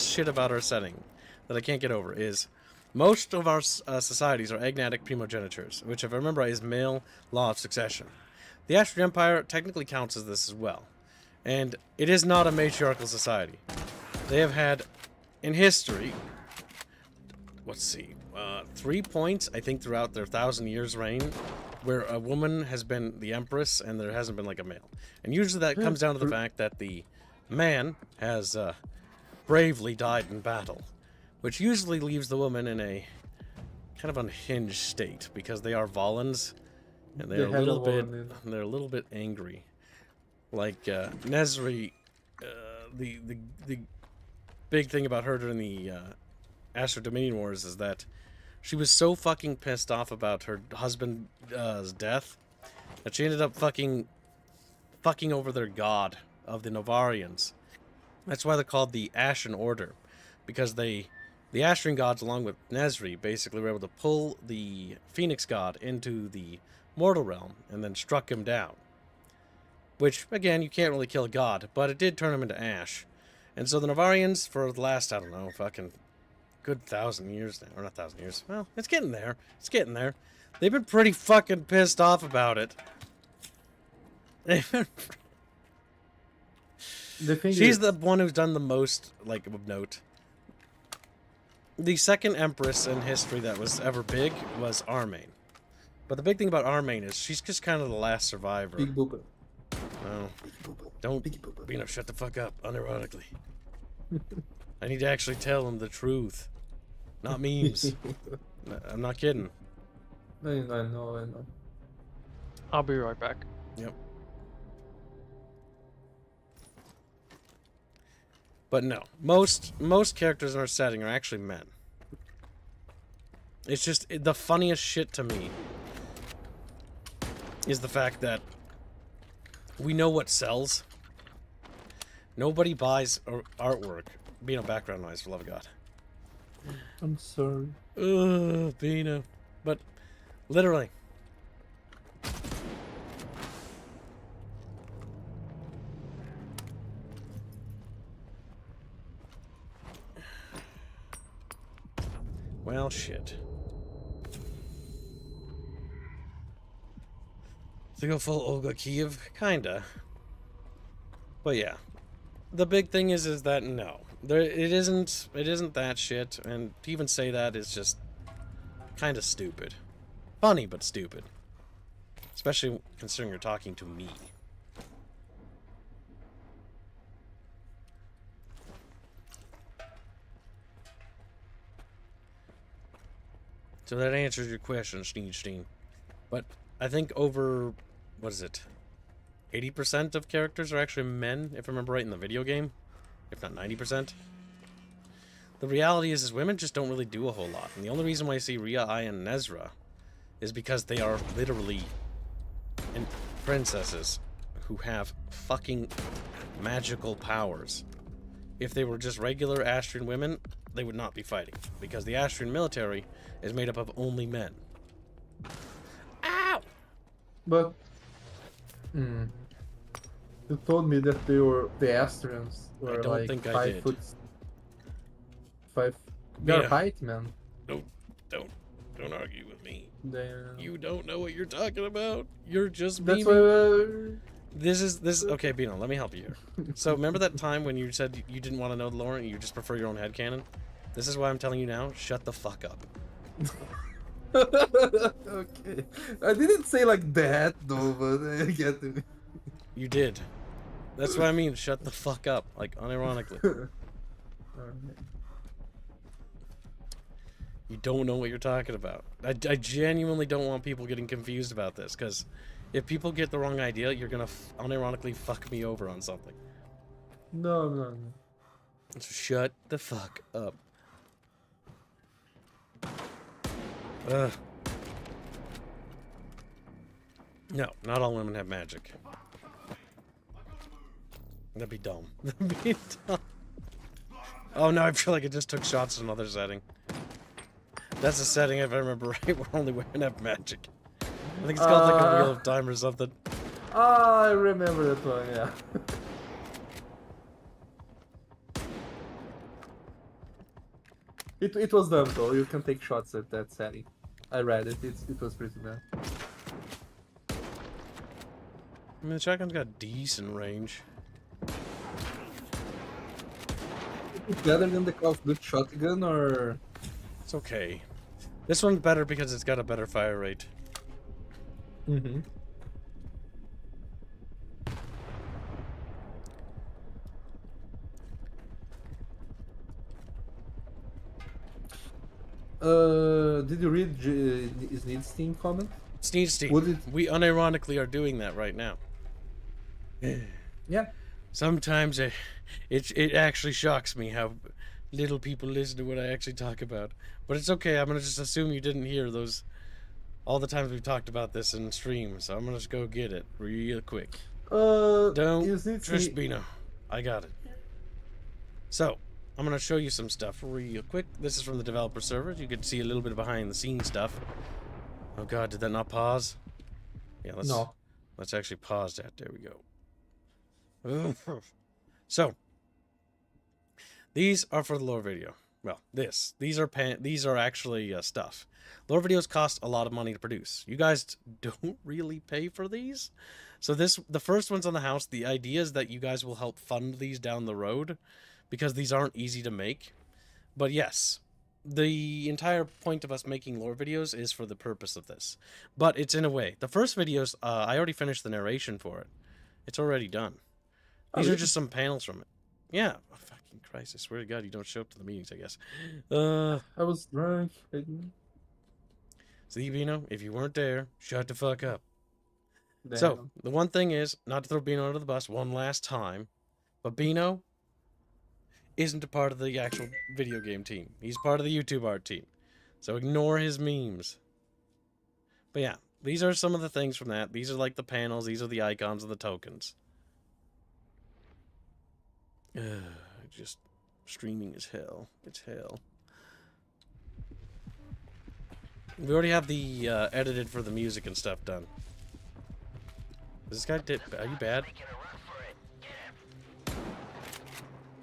shit about our setting that I can't get over is most of our societies are agnatic primogenitures, which, if I remember right, is male law of succession. The Astrid Empire technically counts as this as well. And it is not a matriarchal society. They have had, in history, let's see, 3 points, I think, throughout their 1,000 years reign, where a woman has been the empress and there hasn't been like a male. And usually that comes down to the fact that the man has bravely died in battle, which usually leaves the woman in a kind of unhinged state because they are Volans and they're a little bit angry. Like Nesri, the big thing about her during the Astro Dominion Wars is that she was so fucking pissed off about her husband's death that she ended up fucking over their god of the Novarians. That's why they're called the Ashen Order, because the Ashen gods, along with Nesri, basically were able to pull the Phoenix god into the mortal realm and then struck him down. Which, again, you can't really kill a god, but it did turn him into ash. And so the Novarians, for the last, I don't know, fucking good 1,000 years now. Or not 1,000 years. Well, it's getting there. It's getting there. They've been pretty fucking pissed off about it. She's the one who's done the most, like, of note. The second empress in history that was ever big was Armain. But the big thing about Armain is she's just kind of the last survivor. Big booper. No. Don't, shut the fuck up, unironically. I need to actually tell him the truth. Not memes. I'm not kidding. I know. I'll be right back. Yep. But no, most characters in our setting are actually men. It's just the funniest shit to me is the fact that we know what sells. Nobody buys artwork. Bino, background noise, for love of God. I'm sorry. Ugh, Bino. But literally. Well, shit. To go full Olga Kiev? Kinda. But yeah. The big thing is that no. It isn't that shit, and to even say that is just kinda stupid. Funny, but stupid. Especially considering you're talking to me. So that answers your question, Steenstein. But I think over, what is it, 80% of characters are actually men, if I remember right, in the video game. If not 90%. The reality is women just don't really do a whole lot. And the only reason why I see Rhea, Aya, and Nezra is because they are literally princesses who have fucking magical powers. If they were just regular Astrian women, they would not be fighting. Because the Astrian military is made up of only men. Ow! But you told me that the Astrians were like 5 foot. 5. They're height, man. Don't argue with me. They're... You don't know what you're talking about. You're just That's why. This okay, Bino, let me help you here. So remember that time when you said you didn't want to know the lore and you just prefer your own headcanon? This is why I'm telling you now, shut the fuck up. Okay. I didn't say like that though, but I get it. You did. That's what I mean, shut the fuck up, like unironically. Alright. You don't know what you're talking about. I genuinely don't want people getting confused about this, because if people get the wrong idea, you're gonna unironically fuck me over on something. No. So shut the fuck up. Ugh. No, not all women have magic. That'd be dumb. That'd be dumb. Oh no, I feel like I just took shots in another setting. That's a setting, if I remember right, where only women have magic. I think it's called like a Wheel of Time or something. I remember that one, yeah. It was dumb though, you can take shots at that setting. I read it, it was pretty bad. I mean, the shotgun's got decent range. It's better than the Call of Duty shotgun, or...? It's okay. This one's better because it's got a better fire rate. Mm-hmm. Did you read Sneed's Steam comment? Sneed's Steam. We unironically are doing that right now. Yeah. Sometimes it actually shocks me how little people listen to what I actually talk about. But it's okay, I'm gonna just assume you didn't hear those all the times we've talked about this in stream, so I'm gonna just go get it real quick. Don't trust Bino. I got it. So, I'm gonna show you some stuff real quick. This is from the developer servers. You can see a little bit of behind the scenes stuff. Oh god, did that not pause? Yeah, let's actually pause that. There we go. So, these are for the lore video. Well, these are actually stuff. Lore videos cost a lot of money to produce. You guys don't really pay for these. So the first one's on the house. The idea is that you guys will help fund these down the road, because these aren't easy to make. But yes, the entire point of us making lore videos is for the purpose of this. But it's in a way. The first videos, I already finished the narration for it. It's already done. These are just some panels from it. Yeah. Oh, fucking Christ, I swear to God, you don't show up to the meetings, I guess. I was drunk. See, Bino, if you weren't there, shut the fuck up. Damn. So, the one thing is, not to throw Bino under the bus one last time, but Bino isn't a part of the actual video game team. He's part of the YouTube art team. So ignore his memes. But yeah, these are some of the things from that. These are like the panels. These are the icons and the tokens. Just streaming is hell. It's hell. We already have the edited for the music and stuff done. Is this guy are you bad?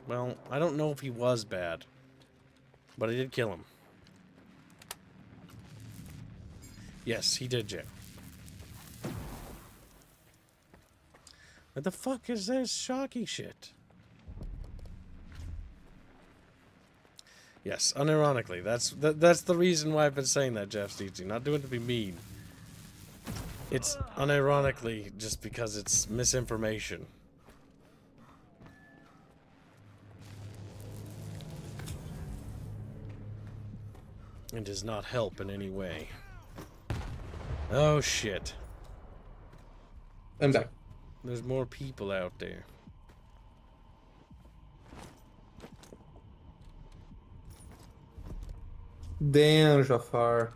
Well, I don't know if he was bad, but I did kill him. Yes, he did, Jim. What the fuck is this shocky shit? Yes, unironically, that's the reason why I've been saying that, Jeff Steezy. Not doing it to be mean. It's unironically just because it's misinformation. It does not help in any way. Oh shit. I'm back. There's more people out there. Damn, Jafar.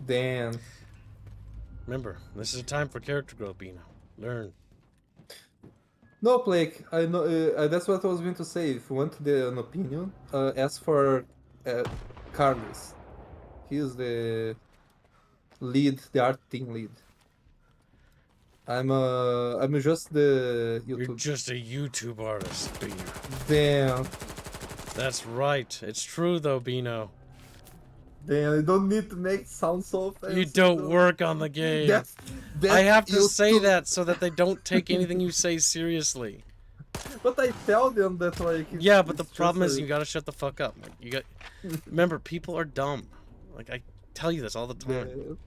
Damn. Remember, this is a time for character growth, Bino. Learn. No, Blake, I know. That's what I was going to say. If you want an opinion, ask for Carlos. He is the lead, the art team lead. I'm just the YouTube. You're just a YouTube artist, Bino. Damn. That's right. It's true though, Bino. Damn, I don't need to make sound so fancy. You don't work on the game. I have to say that so that they don't take anything you say seriously. But I tell them that like. Yeah, but the problem is you gotta shut the fuck up. Like, you got. Remember, people are dumb. Like I tell you this all the time.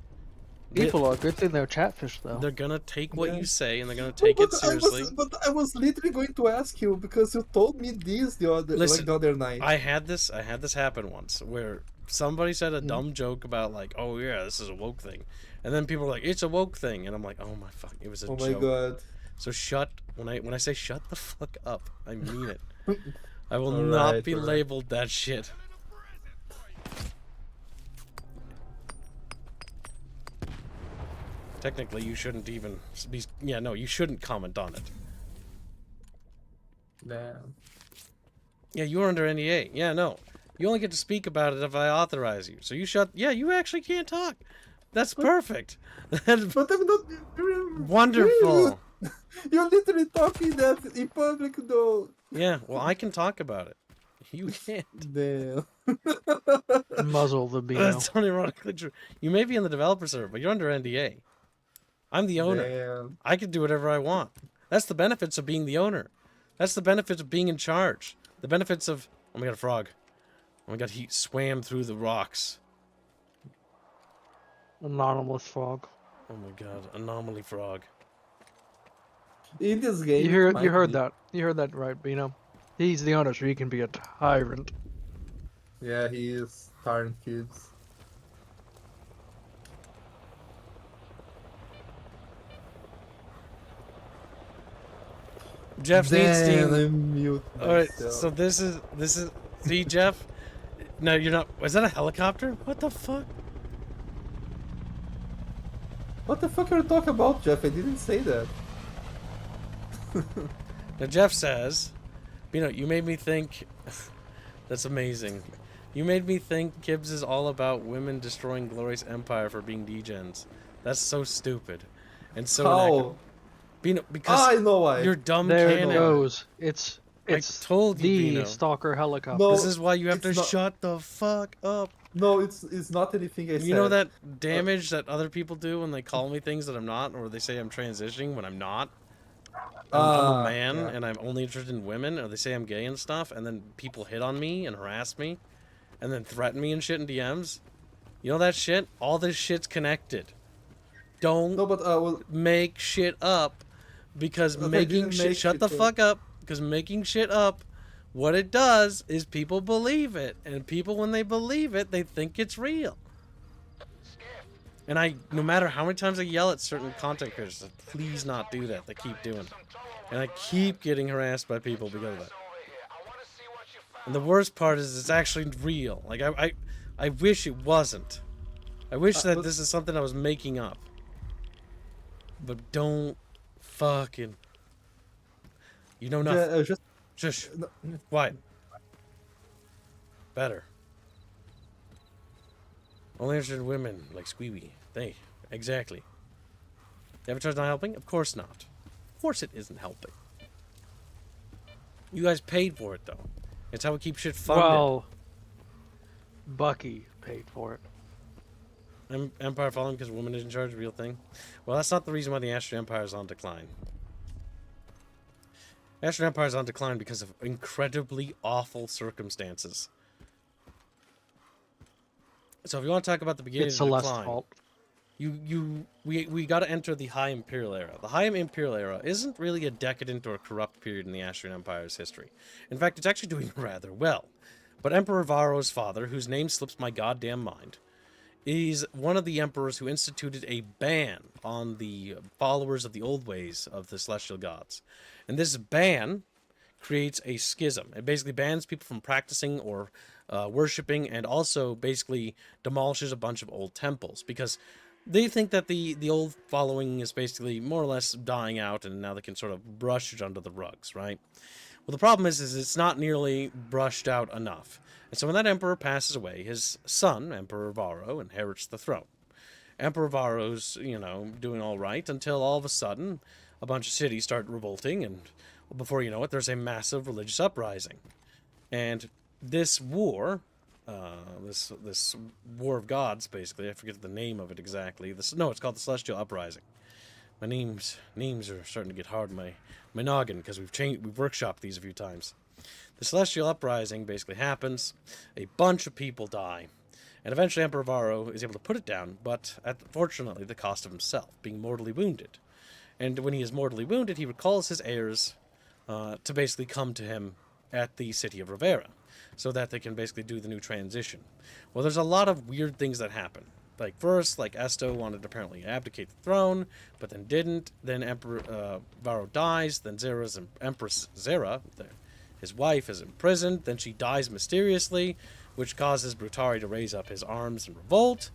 People are good thing they're chatfish though. They're gonna take what you say and they're gonna take it seriously. But I was literally going to ask you because you told me this the other night. I had this happen once where somebody said a dumb joke about like, oh yeah, this is a woke thing, and then people were like, it's a woke thing, and I'm like, oh my fuck, it was a joke. Oh my god. So when I say shut the fuck up, I mean it. I will not be labeled that shit. Technically, you shouldn't even be. Yeah, no, you shouldn't comment on it. Damn. Yeah, you're under NDA. Yeah, no. You only get to speak about it if I authorize you. So you shut... Yeah, you actually can't talk. That's perfect. But I'm not... Wonderful. You're literally talking that in public, though. Yeah, well, I can talk about it. You can't. Damn. Muzzle the Beano. That's unironically true. You may be in the developer server, but you're under NDA. I'm the owner. Damn. I can do whatever I want. That's the benefits of being the owner. That's the benefits of being in charge. The benefits of... Oh my god, a frog. Oh my god, he swam through the rocks. Anonymous frog. Oh my god, anomaly frog. In this game... You heard that. You heard that right, Beano. He's the owner, so he can be a tyrant. Yeah, he is tyrant kids. Jeff needs to... mute Alright, myself. so this is... See, Jeff? No, you're not... Was that a helicopter? What the fuck? What the fuck are you talking about, Jeff? I didn't say that. Now, Jeff says... You made me think... That's amazing. You made me think Kibs is all about women destroying glorious empire for being degens. That's so stupid. And so... How? Because I know why. you're dumb There cannon. it goes. It's I told you, the Bino. stalker helicopter. No, This is why you have to it's not- shut the fuck up. No, it's not anything I said. You know that damage that other people do when they call me things that I'm not, or they say I'm transitioning when I'm not? I'm a man, yeah. and I'm only interested in women, or they say I'm gay and stuff, and then people hit on me and harass me, and then threaten me and shit in DMs. You know that shit? All this shit's connected. Don't No, but well, make shit up, because I making didn't shit... make Shut shit the up. fuck up, because making shit up, what it does is people believe it, and people, when they believe it, they think it's real. And no matter how many times I yell at certain content creators, please not do that. They keep doing it. And I keep getting harassed by people because of that. And the worst part is it's actually real. Like, I wish it wasn't. I wish that this is something I was making up. But don't fucking... You know nothing. just Shush. no, Quiet. Better. Only interested in women, like Squeeby. Exactly. The avatar's not helping? Of course not. Of course it isn't helping. You guys paid for it, though. It's how we keep shit funded. Well, Bucky paid for it. Empire falling because woman is in charge, real thing? Well, that's not the reason why the Astral Empire is on decline. Astral Empire is on decline because of incredibly awful circumstances. So if you want to talk about the beginning It's of the Celeste's decline, fault. we got to enter the High Imperial Era. The High Imperial Era isn't really a decadent or a corrupt period in the Astral Empire's history. In fact, it's actually doing rather well. But Emperor Varro's father, whose name slips my goddamn mind, is one of the emperors who instituted a ban on the followers of the old ways of the celestial gods. And this ban creates a schism. It basically bans people from practicing or worshipping, and also basically demolishes a bunch of old temples, because they think that the old following is basically more or less dying out, and now they can sort of brush it under the rugs, right? Well, the problem is it's not nearly brushed out enough. And so when that emperor passes away, his son, Emperor Varro, inherits the throne. Emperor Varro's, doing all right until all of a sudden a bunch of cities start revolting, and before you know it, there's a massive religious uprising. And this war, this war of gods, basically, I forget the name of it exactly. It's called the Celestial Uprising. My names are starting to get hard in my noggin, because we've workshopped these a few times. The Celestial Uprising basically happens, a bunch of people die, and eventually Emperor Varro is able to put it down, but at, fortunately, the cost of himself, being mortally wounded. And when he is mortally wounded, he recalls his heirs to basically come to him at the city of Rivera, so that they can basically do the new transition. Well, there's a lot of weird things that happen. Like, first, Esto wanted to apparently abdicate the throne, but then didn't. Then Emperor Varro dies. Then Empress Zera, his wife, is imprisoned. Then she dies mysteriously, which causes Brutari to raise up his arms and revolt.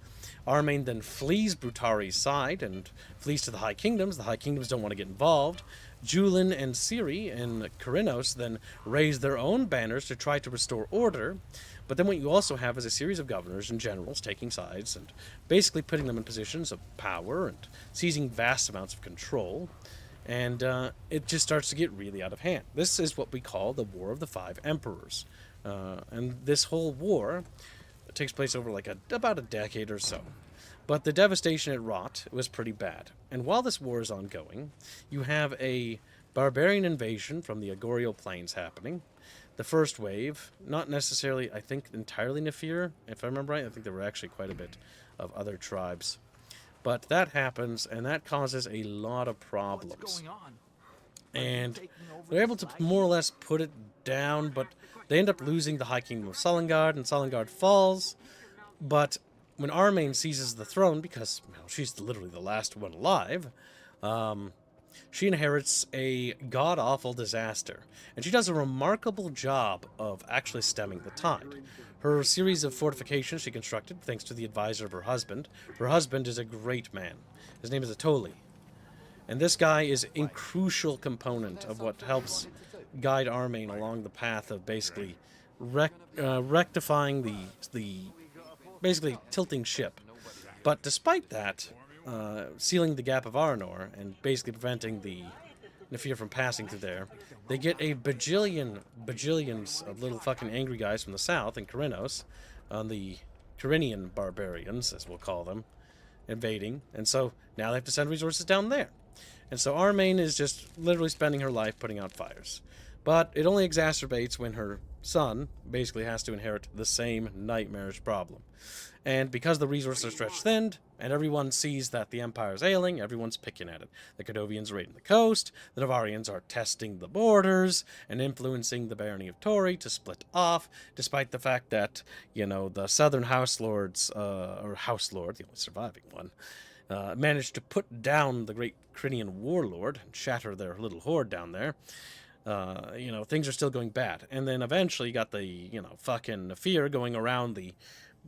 Armain then flees Brutari's side and flees to the High Kingdoms. The High Kingdoms don't want to get involved. Julin and Ciri and Korinos then raise their own banners to try to restore order. But then what you also have is a series of governors and generals taking sides and basically putting them in positions of power and seizing vast amounts of control. And it just starts to get really out of hand. This is what we call the War of the Five Emperors. And this whole war takes place over like about a decade or so. But the devastation it wrought was pretty bad. And while this war is ongoing, you have a barbarian invasion from the Agorial Plains happening. The first wave, not necessarily, I think, entirely Nefir, if I remember right. I think there were actually quite a bit of other tribes. But that happens, and that causes a lot of problems. And they're able to more or less put it down, but they end up losing the High Kingdom of Sullengard, and Sullengard falls. But when Armain seizes the throne, because she's literally the last one alive, she inherits a god-awful disaster. And she does a remarkable job of actually stemming the tide. Her series of fortifications she constructed, thanks to the advisor of her husband. Her husband is a great man. His name is Atoli. And this guy is a crucial component of what helps guide Armain along the path of basically rectifying the basically tilting ship. But despite that, sealing the Gap of Arnor and basically preventing the Nefir from passing through there, they get a bajillions of little fucking angry guys from the south in Korinos, on the Corinian barbarians, as we'll call them, invading. And so now they have to send resources down there. And so Armain is just literally spending her life putting out fires. But it only exacerbates when her son basically has to inherit the same nightmarish problem. And because the resources are stretched thin, and everyone sees that the Empire is ailing, everyone's picking at it. The Cardovians are raiding the coast, the Navarians are testing the borders, and influencing the barony of Tori to split off, despite the fact that, you know, the southern House Lords, or House Lord, the only surviving one, managed to put down the great Crinian warlord and shatter their little horde down there. You know, things are still going bad. And then eventually you got the, you know, fucking Nefir going around the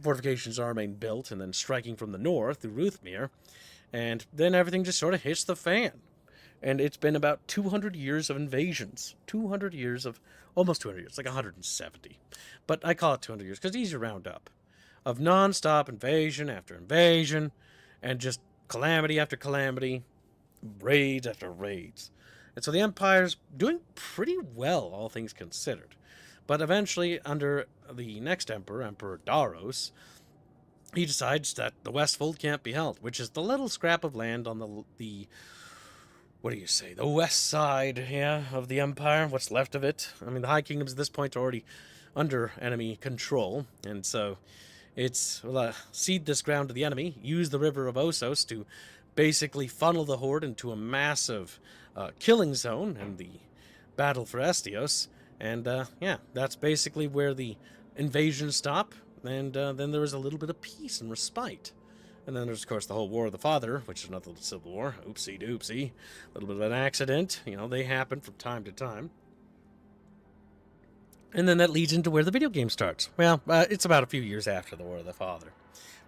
fortifications Armain built and then striking from the north through Ruthmere. And then everything just sort of hits the fan. And it's been about 200 years of invasions. 200 years of, almost 200 years, like 170. But I call it 200 years because it's easy to round up. Of non-stop invasion after invasion, and just calamity after calamity, raids after raids. And so the Empire's doing pretty well, all things considered. But eventually, under the next emperor, Emperor Daros, he decides that the Westfold can't be held, which is the little scrap of land on the what do you say, the west side, yeah, of the Empire, what's left of it. I mean, the High Kingdoms at this point are already under enemy control, and so it's, cede this ground to the enemy, use the River of Osos to basically funnel the horde into a massive killing zone and the battle for Estios. And, yeah, that's basically where the invasions stop. And then there is a little bit of peace and respite. And then there's, of course, the whole War of the Father, which is another little civil war. Oopsie-doopsie. A little bit of an accident. You know, they happen from time to time. And then that leads into where the video game starts. Well, it's about a few years after the War of the Father.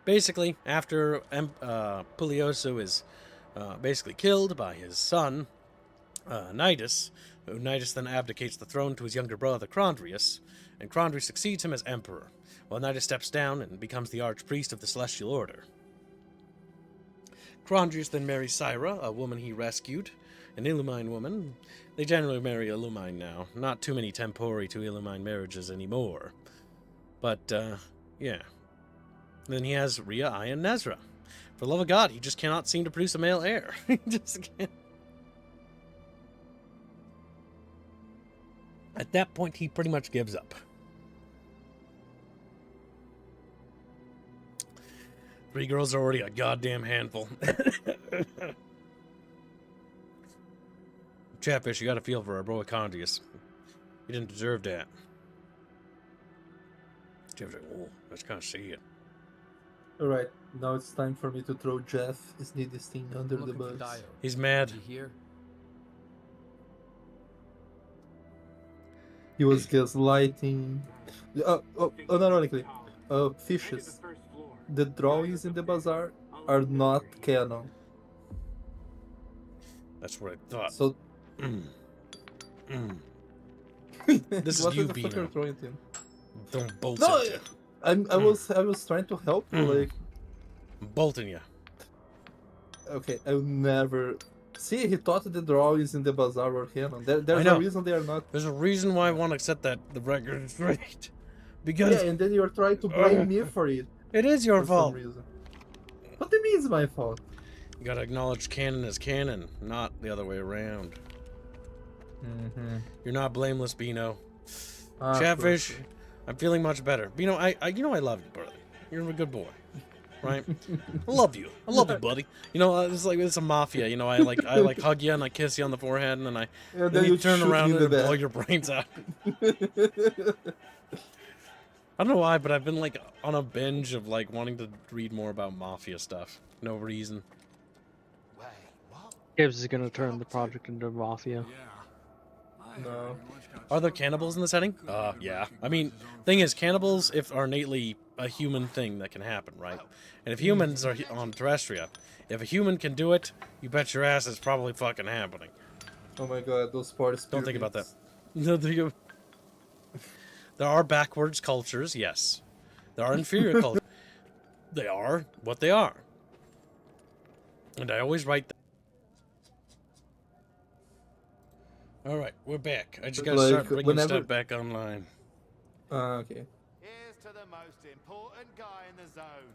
Basically, after Pulioso is basically killed by his son, Nidus, who Nidus then abdicates the throne to his younger brother, Crondrius, and Crondrius succeeds him as emperor, while Nidus steps down and becomes the archpriest of the Celestial Order. Crondrius then marries Syra, a woman he rescued, an Illumine woman. They generally marry Illumine now. Not too many Tempori to Illumine marriages anymore. But, yeah. Then he has Rhea, Aya, and Nezra. For the love of God, he just cannot seem to produce a male heir. He just can't. At that point, he pretty much gives up. Three girls are already a goddamn handful. Chatfish, you got a feel for our boy Condrius. He didn't deserve that. Chatfish, oh, let's kind of see it. Alright, now it's time for me to throw Jeff, his this thing under the bus. He's mad. He was gaslighting. Unironically, fishes. The drawings in the bazaar are not canon. That's what I thought. So This is What you, the fuck are Bino. you throwing at him? Don't bolt No, it. I was trying to help you. Like, bolting you. okay, I would never. See, he thought the drawings in the bazaar were canon. There's I know. a reason they are not. There's a reason why I want to set the record straight. Because Yeah, and then you're trying to blame me for it. It is your for fault. some reason. What do you mean it's my fault? You gotta acknowledge canon as canon, not the other way around. You're not blameless, Bino. Chatfish, Sure. I'm feeling much better. Bino, I love you, brother. You're a good boy, right? I love you, buddy. You know, it's a mafia. You know, I hug you and I kiss you on the forehead, and then then you turn around and blow your brains out. I don't know why, but I've been like on a binge of like wanting to read more about mafia stuff. No reason. Gibbs is gonna turn the project into mafia. No. Are there cannibals in the setting? Yeah. I mean, thing is, cannibals are innately a human thing that can happen, right? And if humans are on Terrestria, if a human can do it, you bet your ass it's probably fucking happening. Oh my god, those parts. Don't think about that. No, there are backwards cultures, yes. There are inferior cultures. They are what they are. And I always write that. Alright, we're back. I just gotta start bringing stuff back online. Okay. Here's to the most important guy in the zone.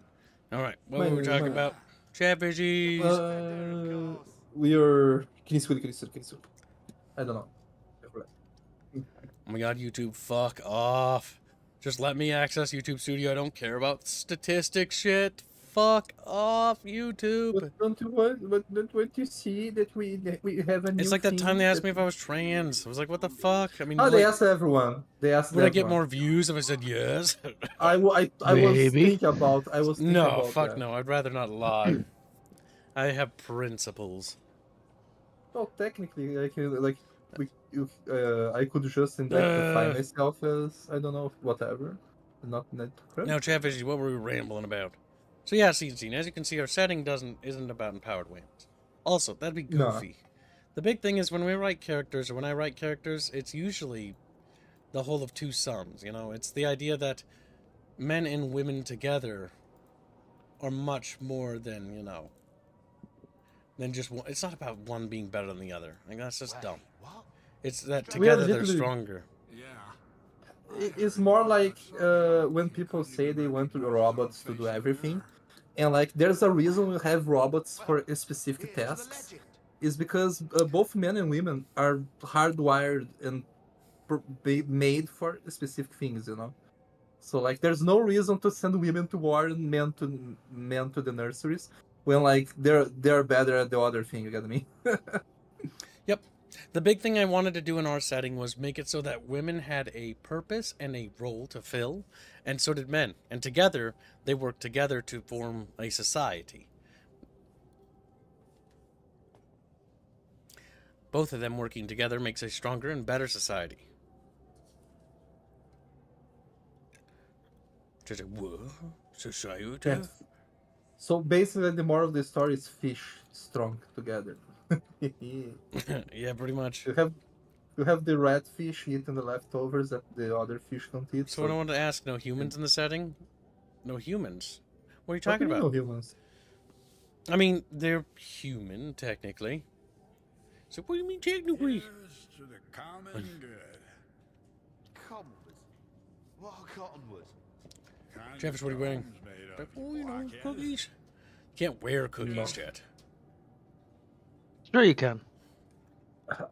Alright, what were we talking about? Chatfishies! We are... Can you I don't know. Oh my god, YouTube, fuck off. Just let me access YouTube Studio. I don't care about statistics shit. Fuck off, YouTube. But don't you want to see that we have a new It's like that time they asked me if I was trans. I was like, what the fuck? I mean, they asked everyone. They asked would I get more views if I said yes? I was thinking about. No, fuck no. I'd rather not lie. I have principles. Well, technically, I could just identify myself as, I don't know, whatever. Not Now, Chatfishies, what were we rambling about? So yeah, scene. As you can see, our setting isn't about empowered women. Also, that'd be goofy. No. The big thing is when we write characters, or when I write characters, it's usually the whole of two sums. You know, it's the idea that men and women together are much more than than just one. It's not about one being better than the other. Like that's just dumb. It's that together they're stronger. It's more like when people say they want robots to do everything. And like, there's a reason we have robots for specific tasks. Is because both men and women are hardwired and made for specific things, you know. So like, there's no reason to send women to war and men to the nurseries when like they're better at the other thing. You get me? Yep. The big thing I wanted to do in our setting was make it so that women had a purpose and a role to fill, and so did men. And together, they worked together to form a society. Both of them working together makes a stronger and better society. Just like, whoa, society? Yes. So basically, the moral of the story is fish strong together. Yeah, pretty much. You have the red fish eating the leftovers that the other fish don't eat. So what I wanted to ask, no humans in the setting? No humans? What are you talking about? No humans. I mean, they're human, technically. So what do you mean technically? Here's to the common good. Cottonwood? What are cottonwood? Travis, what are you wearing? Oh, you know, cookies. Can't wear cookies yet. Sure you can.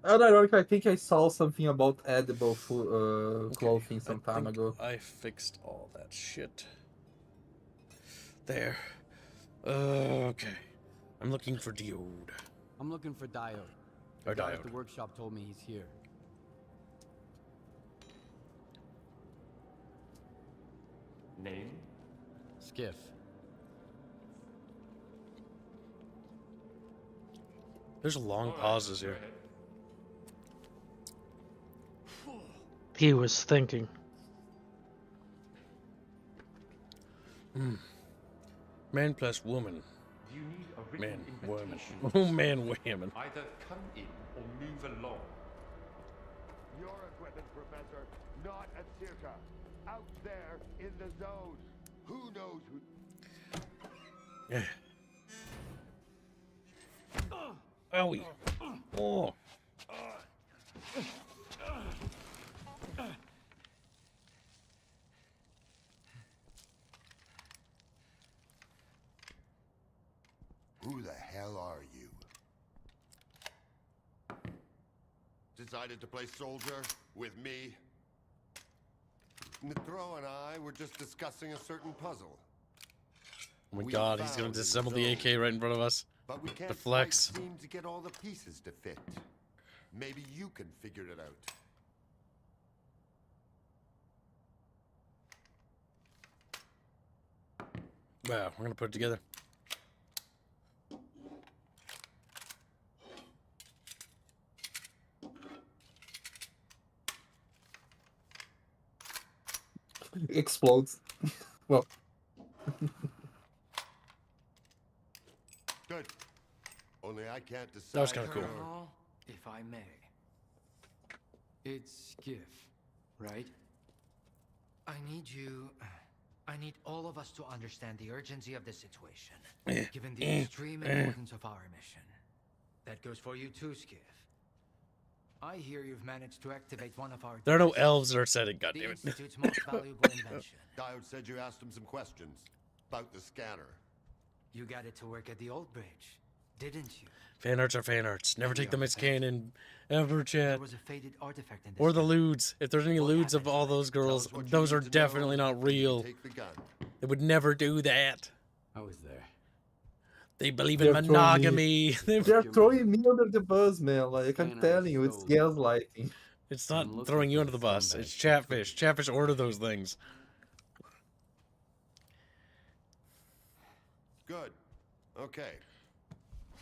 Unironically, I think I saw something about edible clothing some time ago. I fixed all that shit. There. Okay. I'm looking for Diode. I'm looking for Diode. Or The guy at Diode. the workshop told me he's here. Name? Skiff. There's long pauses here. He was thinking. Man plus woman. You need a written Man, women. invitation. Oh, man, women. Either come in or move along. Your equipment, Professor, not at Circa. Out there in the zone. Who knows who... Yeah. Owie. Oh. Who the hell are you? Decided to play soldier with me? Nitro and I were just discussing a certain puzzle. Oh my god, he's gonna disassemble the AK right in front of us. But we can't The flex. quite seem to get all the pieces to fit. Maybe you can figure it out. Wow, we're gonna put it together. Explodes. Well. Good. Only I can't decide. That was kind of cool. Colonel, if I may. It's Skiff, right? I need all of us to understand the urgency of the situation, given the extreme importance of our mission. That goes for you too, Skiff. I hear you've managed to activate one of our... There are no elves that are setting, the goddammit. Institute's most valuable invention. Diode said you asked him some questions about the scanner. You got it to work at the old bridge, didn't you? Fan arts are fan arts. Never take them as canon. Ever, chat. There was a faded artifact in this Or the lewds. If there's any lewds of all those girls, those are definitely not real. They would never do that. I was there. They believe in monogamy. They're throwing me under the bus, man. Like, I'm telling you, it's gaslighting. It's not throwing you under the bus. It's Chatfish. Chatfish order those things. Good. Okay.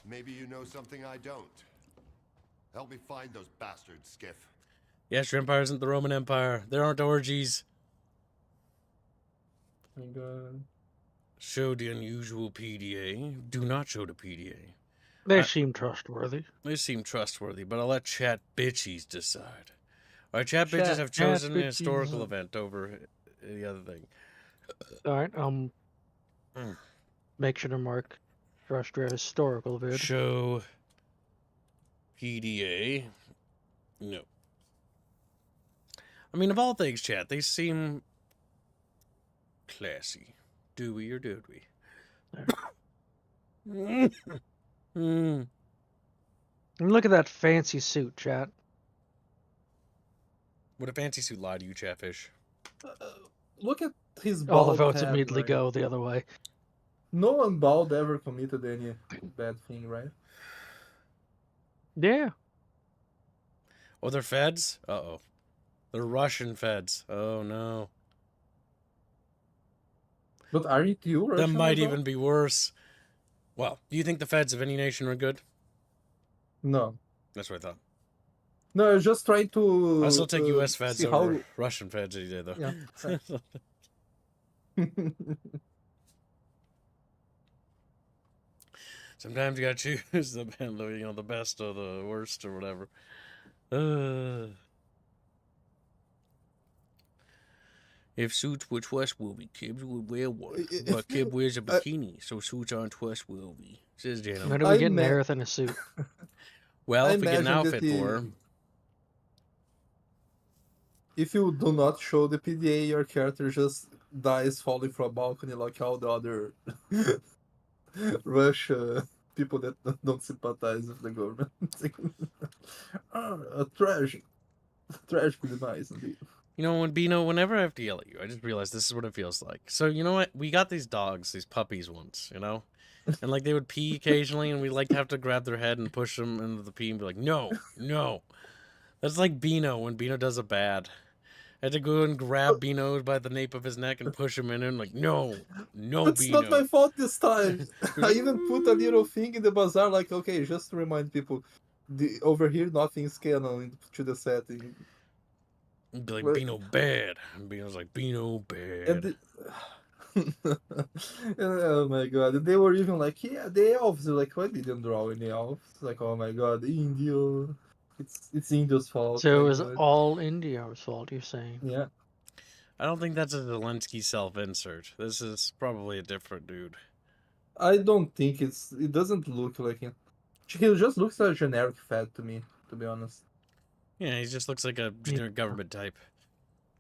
Maybe you know something I don't. Help me find those bastards, Skiff. Yes, your empire isn't the Roman Empire. There aren't orgies. Oh my god. Show the unusual PDA. Do not show the PDA. They seem trustworthy. They seem trustworthy, but I'll let chat bitchies decide. Alright, chat bitches have chosen a historical event over the other thing. Alright, make sure to mark Frustra historical vid. Show PDA. No. I mean, of all things, chat, they seem classy. Do we or did we? And look at that fancy suit, chat. Would a fancy suit lie to you, Chatfish? Look at his All bald the votes head, immediately right? go the other way. No one bald ever committed any bad thing, right? Yeah. Oh, they're feds? Uh-oh. They're Russian feds. Oh, no. But aren't you Russian? That might as well? even be worse. Well, do you think the feds of any nation are good? No. That's what I thought. No, I was just trying to... I still take U.S. feds see over how... Russian feds any day, though. Yeah. Sometimes you gotta choose the the best or the worst or whatever. If suits were trustworthy, Kibs would wear one. But Kib wears a bikini, so suits aren't trustworthy. Says Jano. When do we get Nerith in a suit? Well, I if we get an imagine outfit that for her. If you do not show the PDA, your character just dies falling from a balcony like all the other Russia people that don't sympathize with the government. A tragic demise indeed. You know, whenever I have to yell at you, I just realize this is what it feels like. So, you know what? We got these dogs, these puppies once, you know? And, like, they would pee occasionally, and we'd, like, have to grab their head and push them into the pee and be like, no, no. That's like Beano when Beano does a bad. I had to go and grab Beano by the nape of his neck and push him in and like, no, no, It's Beano. not my fault this time. I even put a little thing in the bazaar, like, okay, just to remind people, over here nothing's canon to the setting. Be like, Beano bad. And Beano's like, Beano bad. And Oh my god, they were even like, yeah, the elves. They're like, why didn't draw any elves? Like, oh my god, India. It's India's fault. So I it was know it. all India's fault, you're saying? Yeah. I don't think that's a Zelensky self-insert. This is probably a different dude. I don't think it doesn't look like him. He just looks like a generic fat to me, to be honest. Yeah, he just looks like a generic government type.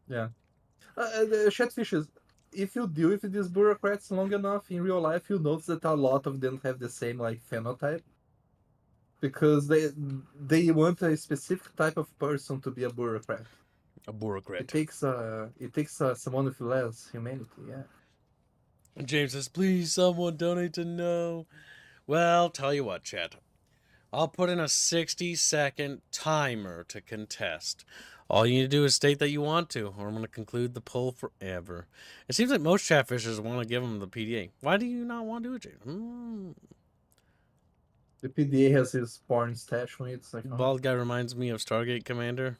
Yeah. The Chatfish is, if you deal with these bureaucrats long enough in real life, you notice that a lot of them have the same like phenotype. Because they want a specific type of person to be a bureaucrat. A bureaucrat. It takes someone with less humanity, yeah. And James says, please, someone donate to know. Well, tell you what, chat. I'll put in a 60-second timer to contest. All you need to do is state that you want to, or I'm going to conclude the poll forever. It seems like most chatfishers want to give them the PDA. Why do you not want to do it, James? The PDA has his porn stash when it's like... Bald guy reminds me of Stargate Commander.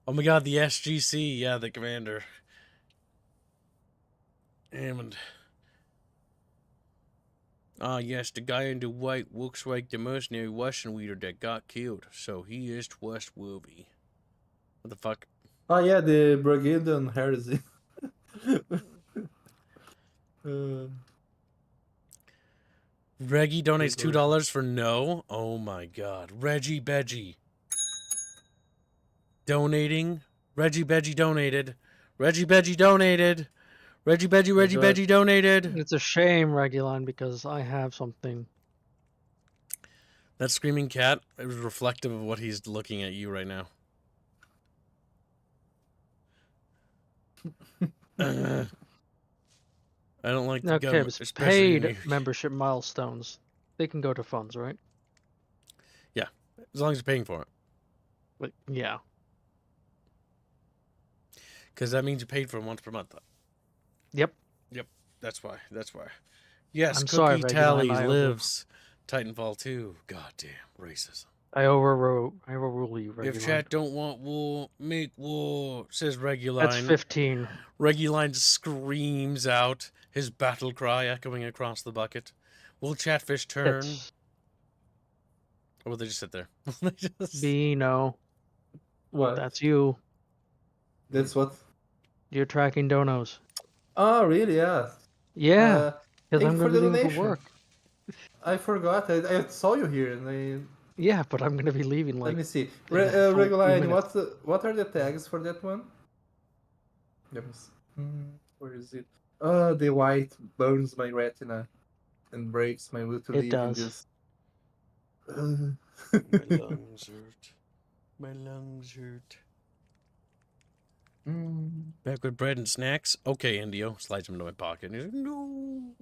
Oh my god, the SGC. Yeah, the commander. And... ah, yes, the guy in the white looks like the mercenary Russian leader that got killed. So he is trustworthy. What the fuck? Oh yeah, the Burgundian heresy. Reggie donates $2 for no. Oh my god. Reggie Beggie. Donating. Reggie Beggie donated. Reggie Beggie donated. Reggie Beggie donated. It's a shame, Regulon, because I have something. That screaming cat, it was reflective of what he's looking at you right now. I don't like the government, Kibs, especially paid membership milestones. They can go to funds, right? Yeah, as long as you're paying for it. Like, yeah. Because that means you paid for it once per month. Yep. Yep, that's why. That's why. Yes, I'm Cookie sorry, Tally Regulon, lives. Titanfall 2. Goddamn racism. I overrule you, Regulon. If chat don't want war, make war, says Reguline. That's 15. Reguline screams out, his battle cry echoing across the bucket. Will Chatfish turn? Or will they just sit there? No. What? That's you. That's what? You're tracking donos. Oh, really? Yeah. Yeah. Because Thank I'm you for going the to be leaving donation. for work. I forgot. I saw you here, and Yeah, but I'm going to be leaving like... Let me see. in a full Reguline, 2 minutes. what are the tags for that one? Let me see. Where is it? The white burns my retina and breaks my will to It live does. in this. My lungs hurt. My lungs hurt. Back with bread and snacks? Okay, Indio. Slides him into my pocket. He's like, no.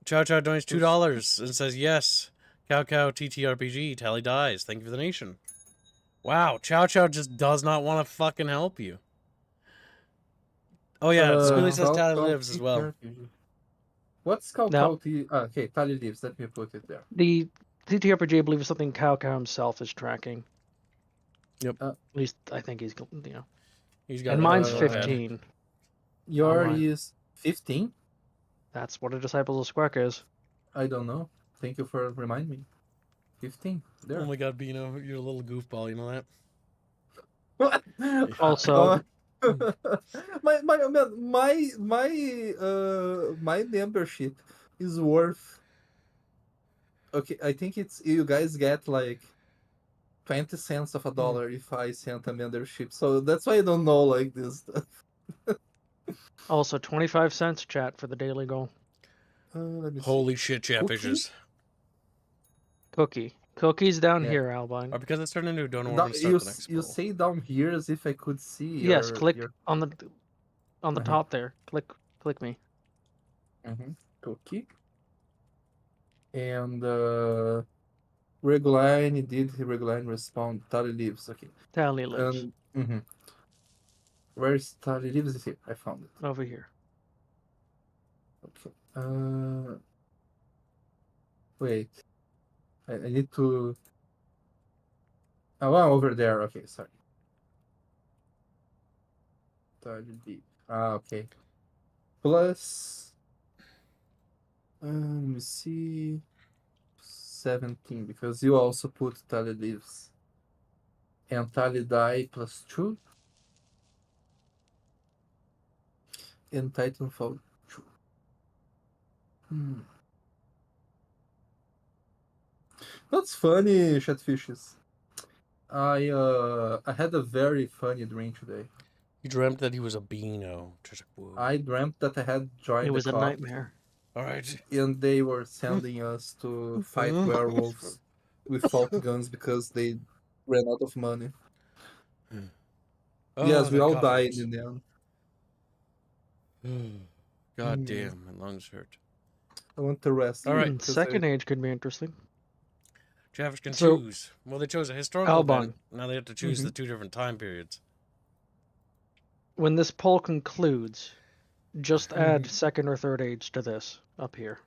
Chow Chow donates $2 and says, yes. Cow Cow TTRPG. Tally dies. Thank you for the nation. Wow. Chow Chow just does not want to fucking help you. Oh, yeah. Squealy says Tally lives as well. What's Cow Now- Cow T? Okay, Tally lives. Let me put it there. The TTRPG, I believe, is something Cow himself is tracking. Yep. At least I think he's, He's got and mine's 15. Your Mine. is 15? That's what a Disciples of Squawk is. I don't know. Thank you for reminding me. 15. There. Oh my god, Bino, you're a little goofball, you know that? What? Also, my membership is worth. Okay, I think it's you guys get like 20 cents of a dollar if I send a membership. So that's why I don't know like this stuff. also 25 cents, chat, for the daily goal. Let me Holy see. shit, chatfishers. Cookies down Yeah. here, Albine. Oh, because it's turned into a donor, we're going to start the next You poll. say down here as if I could see. Yes, your, click your... on the top there. Click me. Cookie. And Reguline respond. Tally lives. Okay. Tally lives. Where's Tally lives? Is here. I found it. Over here. Okay. Wait. I need to. Oh, over there. Okay, sorry. Tally live. Ah, okay. Plus, let me see, 17 because you also put Tally lives and Tally die +2 and Titanfall 2. Hmm. That's funny, Chatfishes. I had a very funny dream today. You dreamt that he was a beano. Just like, whoa. I dreamt that I had joined It the was a cop. nightmare. All right. And they were sending us to fight werewolves with fault guns because they ran out of money. Oh, Yes, we that all cough died hurts. in the end. God damn, my lungs hurt. I want to rest. All right. Second age could be interesting. Travis can So- choose. Well, they chose a historical Albon. event. Now they have to choose the 2 different time periods. When this poll concludes, just add second or third age to this up here.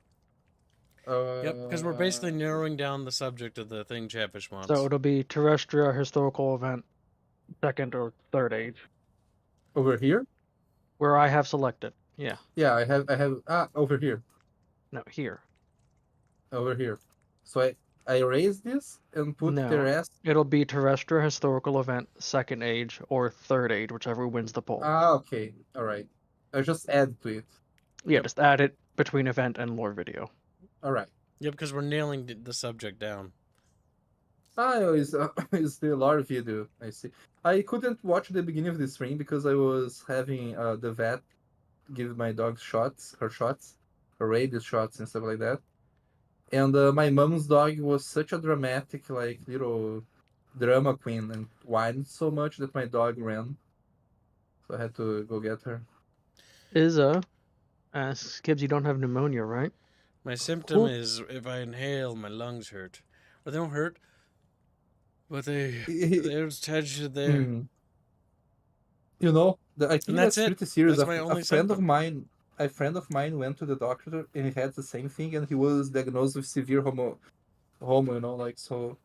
Yep, because we're basically narrowing down the subject of the thing Chatfish wants. So it'll be terrestrial historical event, second or third age. Over here? Where I have selected. Yeah. Yeah, I have over here. No, here. Over here. So I erase this and put the No. rest. It'll be terrestrial historical event, second age, or third age, whichever wins the poll. Ah, okay. Alright. I just add to it. Yeah, just add it between event and lore video. Alright. Yep, because we're nailing the subject down. Ah, it's the lore video. I see. I couldn't watch the beginning of the stream because I was having the vet give my dog her rabies shots and stuff like that. And my mom's dog was such a dramatic, like, little drama queen and whined so much that my dog ran. So I had to go get her. Izza asks, Kibbs, you don't have pneumonia, right? My symptom is if I inhale, my lungs hurt. Or they don't hurt, but there's tension there. Mm. You know, I think that's it. pretty serious. That's my only a friend of symptom. mine went to the doctor and he had the same thing and he was diagnosed with severe homo, you know, like, so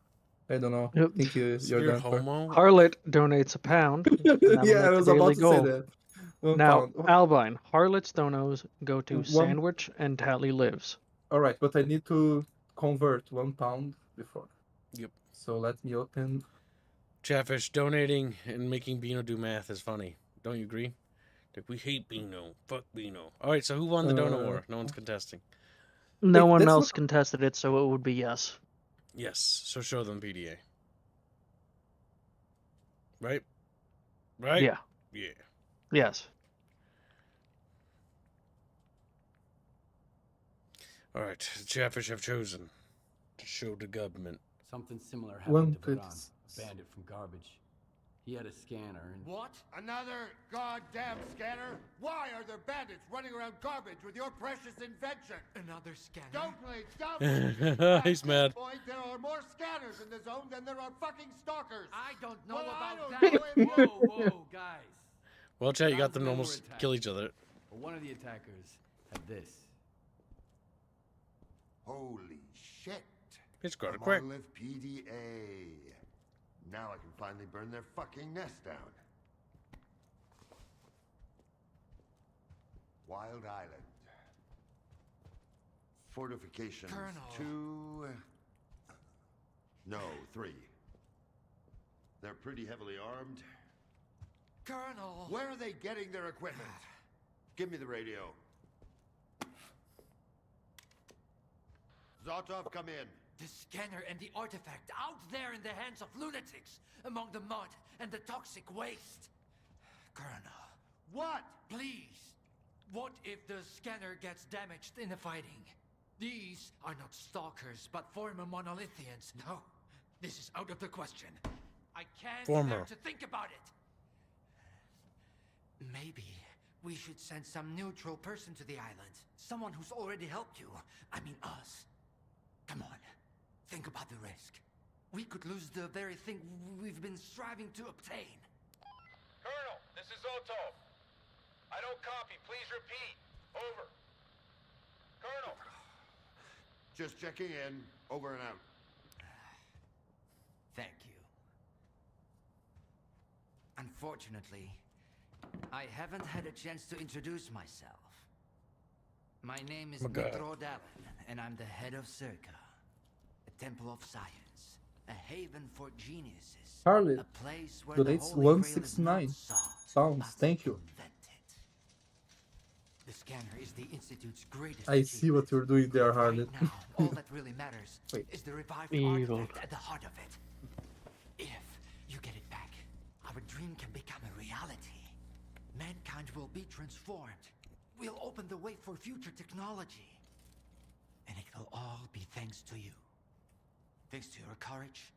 I don't know. Yep. I think you're Severe done for. homo? Harlot donates £1. And that'll Yeah, I make was the daily about to goal. say that. Now, £1. Albine, Harlot's donos go to One- Sandwich and Tally Lives. Alright, but I need to convert £1 before. Yep. So let me open. Chatfish, donating and making Beano do math is funny. Don't you agree? Like, we hate Beano. Fuck Beano. Alright, so who won the Dono War? No one's contesting. No Wait, one that's else not- contested it, so it would be yes. Yes, so show them PDA. Right? Right? Yeah. Yeah. Yes. Alright, the Chatfish have chosen to show the government. Something similar happened to Varan, 126. a bandit from garbage. He had a scanner and... What? Another goddamn scanner? Why are there bandits running around garbage with your precious invention? Another scanner? Don't play dumb. He's At mad. this point, there are more scanners in the zone than there are fucking stalkers. I don't know Well, I about don't that. know if- Whoa, guys. Well, Chat, you got Sounds them to like almost we're attacked. kill each other. But one of the attackers had this. Holy shit. It's got A it quick. monolith PDA. Now I can finally burn their fucking nest down. Wild Island. Fortifications. Colonel. 2... No, 3. They're pretty heavily armed. Colonel! Where are they getting their equipment? Give me the radio. Zotov, come in. The scanner and the artifact out there in the hands of lunatics, among the mud and the toxic waste. Colonel. What? Please. What if the scanner gets damaged in the fighting? These are not stalkers, but former monolithians. No, this is out of the question. I can't bear to think about it. Maybe we should send some neutral person to the island. Someone who's already helped you. I mean us. Come on. Think about the risk. We could lose the very thing we've been striving to obtain. Colonel, this is Otov. I don't copy. Please repeat. Over. Colonel. Just checking in. Over and out. Thank you. Unfortunately, I haven't had a chance to introduce myself. My name is Oh, God. Nestor, and I'm the head of Circa, a temple of science, a haven for geniuses, Harley a place where the donates Holy Grail is not 169 sought, pounds. but Thank you. invented. The scanner is the Institute's greatest I see what you're doing there, Harley. Right now, all that really matters Wait. is the revived Evil. artifact at the heart of it. If you get it back, our dream can become a reality. Mankind will be transformed. We'll open the way for future technology. And it will all be thanks to you. Thanks to your courage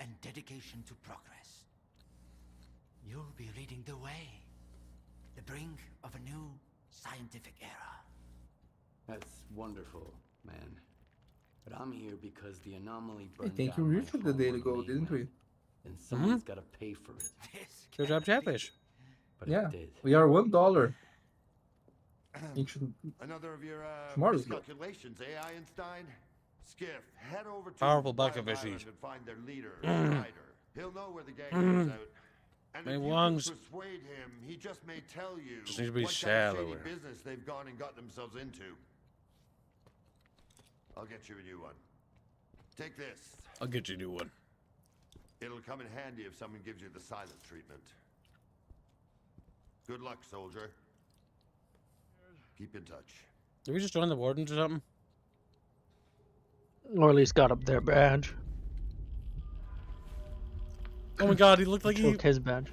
and dedication to progress. You'll be leading the way. The brink of a new scientific era. That's wonderful, man. But I'm here because the anomaly I burned think down you my reached the home daily on the goal, didn't we? mainland, and someone's got to pay for it. Good job, Chatfish. But Yeah, it did. we are $1 each. Another of your Tomorrow's goal. miscalculations, eh, Einstein? Skiff, head over to Powerful Wild bucket Island fishies. and find their leader, Ryder. He'll know where the gang is out. And My if you lungs. can persuade him, he just may tell you Just need to be what kind of shallower. shady business they've gone and got themselves into. I'll get you a new one. Take this. I'll get you a new one. It'll come in handy if someone gives you the silent treatment. Good luck, soldier. Keep in touch. Did we just join the wardens or something? Or at least got up their badge. Oh my god, he looked like he... Took his badge.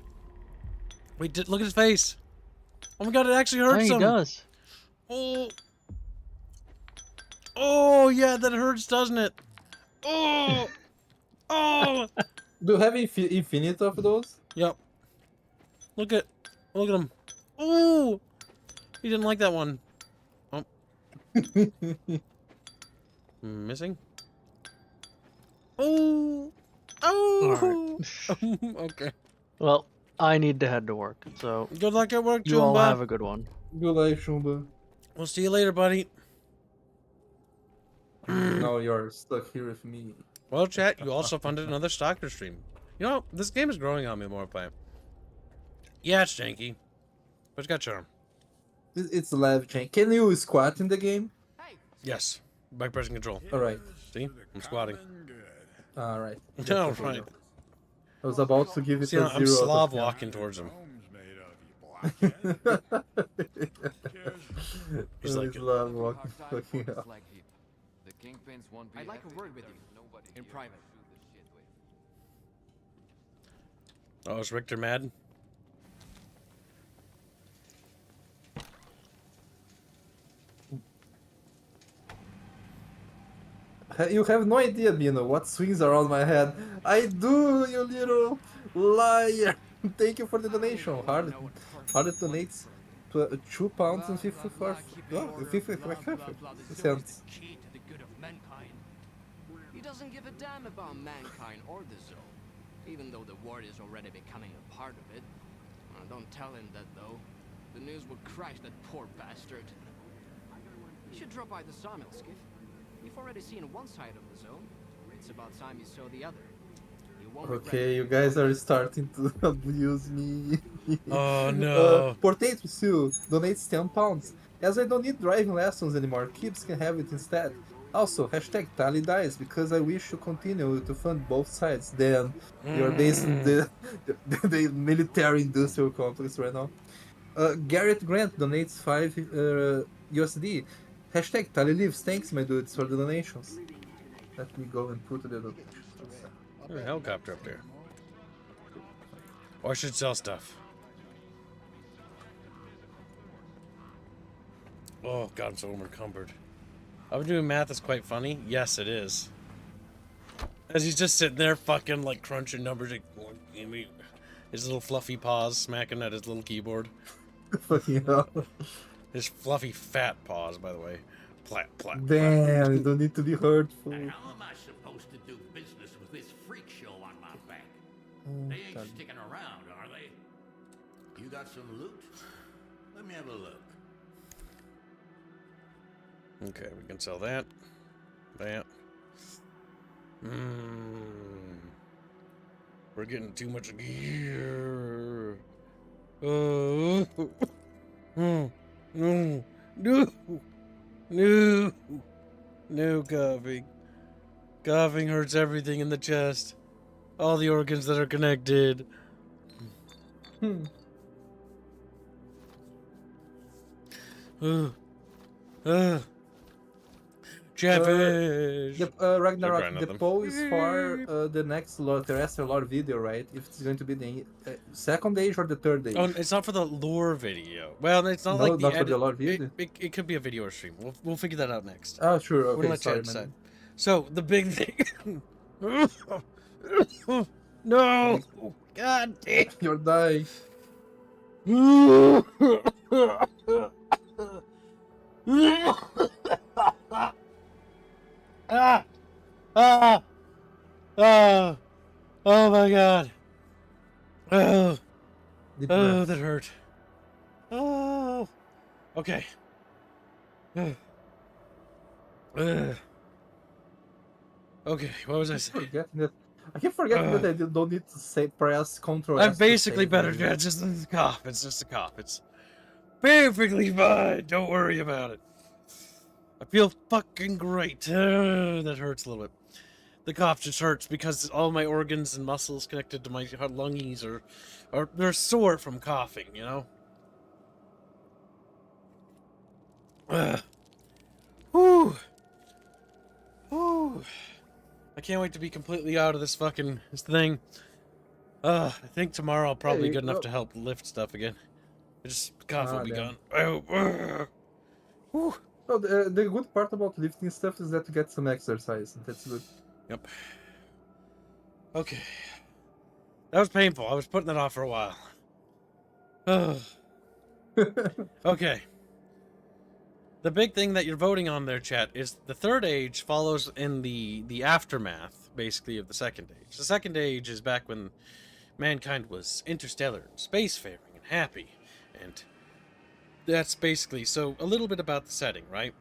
Wait, look at his face. Oh my god, it actually Oh, hurts he him. does. Oh. Oh, yeah, that hurts, doesn't it? Oh. Oh. Do you have infinite of those? Yep. Look at him. Oh. He didn't like that one. Oh. Missing? Oh. Oh. Okay. Well, I need to head to work, so Good luck at work, you all Jumba. have a good one. Good luck, Shumba. We'll see you later, buddy. Now you're stuck here with me. Well, chat, you also funded another Stalker stream. You know, this game is growing on me more play. Yeah, it's janky, but it's got charm. It's live chain. Can you squat in the game? Yes, by pressing control. Alright. See? I'm squatting. Alright. No, right. I was about to give it See, a 0 I'm Slav walking towards him. He's like, Slav walking fucking up. The Kingpins won't be. I'd like a word with you. In private. oh, is Richter mad? You have no idea, Bino, what swings around my head. I do, you little liar. Thank you for the donation. Hard donates £2 and 54 cents. He doesn't give a damn about mankind or the zone, even though the war is already becoming a part of it. Don't tell him that, though. The news will crash that poor bastard. You should drop by the sawmill, Skiff. You've already seen one side of the zone. It's about time you saw the other. You won't Okay, you guys are starting to abuse me. Oh no. Potato Sue donates £10. As I don't need driving lessons anymore, Kibs can have it instead. Also, hashtag Tally dies because I wish to continue to fund both sides. Then you're based in the military industrial complex right now. Garrett Grant donates 5 USD. Hashtag Tally lives. Thanks, my dudes, for the donations. Let me go and put the donations. There's a helicopter up there. Or I should sell stuff. Oh god, I'm so encumbered. I've been doing math that's quite funny. Yes, it is. As he's just sitting there fucking like crunching numbers, like, his little fluffy paws smacking at his little keyboard. Fucking hell. His fluffy fat paws, by the way. Plat, plat, Damn, you don't need to be hurtful. How am I supposed to do business with this freak show on my back? They ain't sticking around, are they? You got some loot? Let me have a look. Okay, we can sell that. That. We're getting too much gear. Oh. No. No. No. No. No coughing. Coughing hurts everything in the chest. All the organs that are connected. Chatfish. Ragnarok, the poll is for the next terrestrial lore video, right? If it's going to be the second age or the third age. Oh, it's not for the lore video. Well, it's not No, like the not for edit. the lore video. It could be a video or stream. We'll figure that out next. Oh, sure. We're Okay, gonna let sorry, Chad decide. man. So the big thing. No! God damn! You're dying. Ah! Ah! Ah! Oh my God! Oh! Deep Oh, breath. that hurt. Oh! Okay. Okay, what was I saying? I keep forgetting that I don't need to say press Control. I'm S to basically save better. it. It's just a cough. It's just a cough. It's perfectly fine. Don't worry about it. I feel fucking great. That hurts a little bit. The cough just hurts because all my organs and muscles connected to my lungies are they're sore from coughing. You know. Whew. Whew. I can't wait to be completely out of this thing. I think tomorrow I'll probably be good enough to help lift stuff again. Just cough will be gone. Oh, the good part about lifting stuff is that you get some exercise. That's good. Yep. Okay. That was painful. I was putting that off for a while. Okay. The big thing that you're voting on there, chat, is the third age follows in the aftermath, basically, of the second age. The second age is back when mankind was interstellar, spacefaring, and happy. And that's basically, so a little bit about the setting, right?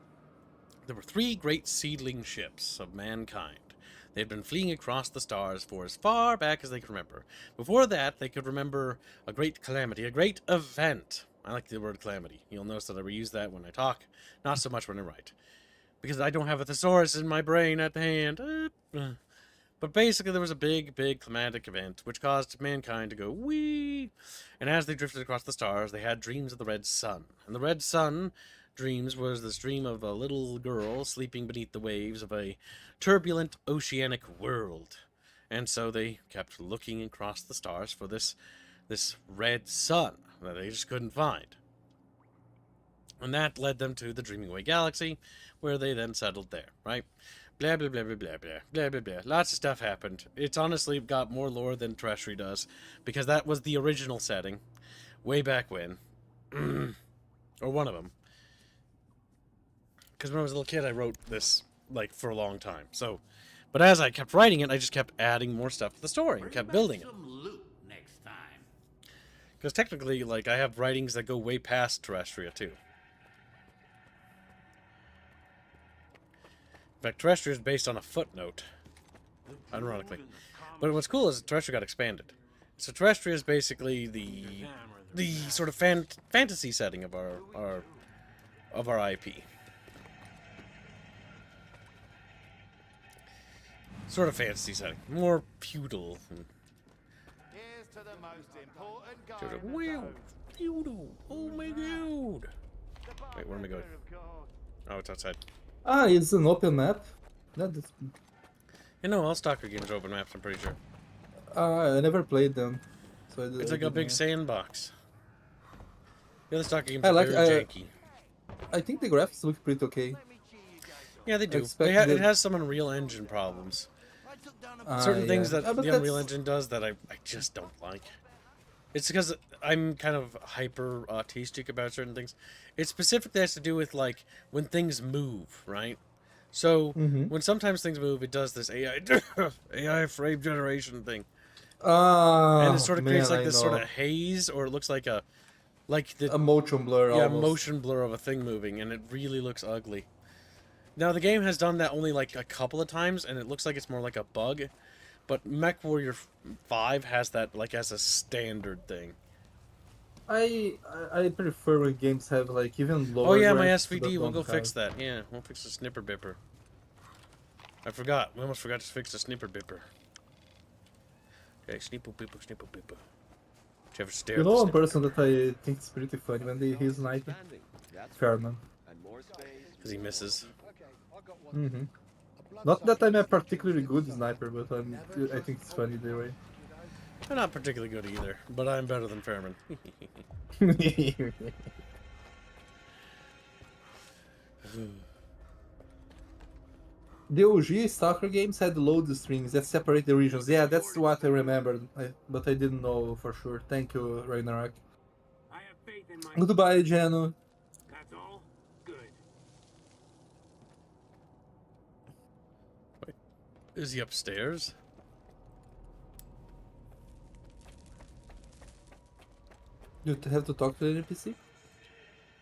There were 3 great seedling ships of mankind. They had been fleeing across the stars for as far back as they could remember. Before that, they could remember a great calamity, a great event. I like the word calamity. You'll notice that I reuse that when I talk, not so much when I write. Because I don't have a thesaurus in my brain at hand. But basically, there was a big, big climatic event which caused mankind to go wee. And as they drifted across the stars, they had dreams of the red sun. And the red sun dreams was this dream of a little girl sleeping beneath the waves of a turbulent oceanic world. And so they kept looking across the stars for this red sun that they just couldn't find. And that led them to the Dreaming Way Galaxy, where they then settled there, right? Blah, blah, blah, blah, blah, blah, blah, blah, blah. Lots of stuff happened. It's honestly got more lore than Terrestrial does, because that was the original setting, way back when. Or one of them. Because when I was a little kid, I wrote this, like, for a long time. So, but as I kept writing it, I just kept adding more stuff to the story and kept building it. Next time. Because technically, like, I have writings that go way past Terrestrial, too. In fact, Terrestrial is based on a footnote, ironically. But what's cool is Terrestrial got expanded. So Terrestrial is basically the sort of fantasy setting of our IP. Sort of fantasy setting, more feudal. Here's to the most important guy Sort of, in the wow, zone. feudal. Oh my god. Wait, where am I going? Oh, it's outside. Ah, it's an open map. That's... You know, all Stalker games are open maps, I'm pretty sure. I never played them. So It's like a big sandbox. The other Stalker games I are like. very janky. I think the graphics look pretty okay. Yeah, they do. It has some Unreal Engine problems. Certain things that the Unreal Engine does that I just don't like. It's because I'm kind of hyper autistic about certain things. It specifically has to do with, like, when things move, right? So, when sometimes things move, it does this AI frame generation thing. And it sort of creates, like, this sort of haze, or it looks like a motion blur. Yeah, almost. motion blur of a thing moving, and it really looks ugly. Now, the game has done that only, like, a couple of times, and it looks like it's more like a bug. But MechWarrior 5 has that, like, as a standard thing. I prefer when games have like even Oh lower yeah, my graphics but SVD. We'll go don't fix have. that. Yeah, we'll fix the snipper bipper. I forgot. We almost forgot to fix the snipper bipper. Okay, snipper bipper, snipper bipper. Did you ever stare You at know the one snipper person bipper? that I think is pretty funny when he's sniping? Fairman. Because he misses. Mm-hmm. Not that I'm a particularly good sniper, but I think it's funny the way. I'm not particularly good either, but I'm better than Fairman. The OG Stalker games had load strings that separate the regions. Yeah, that's what I remembered, but I didn't know for sure. Thank you, Ragnarok. Goodbye, Jano. That's all? Good. Wait, is he upstairs? You have to talk to the NPC?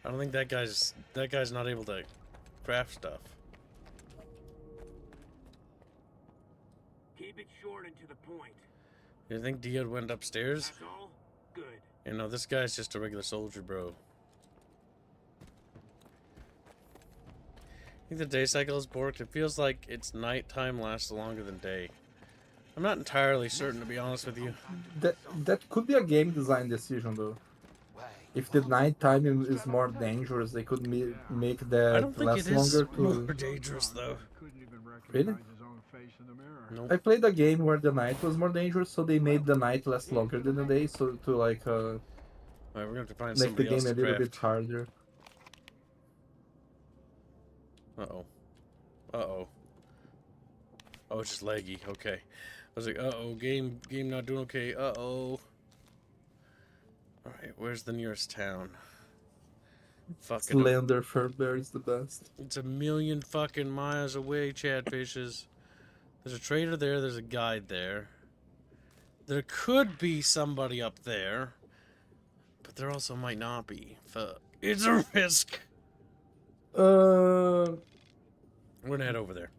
I don't think that guy's not able to craft stuff. Keep it short and to the point. You think Dia went upstairs? That's all? Good. You know, this guy's just a regular soldier, bro. I think the day cycle is borked. It feels like its nighttime lasts longer than day. I'm not entirely certain, to be honest with you. That could be a game design decision, though. If the nighttime is more dangerous, they could make that I don't think last it is longer more to. dangerous, though. Really? Nope. I played a game where the night was more dangerous, so they made the night last longer than the day, so to like Alright, we're gonna have to find make the somebody else game a to little craft. bit harder. Uh-oh. Uh-oh. Oh, it's just laggy. Okay. I was like, uh-oh, game not doing okay. Uh-oh. Alright, where's the nearest town? Fucking Slender Furbear is the best. It's a million fucking miles away, Chatfishes. There's a trader there, there's a guide there. There could be somebody up there. But there also might not be. Fuck. It's a risk! We're gonna head over there.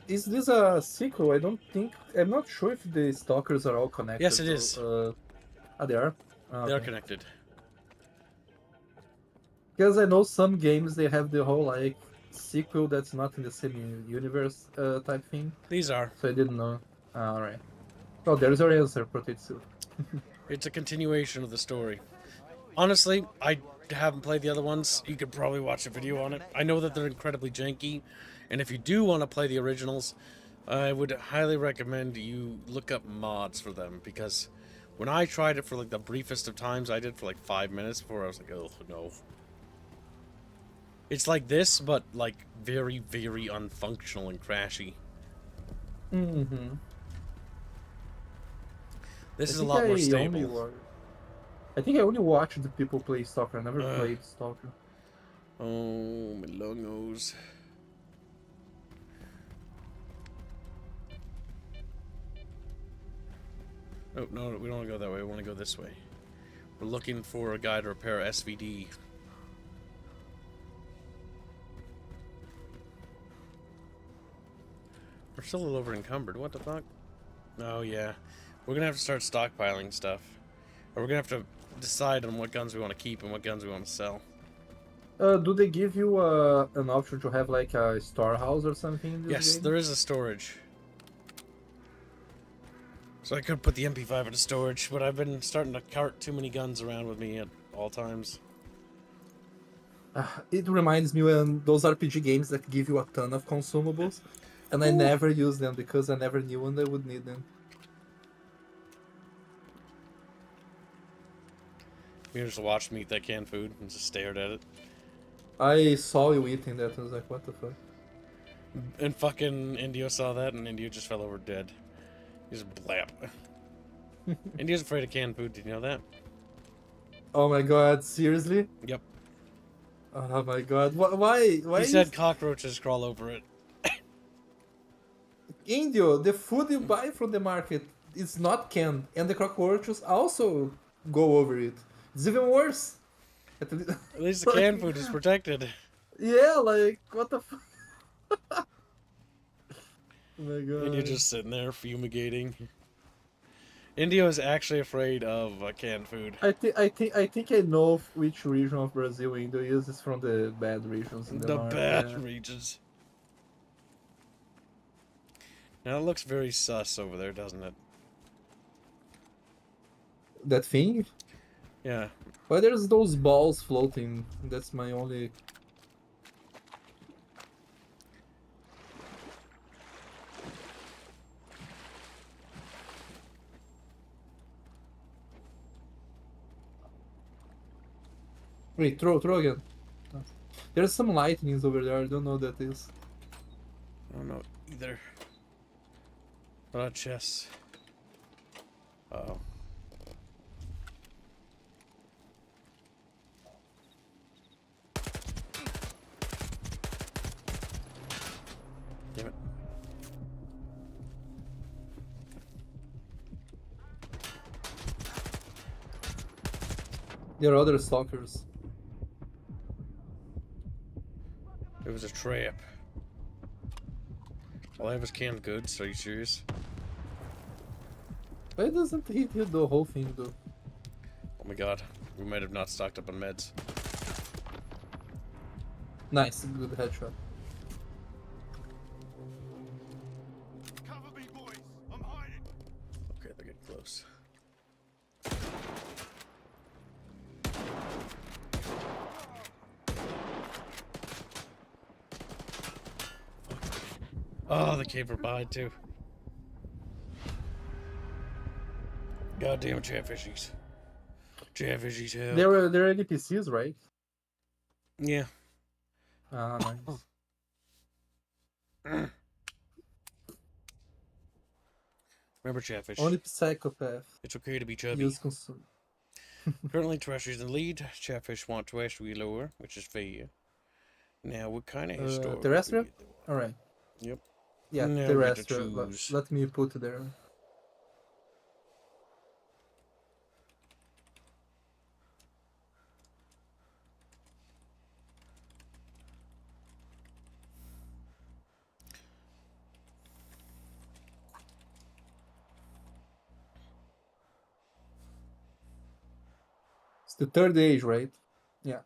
Is this a sequel? I don't think. I'm not sure if the stalkers are all connected. Yes, it is. They are? They are connected. Because I know some games they have the whole like sequel that's not in the same universe type thing. These are. So I didn't know. Alright. Oh, there's our answer, Protetsu. It's a continuation of the story. Honestly, I haven't played the other ones. You could probably watch a video on it. I know that they're incredibly janky, and if you do want to play the originals, I would highly recommend you look up mods for them, because when I tried it for like the briefest of times, I did for like 5 minutes before I was like, oh no. It's like this, but like very, very unfunctional and crashy. Mm-hmm. This is a lot more stable. I think I only watched the people play Stalker. I never played Stalker. Oh, my lungos. Oh, no, we don't want to go that way. We want to go this way. We're looking for a guy to repair SVD. We're still a little over encumbered. What the fuck? Oh, yeah. We're going to have to start stockpiling stuff. Or we're going to have to decide on what guns we want to keep and what guns we want to sell. Do they give you an option to have like a storehouse or something in this Yes, game? there is a storage. So I could put the MP5 into storage, but I've been starting to cart too many guns around with me at all times. It reminds me when those RPG games that give you a ton of consumables, and I never use them because I never knew when I would need them. You just watched me eat that canned food and just stared at it. I saw you eating that and I was like, what the fuck? And fucking Indio saw that and Indio just fell over dead. He's a blap. Indio's afraid of canned food, did you know that? Oh my god, seriously? Yep. Oh my god, why? He said cockroaches crawl over it. Indio, the food you buy from the market is not canned, and the cockroaches also go over it. It's even worse. At least the canned food is protected. Yeah, like, what the fuck? Oh my god. And you're just sitting there fumigating. India is actually afraid of canned food. I think I know which region of Brazil Indo is. It's from the bad regions in the north. Bad Yeah. regions. Now it looks very sus over there, doesn't it? That thing? Yeah. Why there's those balls floating? That's my only. Wait, throw again. There's some lightnings over there. I don't know what that is. I don't know either. What about chests? Uh-oh. Damn it. There are other stalkers. It was a trap. All I have is canned goods. Are you serious? Why doesn't he hit the whole thing though? Oh my god. We might have not stocked up on meds. Nice, good headshot. Cover me, boys. I'm hiding. Okay, they're getting close. Oh, they came from behind too. Goddamn chatfishies. Chatfishies hell. There are NPCs, right? Yeah. Ah, nice. Remember chatfish. Only psychopath. It's okay to be chubby. Use consume. Currently terrestrials in the lead. Chatfish want terrestrial lower, which is fair. Now what kind of historical terrestrial? period they want? Alright. Yep. Yeah, now terrestrial. We get to choose. Let me put there. It's the third age, right? Yeah.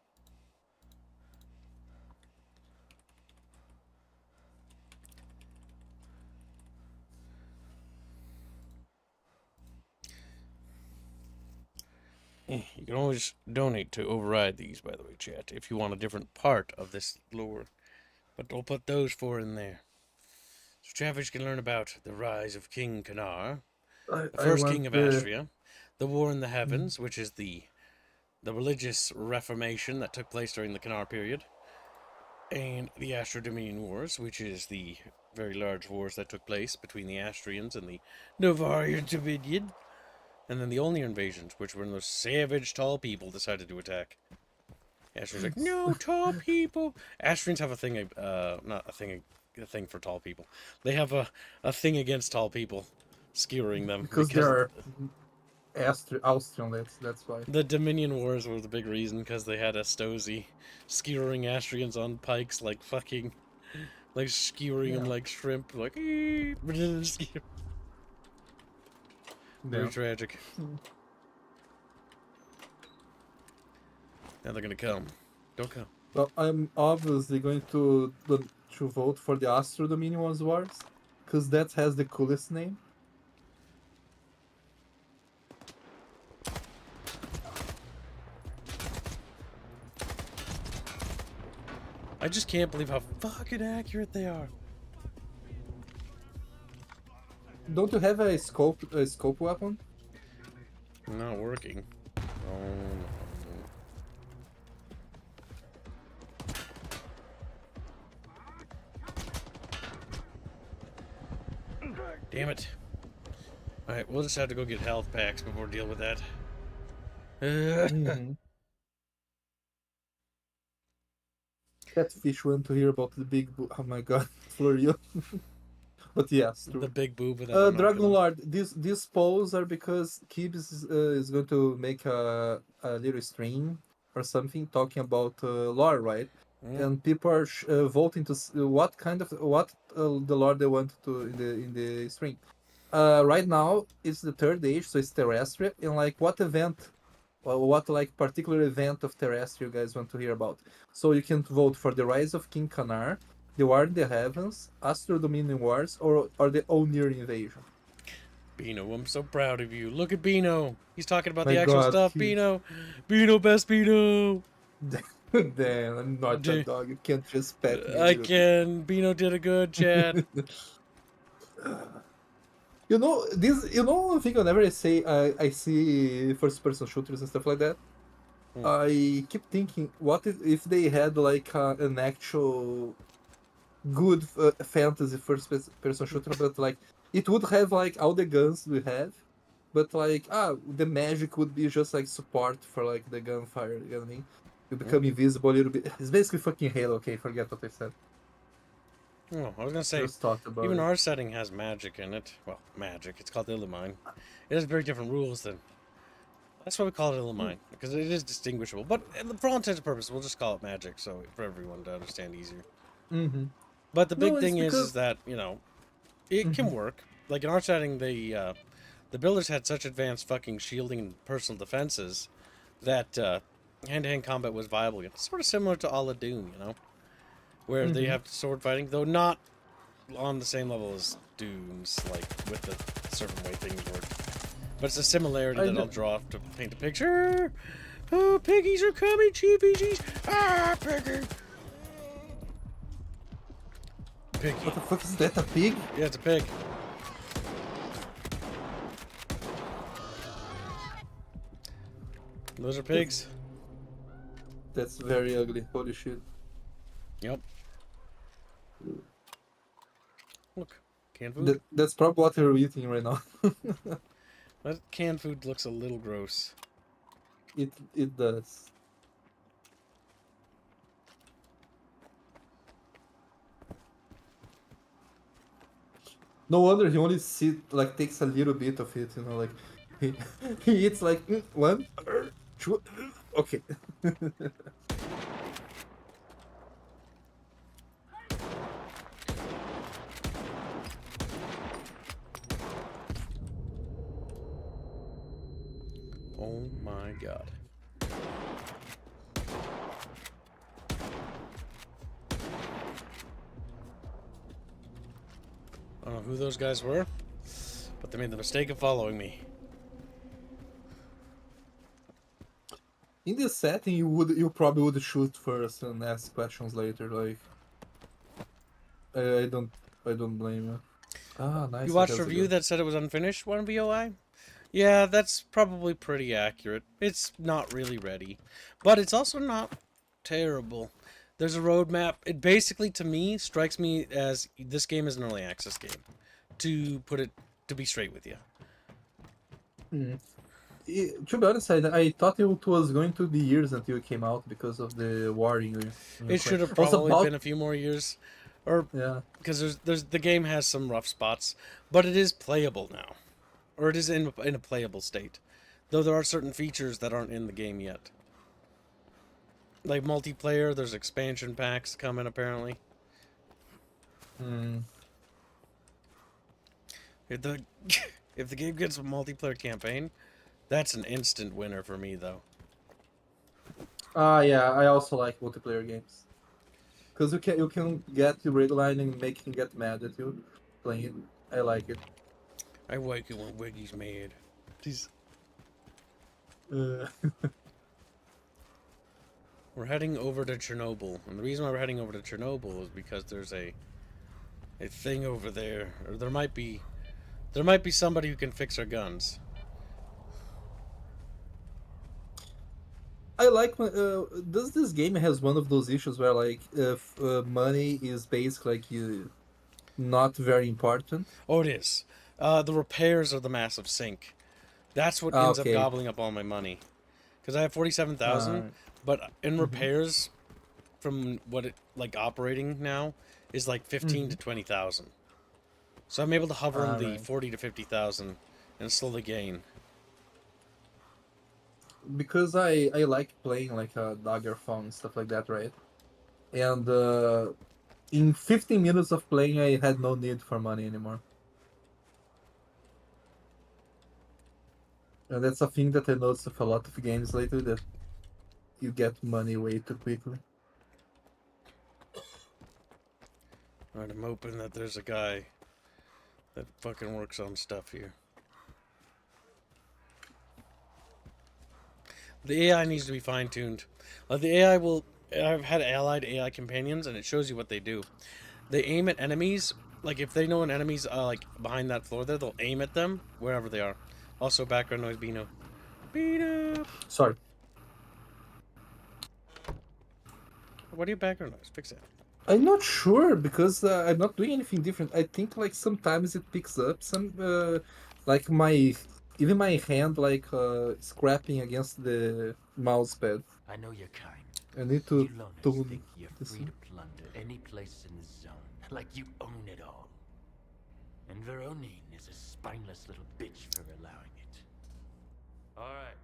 You can always donate to override these, by the way, chat, if you want a different part of this lore. But I'll put those four in there. So Chatfish can learn about the rise of King Kanar, the first king of Astria, the War in the Heavens, which is the religious reformation that took place during the Kanar period, and the Astro Dominion Wars, which is the very large wars that took place between the Astrians and the Novarian Dominion. And then the Olnir invasions, which were when those savage tall people decided to attack. Astrians like, no tall people. Astrians have a thing, not a thing, a thing for tall people. They have a thing against tall people, skewering them because they're Austrian. That's why. The Dominion Wars were the big reason, because they had Astosi skewering Astrians on pikes like fucking, like skewering them like shrimp, like. Very tragic. Now they're gonna come. Don't come. Well, I'm obviously going to vote for the Astro Dominion Wars, because that has the coolest name. I just can't believe how fucking accurate they are. Don't you have a scope weapon? Not working. Oh, no. Damn it. Alright, we'll just have to go get health packs before we deal with that. Catfish want to hear about the big oh my god, Florio. But yes, true. The big boob. Dragon Lord, these polls are because Kib is going to make a little stream or something talking about lore, right? And people are voting to what the lore they want to in the stream. right now it's the third age, so it's terrestrial. And like, what event, or what like particular event of terrestrial you guys want to hear about? So you can vote for the Rise of King Kanar, the War in the Heavens, Astro Dominion Wars, or the Onir Invasion. Bino, I'm so proud of you. Look at Bino. He's talking about My the actual God, stuff. Bino, Bino, best Bino. Damn, I'm not a dog. You can't just pet me a I little bit. can. Bino did a good chat. You know this. You know one thing whenever I say I see first-person shooters and stuff like that, I keep thinking, what if they had like an actual good fantasy first-person shooter, but like it would have like all the guns we have, but like the magic would be just like support for like the gunfire. You know what I mean? You become invisible a little bit. It's basically fucking Halo. Okay, forget what I said. Oh, I was gonna say, Just thought about even it. our setting has magic in it. Well, magic. It's called Illumined. It has very different rules than. That's why we call it Illumined, because it is distinguishable. But for all intents and purposes, we'll just call it magic, so for everyone to understand easier. Mm-hmm. But the big No, it's thing is because that it can work. Like in our setting, the builders had such advanced fucking shielding and personal defenses that hand-to-hand combat was viable. It's sort of similar to a la Doom, where they have sword fighting, though not on the same level as Doom's, like with the certain way things work. But it's a similarity that I'll draw to paint a picture. Oh, piggies are coming, cheepies! Ah, piggy! Piggy. What the fuck is that? A pig? Yeah, it's a pig. Those are pigs. That's very ugly. Holy shit. Yep. Look, canned food. That's probably what you're eating right now. That canned food looks a little gross. It does. No wonder he only takes a little bit of it, like he eats like one, two, okay. Oh my god. I don't know who those guys were, but they made the mistake of following me. In this setting, you probably would shoot first and ask questions later. Like, I don't blame you. Nice. You watched a review that said it was unfinished, 1VOI? Yeah, that's probably pretty accurate. It's not really ready, but it's also not terrible. There's a roadmap. It basically, to me, strikes me as this game is an early access game. To be straight with you. To be honest, I thought it was going to be years until it came out because of the war in It should have probably been a few more years, yeah, because the game has some rough spots, but it is playable now, or it is in a playable state, though there are certain features that aren't in the game yet. Like multiplayer, there's expansion packs coming apparently. If the game gets a multiplayer campaign, that's an instant winner for me, though. Yeah, I also like multiplayer games because you can get the red line and make him get mad at you playing it. I like it. I like it when Wiggy's mad. Jeez. We're heading over to Chernobyl, and the reason why we're heading over to Chernobyl is because there's a thing over there, or there might be somebody who can fix our guns. I like does this game has one of those issues where like if money is basically like not very important. Oh, it is. The repairs are the massive sink. That's what ends up gobbling up all my money. Because I have 47,000, but in repairs, from what it like operating now, is like 15 to 20,000. So I'm able to hover in the 40 to 50,000 and slowly gain. Because I like playing like a Daggerfall and stuff like that, right? And in 15 minutes of playing, I had no need for money anymore. And that's a thing that I noticed with a lot of games lately, that you get money way too quickly. Alright, I'm hoping that there's a guy that fucking works on stuff here. The AI needs to be fine-tuned. Like, the AI will... I've had allied AI companions, and it shows you what they do. They aim at enemies. Like, if they know an enemy's, like, behind that floor there, they'll aim at them wherever they are. Also, background noise, Beano. Beano! Sorry. What are your background noise? Fix it. I'm not sure, because I'm not doing anything different. I think, like, sometimes it picks up some, like, even my hand, like, scrapping against the mouse pad. I know you're kind. I need to You loners tune think you're this. free to plunder any place in the zone, like you own it all. And Veronine is a spineless little bitch for allowing it. All right,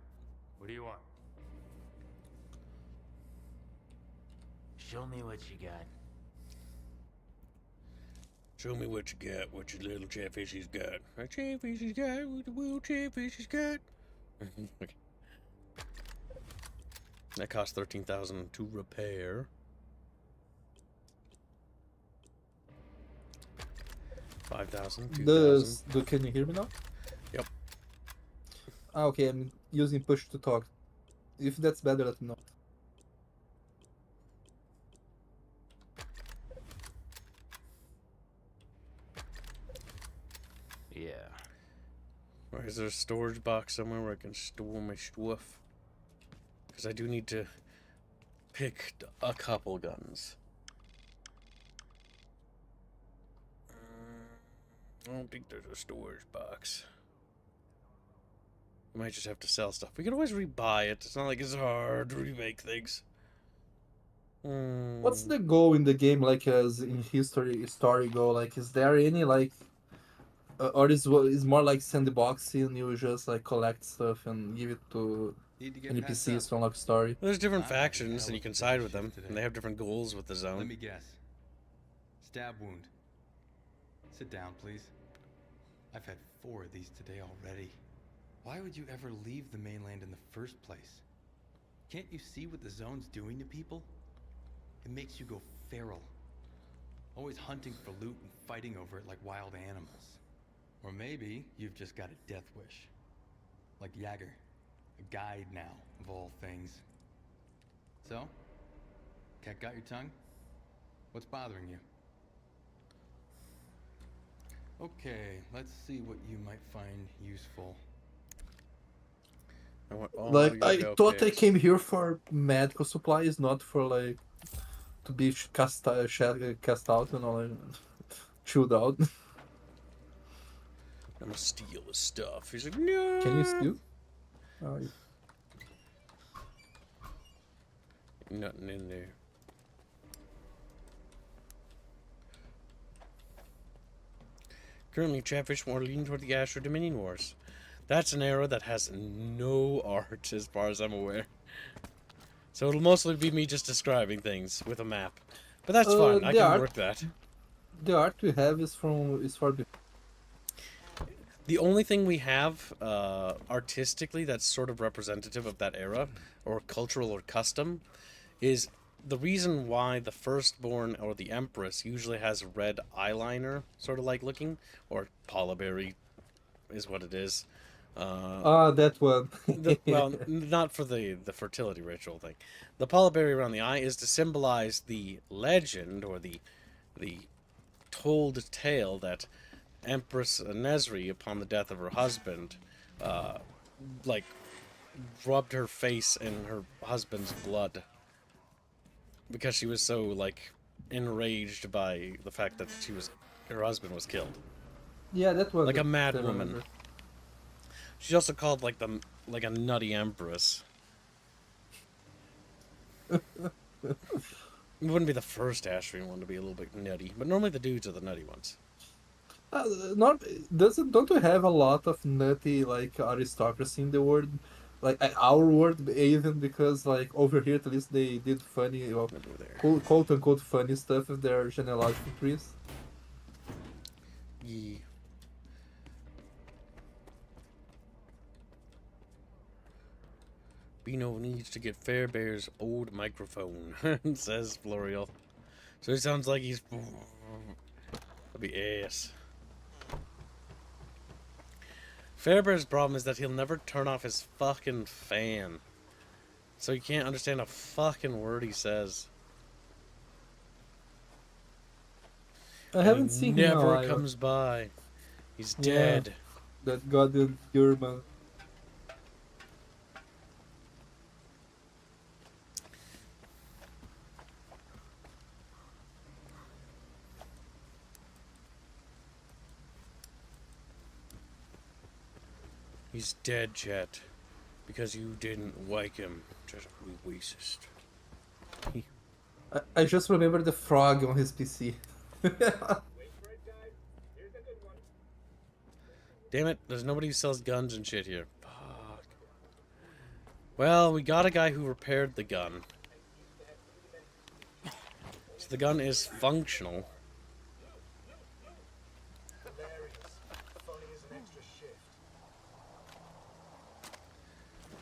what do you want? Show me what you got. Show me what you got, what your little chatfishy's got. My chatfishy's got, what the little chatfishy's got. Okay. That cost 13,000 to repair. 5,000, 2,000. Can you hear me now? Yep. Ah, okay, I'm using push to talk. If that's better, let me know. Yeah. Or is there a storage box somewhere where I can store my stuff? Because I do need to pick a couple guns. I don't think there's a storage box. We might just have to sell stuff. We can always rebuy it. It's not like it's hard to remake things. What's the goal in the game, like, as in story go? Like, is there any, like, or is more like sandboxy and you just, like, collect stuff and give it to NPCs to unlock story? There's different factions and you can side with them. And they have different goals with the zone. Let me guess. Stab wound. Sit down, please. I've had 4 of these today already. Why would you ever leave the mainland in the first place? Can't you see what the zone's doing to people? It makes you go feral. Always hunting for loot and fighting over it like wild animals. Or maybe you've just got a death wish. Like Jagger. A guide now, of all things. So? Cat got your tongue? What's bothering you? Okay, let's see what you might find useful. Like, I thought I came here for medical supplies, not for, like, to be cast out, you know, like, chilled out. I'm gonna steal his stuff. He's like, no. Can you steal? Oh, Nothing in there. Currently, Chatfish War leaning toward the Astro Dominion Wars. That's an era that has no art, as far as I'm aware. So it'll mostly be me just describing things with a map. But that's fine. I can work that. The art we have is for the only thing we have artistically that's sort of representative of that era, or cultural or custom, is the reason why the firstborn or the Empress usually has red eyeliner, sort of like looking, or Paula Berry is what it is. That one. Well, not for the fertility ritual thing. The Paula Berry around the eye is to symbolize the legend, or the told tale that Empress Nesri, upon the death of her husband, like, rubbed her face in her husband's blood. Because she was so, like, enraged by the fact that her husband was killed. Yeah, that was like a mad woman. She's also called like a nutty empress. It wouldn't be the first Astrian one to be a little bit nutty, but normally the dudes are the nutty ones. Don't we have a lot of nutty, like, aristocracy in the world? Like, our world, even, because, like, over here at least they did funny, well, quote unquote funny stuff with their genealogical trees. Yeah. Bino needs to get Fairbear's old microphone, says Florial. So he sounds like he's... That'd be ass. Fairbear's problem is that he'll never turn off his fucking fan. So you can't understand a fucking word he says. I haven't seen him never alive. comes by. He's Yeah, dead. that goddamn German. He's dead, Chet. Because you didn't like him. Just racist. I just remember the frog on his PC. Damn it, there's nobody who sells guns and shit here. Fuck. Well, we got a guy who repaired the gun. So the gun is functional.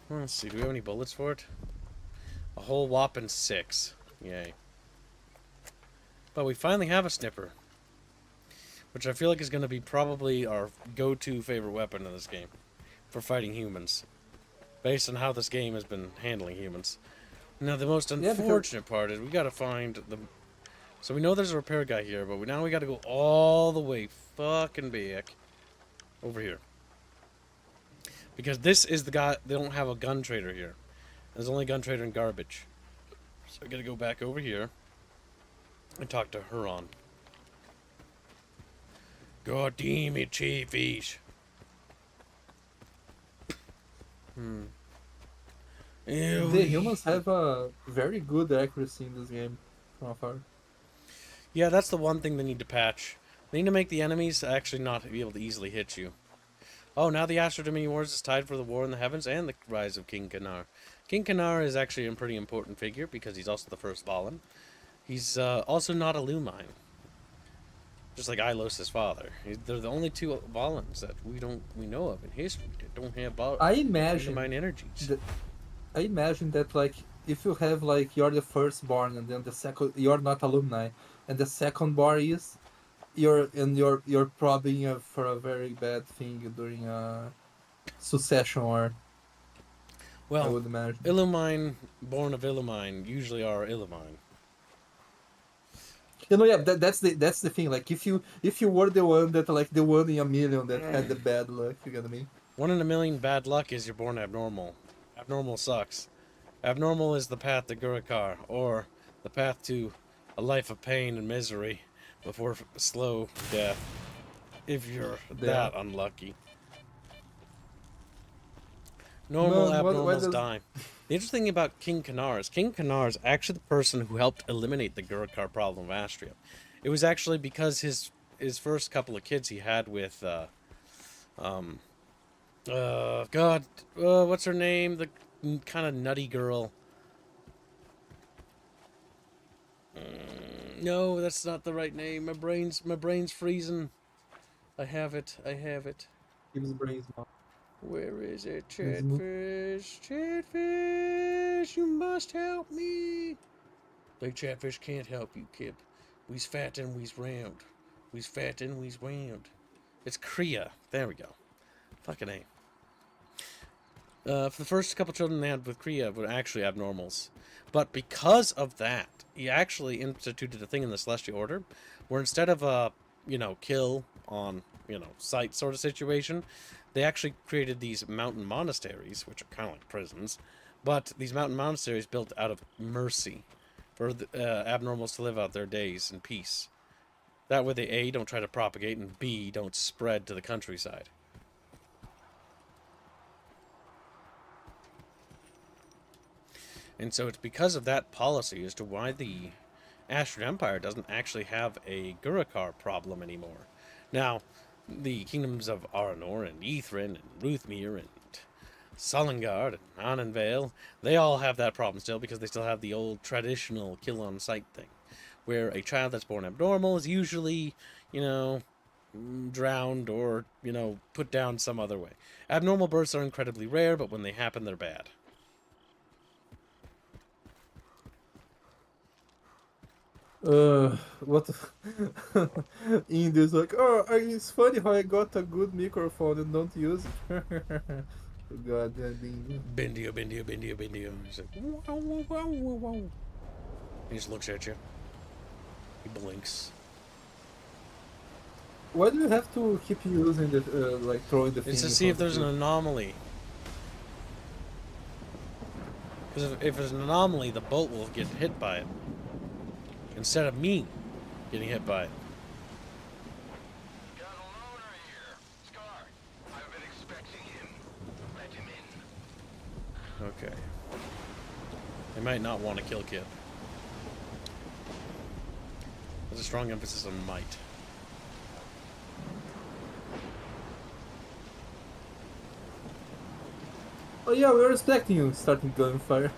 Let's see, do we have any bullets for it? A whole whopping 6. Yay. But we finally have a snipper. Which I feel like is going to be probably our go-to favorite weapon in this game. For fighting humans. Based on how this game has been handling humans. Now the most unfortunate part is we got to find the... So we know there's a repair guy here, but now we got to go all the way fucking back. Over here. Because this is the guy... They don't have a gun trader here. There's only a gun trader in garbage. So I got to go back over here. And talk to Huron. God damn it, Chatfish. The humans have a very good accuracy in this game from afar. Yeah, that's the one thing they need to patch. They need to make the enemies actually not be able to easily hit you. Oh, now the Astro Dominion Wars is tied for the War in the Heavens and the rise of King Kanar. King Kanar is actually a pretty important figure because he's also the first Valen. He's also not a Lumine. Just like Ilos' father. They're the only two Valens that we know of in history that don't have I imagine Lumine energies. I imagine that like if you have like you're the firstborn and then the second you're not alumni and the second born is you're probably for a very bad thing during a succession war. Well, I would imagine. Illumine born of Illumine usually are Illumine. You know, yeah, that's the thing. Like, if you were the one that like the one in a million that had the bad luck, you get me? 1 in a million bad luck is you're born abnormal. Abnormal sucks. Abnormal is the path to Gurukar, or the path to a life of pain and misery before slow death. If you're that unlucky. Normal abnormals die. The interesting thing about King Kanar is actually the person who helped eliminate the Gurukar problem of Astria. It was actually because his first couple of kids he had with what's her name? The kind of nutty girl. No, that's not the right name. My brain's freezing. I have it. Give his brains off. Where is it? Chatfish! Chatfish! You must help me! Like Chatfish can't help you, Kib. We's fat and we's round. We's fat and we's round. It's Kriya. There we go. Fucking A. For the first couple children they had with Kriya were actually abnormals. But because of that, he actually instituted a thing in the Celestial Order where instead of a, kill on, sight sort of situation, they actually created these mountain monasteries, which are kind of like prisons, but these mountain monasteries built out of mercy for the abnormals to live out their days in peace. That way they A, don't try to propagate, and B, don't spread to the countryside. And so it's because of that policy as to why the Astrid Empire doesn't actually have a Gurukar problem anymore. Now, the kingdoms of Aranor and Ithrin and Ruthmere and Solengard and Ananvale, they all have that problem still because they still have the old traditional kill on sight thing, where a child that's born abnormal is usually, drowned or, put down some other way. Abnormal births are incredibly rare, but when they happen, they're bad. What? India's like, oh, it's funny how I got a good microphone and don't use it. God damn India. Bendio. He's like, wow, wow, wow, wow, wow. He just looks at you. He blinks. Why do you have to keep using the like throwing the thing? It's to in see if front of there's an you? anomaly. Because if there's an anomaly, the boat will get hit by it. Instead of me getting hit by it. Okay. They might not want to kill Kib. There's a strong emphasis on might. Oh yeah, we were expecting you starting gunfire.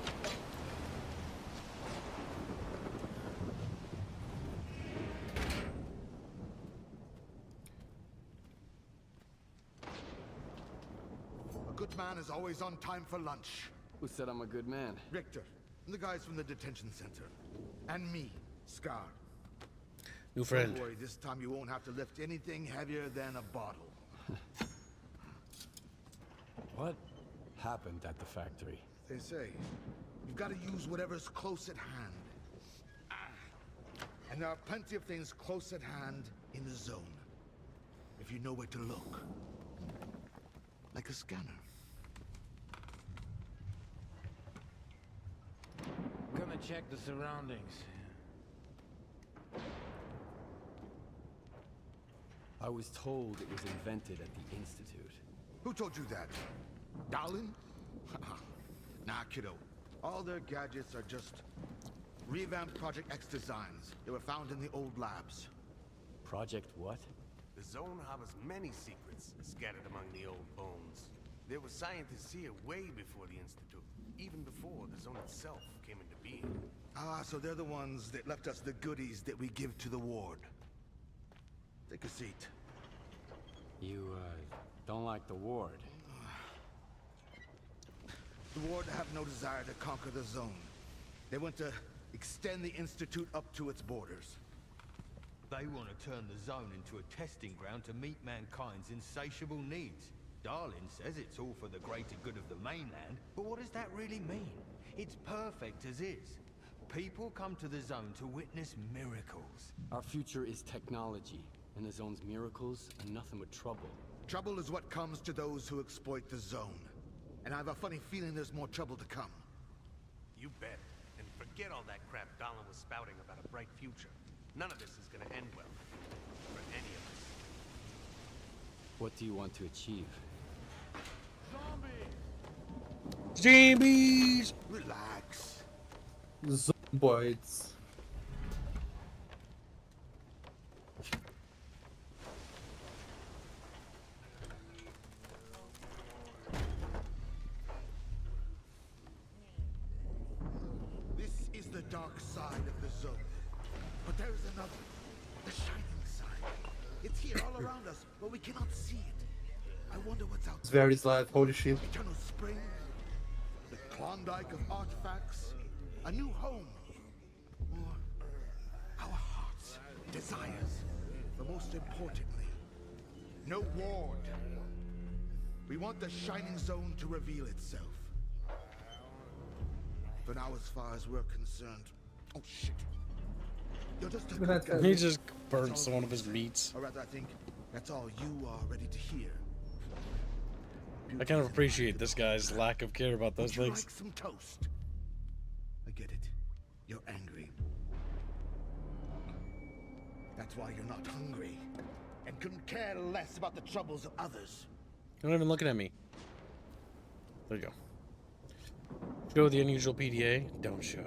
A good man is always on time for lunch. Who said I'm a good man? Richter, and the guys from the detention center. And me, Scar. New friend. Don't worry, this time you won't have to lift anything heavier than a bottle. What happened at the factory? They say, you've got to use whatever's close at hand. And there are plenty of things close at hand in the zone. If you know where to look. Like a scanner. Gonna check the surroundings. I was told it was invented at the Institute. Who told you that? Darlin? Nah, kiddo. All their gadgets are just revamped Project X designs. They were found in the old labs. Project what? The zone harbors many secrets scattered among the old bones. There were scientists here way before the Institute, even before the zone itself came into being. Ah, so they're the ones that left us the goodies that we give to the ward. Take a seat. You, don't like the ward? The ward have no desire to conquer the zone. They want to extend the Institute up to its borders. They want to turn the zone into a testing ground to meet mankind's insatiable needs. Darlin says it's all for the greater good of the mainland, but what does that really mean? It's perfect as is. People come to the zone to witness miracles. Our future is technology, and the zone's miracles are nothing but trouble. Trouble is what comes to those who exploit the zone. And I have a funny feeling there's more trouble to come. You bet. And forget all that crap Dahlan was spouting about a bright future. None of this is gonna end well. For any of us. What do you want to achieve? Zombies! Relax. Zomboids. This is the dark side of the zone. But there is another. The shining side. It's here all around us, but we cannot see it. I wonder what's out It's there. very live, holy shit. Eternal spring. The Klondike of artifacts. A new home. Or our hearts, desires. But most importantly, no ward. We want the shining zone to reveal itself. For now, as far as we're concerned... Oh, shit. You're just a good guy. He just burnt one of his meats. Or rather, I think that's all you are ready to hear. I kind of appreciate this guy's lack of care about those Would you things. like some toast? I get it. You're angry. That's why you're not hungry. And couldn't care less about the troubles of others. You're not even looking at me. There you go. Show the unusual PDA. Don't show.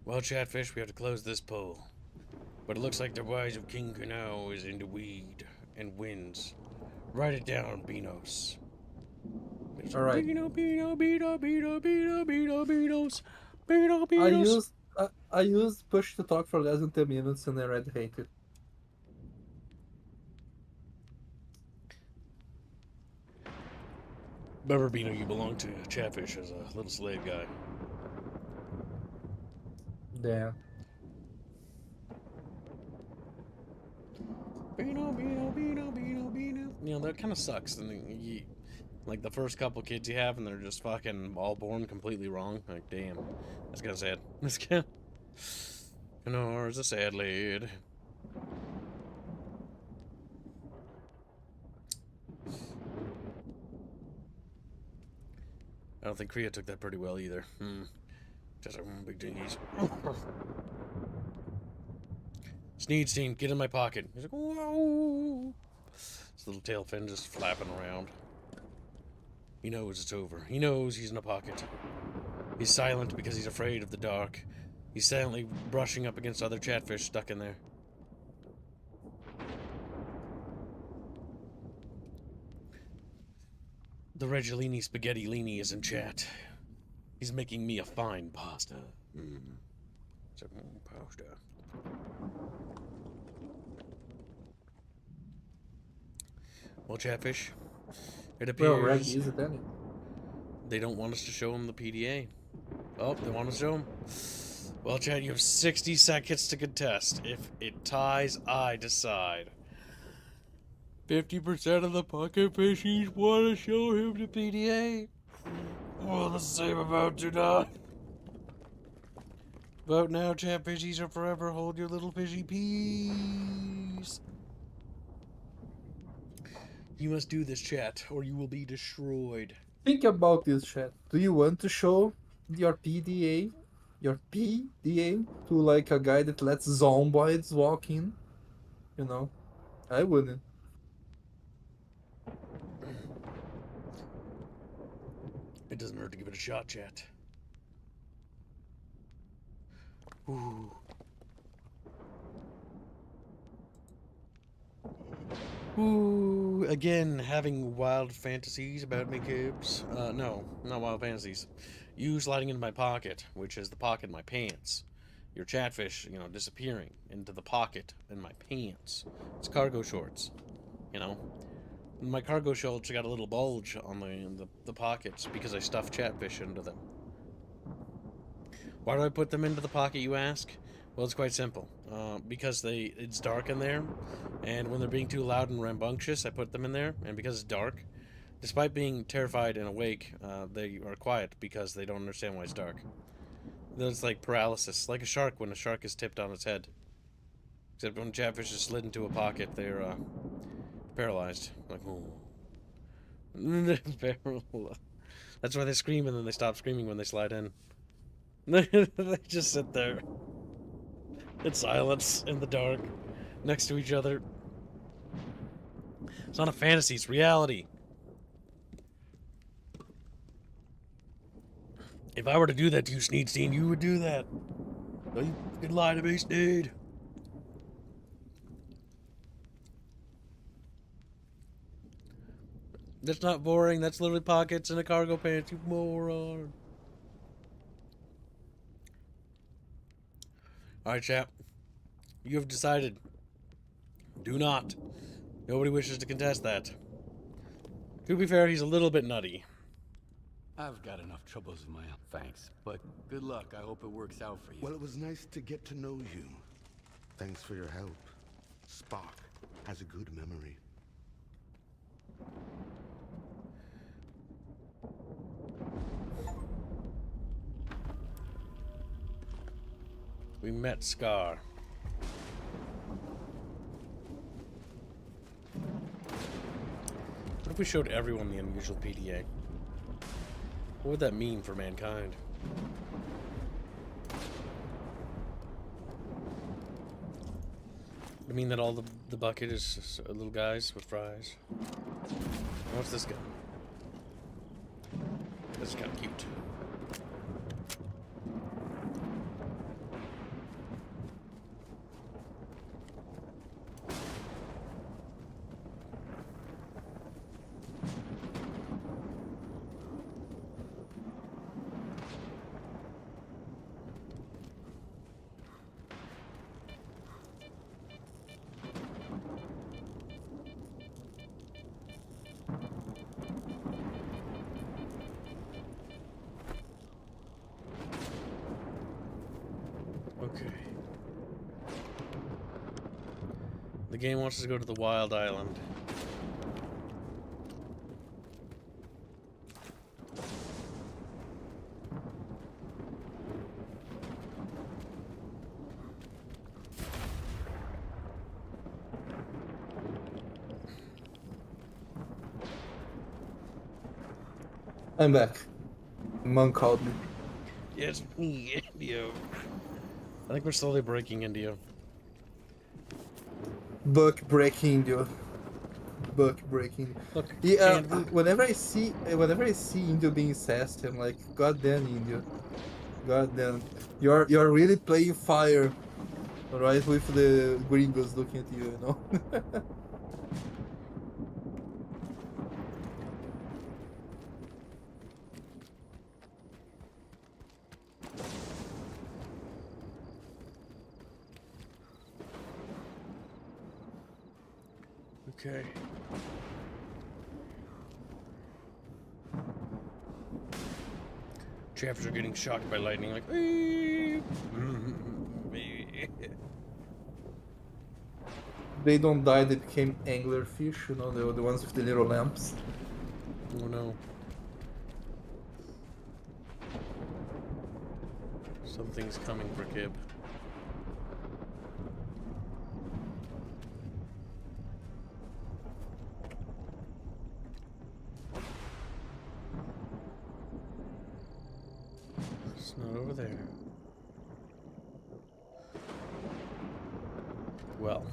Well, Chatfish, we have to close this poll. But it looks like the rise of King Canal is in the weed and wins. Write it down, Beanos. Alright. Beanos. I used push to talk for less than 10 minutes and I red hated. Remember, Beano, you belong to Chatfish as a little slave guy. Yeah. You know, that kind of sucks. And you, like the first couple kids you have, and they're just fucking all born completely wrong. Like, damn, that's kind of sad. This kind, Connor's a sad lad. I don't think Korea took that pretty well either. Just like big dingies. Sneedstein, get in my pocket. He's like, whoa. His little tail fin just flapping around. He knows it's over. He knows he's in a pocket. He's silent because he's afraid of the dark. He's silently brushing up against other chatfish stuck in there. The Reggiolini Spaghetti-lini is in chat. He's making me a fine pasta. It's a pasta. Well, chatfish, it appears is it any? they don't want us to show them the PDA. Oh, they want us to show them. Well, chat, you have 60 seconds to contest. If it ties, I decide. 50% of the pocket fishies want to show him the PDA. Well, the same amount do not. Vote now, chat fishies, or forever hold your little fishy peas. You must do this, chat, or you will be destroyed. Think about this, chat. Do you want to show your PDA to like a guy that lets zomboids walk in? You know, I wouldn't. It doesn't hurt to give it a shot, chat. Ooh. Ooh, again, having wild fantasies about me, Kibs. No, not wild fantasies. You sliding into my pocket, which is the pocket in my pants. Your chatfish, you know, disappearing into the pocket in my pants. It's cargo shorts, you know. My cargo shorts got a little bulge on the pockets because I stuffed chatfish into them. Why do I put them into the pocket, you ask? Well, it's quite simple. Because it's dark in there, and when they're being too loud and rambunctious, I put them in there, and because it's dark, despite being terrified and awake, they are quiet because they don't understand why it's dark. There's like paralysis, like a shark when a shark is tipped on its head. Except when chatfish is slid into a pocket, they're paralyzed. Like, oh. That's why they scream and then they stop screaming when they slide in. They just sit there in silence, in the dark, next to each other. It's not a fantasy, it's reality. If I were to do that to you, Sneedstein, you would do that. No, you fucking lie to me, Sneed. That's not boring, that's literally pockets in a cargo pants, you moron. Alright, chap. You have decided. Do not. Nobody wishes to contest that. To be fair, he's a little bit nutty. I've got enough troubles of my own. Thanks, but good luck. I hope it works out for you. Well, it was nice to get to know you. Thanks for your help. Spark has a good memory. We met Scar. What if we showed everyone the unusual PDA? What would that mean for mankind? I mean that all the bucket is just little guys with fries. What's this guy? This is kind of cute. The game wants us to go to the Wild Island. I'm back. Monk called me. Yes, me, Indio. I think we're slowly breaking Indio. Buck breaking, dude. Buck breaking. Look, yeah. Whenever I see Indio being sassed, I'm like, God damn, Indio. God damn. You're really playing fire, right? With the gringos looking at you, you know. Okay. Chaps are getting shocked by lightning, like, They don't die, they became anglerfish, you know, the ones with the little lamps. Oh no. Something's coming for Kib. It's not over there. Well,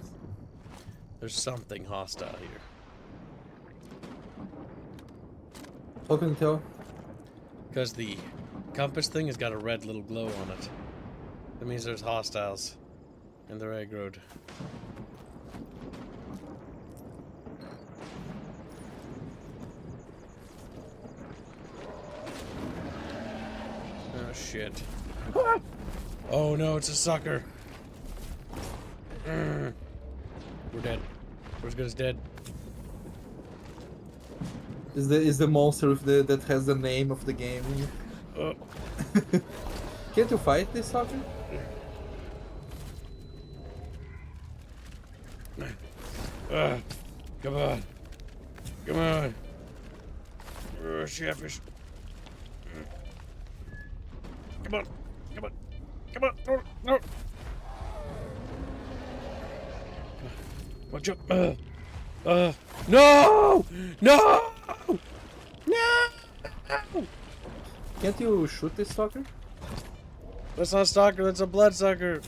there's something hostile here. How can you tell? Because the compass thing has got a red little glow on it. That means there's hostiles. And they're aggroed. Oh shit. Oh no, it's a sucker. We're dead. We're as good as dead. Is the monster with that has the name of the game? Can't you fight this sucker? Come on. Come on. Chatfish. Come on. Come on. Come on. No. No. Watch out. No! No! No! Can't you shoot this sucker? That's not a stalker, that's a bloodsucker.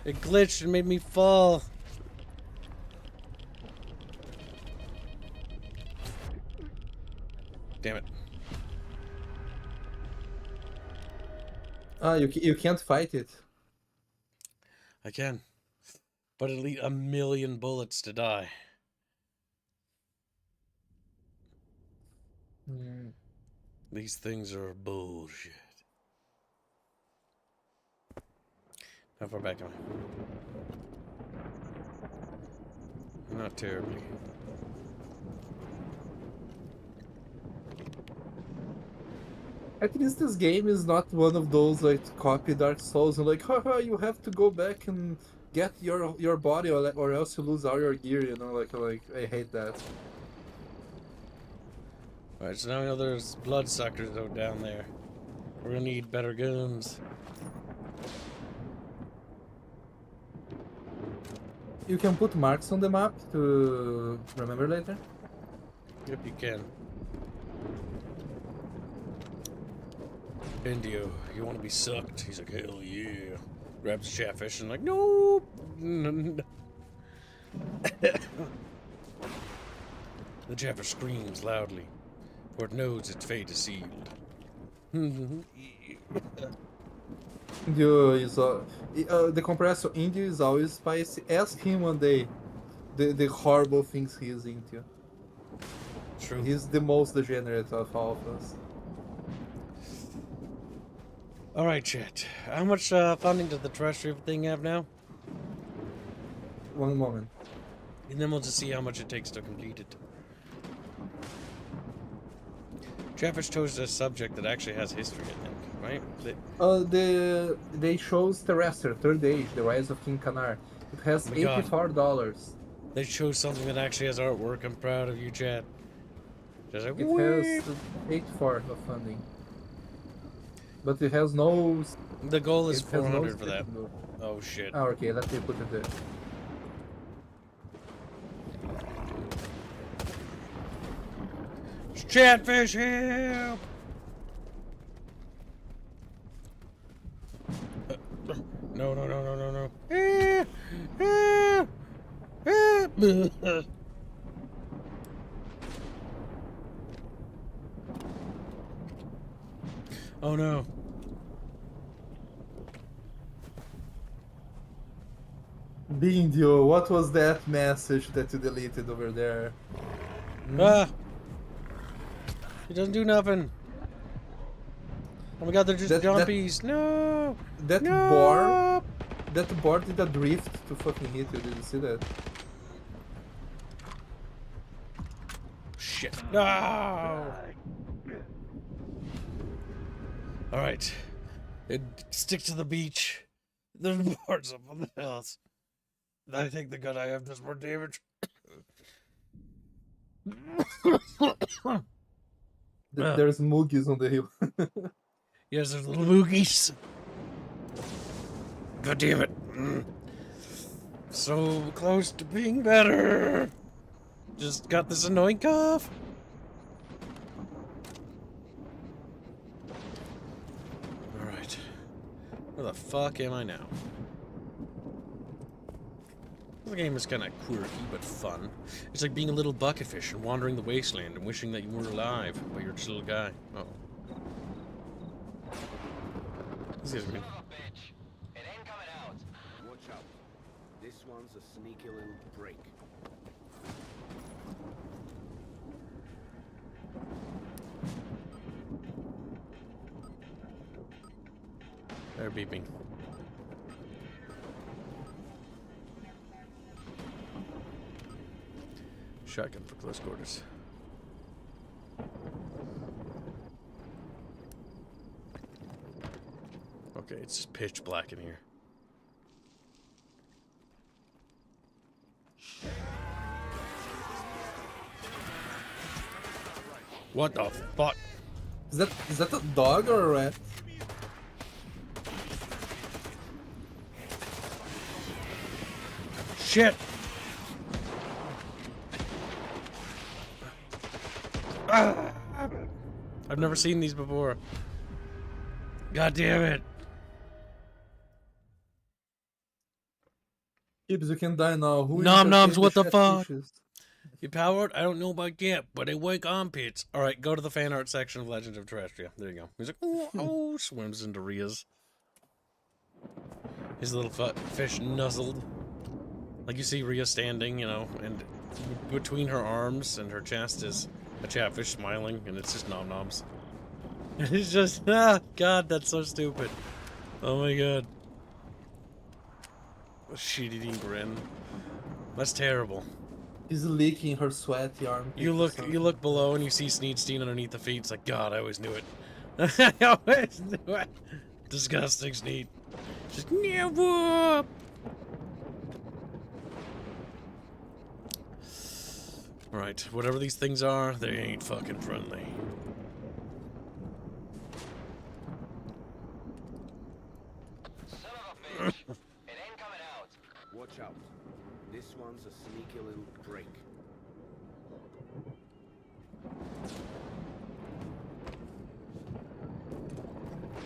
It glitched and made me fall. Damn it. Ah, you can't fight it. I can. But it'll need 1,000,000 bullets to die. These things are bullshit. How far back am I? Not terribly. At least this game is not one of those like copy Dark Souls and like, haha, you have to go back and get your body or else you lose all your gear, you know, like I hate that. Alright, so now we know there's bloodsuckers out down there. We're gonna need better guns. You can put marks on the map to remember later. Yep, you can. Indio, you want to be sucked? He's like, hell yeah. Grabs the chatfish and like, nope. The chatfish screams loudly, for it knows its fate is sealed. Indio is the compressor. Indio is always spicy. Ask him one day the horrible things he is into. True. He's the most degenerate of all of us. Alright, chat. How much funding does the terrestrial thing have now? One moment. And then we'll just see how much it takes to complete it. Chatfish chose a subject that actually has history, I think. right? They shows Terrestrial, Third Age, The Rise of King Kanar. It has Oh my God. $84. They chose something that actually has artwork. I'm proud of you, chat. Just like, It has 84 of funding. But it has no... The goal is it has no 400 for that. second goal. Oh shit. Oh, okay, let me put it there. Chatfish, help! No, no, no, no, no, no. Oh no. Bindio, what was that message that you deleted over there? Ah! He doesn't do nothing. Oh my god, they're just jumpies. No! That no! board did a drift to fucking hit you. Did you see that? Shit. No! Alright. Stick to the beach. There's boards up on the hills. I think the gun I have does more damage. There's moogies on the hill. Yes, there's little moogies. God damn it. So close to being better. Just got this annoying cough. Alright. Where the fuck am I now? The game is kind of quirky, but fun. It's like being a little bucketfish and wandering the wasteland and wishing that you were alive, but you're just a little guy. Uh-oh. Excuse me. Watch out. This one's a sneaky little break. They're beeping. Shotgun for close quarters. Okay, it's just pitch black in here. What the fuck? Is that a dog or a rat? Shit! Ah! I've never seen these before. God damn it. Kibs, you can die now. Who Nom noms, what the fuck? Fishes? You powered? I don't know about yet, but they wake armpits. Alright, go to the fan art section of Legends of Terrestria. There you go. He's like, oh, swims into Ria's. His little fish nuzzled. Like you see Rhea standing, you know, and between her arms and her chest is a chatfish smiling, and it's just nom noms. And it's just, God, that's so stupid. Oh my god. A shit-eating grin. That's terrible. He's licking her sweaty arm. You look below and you see Sneedstein underneath the feet. It's like, God, I always knew it. I always knew it. Disgusting Sneed. Just whoop. Right, whatever these things are, they ain't fucking friendly. Son of a bitch! It ain't coming out. Watch out. This one's a sneaky little break.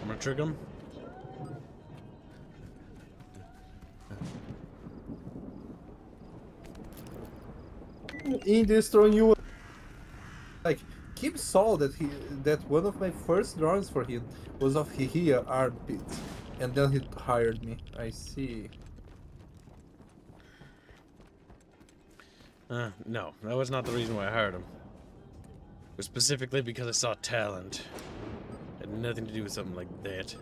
I'm gonna trick him. India's throwing you. Like, Kib saw that one of my first drawings for him was of Hihia armpit, and then he hired me. I see. No, that was not the reason why I hired him. It was specifically because I saw talent. It had nothing to do with something like that.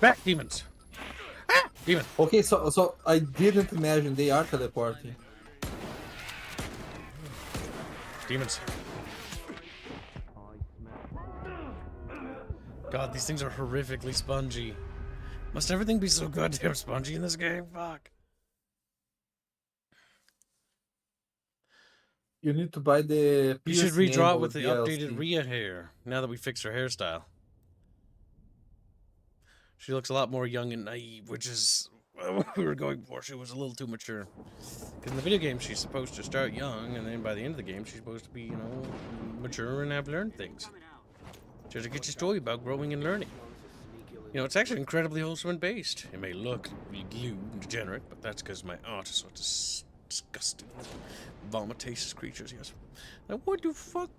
Back, demons! Ah! Demon. Okay, so I didn't imagine they are teleporting. Demons. God, these things are horrifically spongy. Must everything be so goddamn spongy in this game? Fuck. You need to buy the You should piercing redraw it ammo with the DLC. updated Rhea hair, now that we fixed her hairstyle. She looks a lot more young and naive, which is what we were going for. She was a little too mature. Because in the video game, she's supposed to start young, and then by the end of the game, she's supposed to be, you know, mature and have learned things. Just to get your story about growing and learning. You know, it's actually incredibly wholesome and based. It may look lewd and degenerate, but that's because my art is so disgusting. Vomitaceous creatures, yes. Now, what the fuck?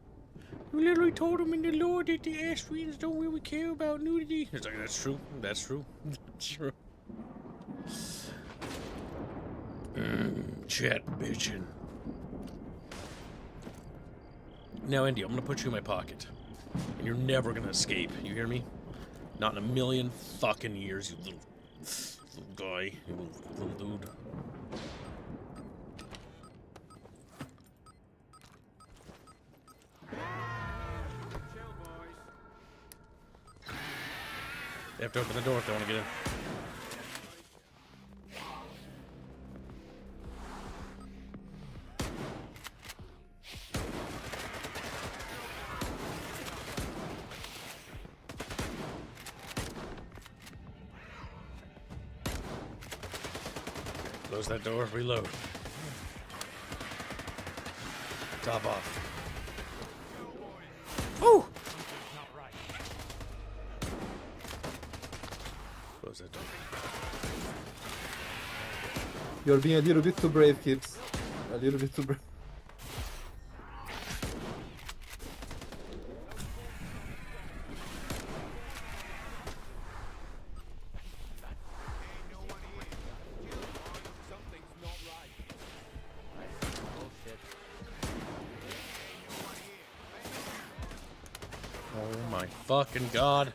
You literally told him in the lore that the Astrians don't really care about nudity. It's like, that's true. That's true. That's true. Chat bitchin'. Now, Indy, I'm gonna put you in my pocket. And you're never gonna escape. You hear me? Not in a million fucking years, you little guy. You little dude. They have to open the door if they want to get in. Close that door, reload. Top off. Oh! Close that door. You're being a little bit too brave, Kibs. A little bit too brave. Oh my fucking god.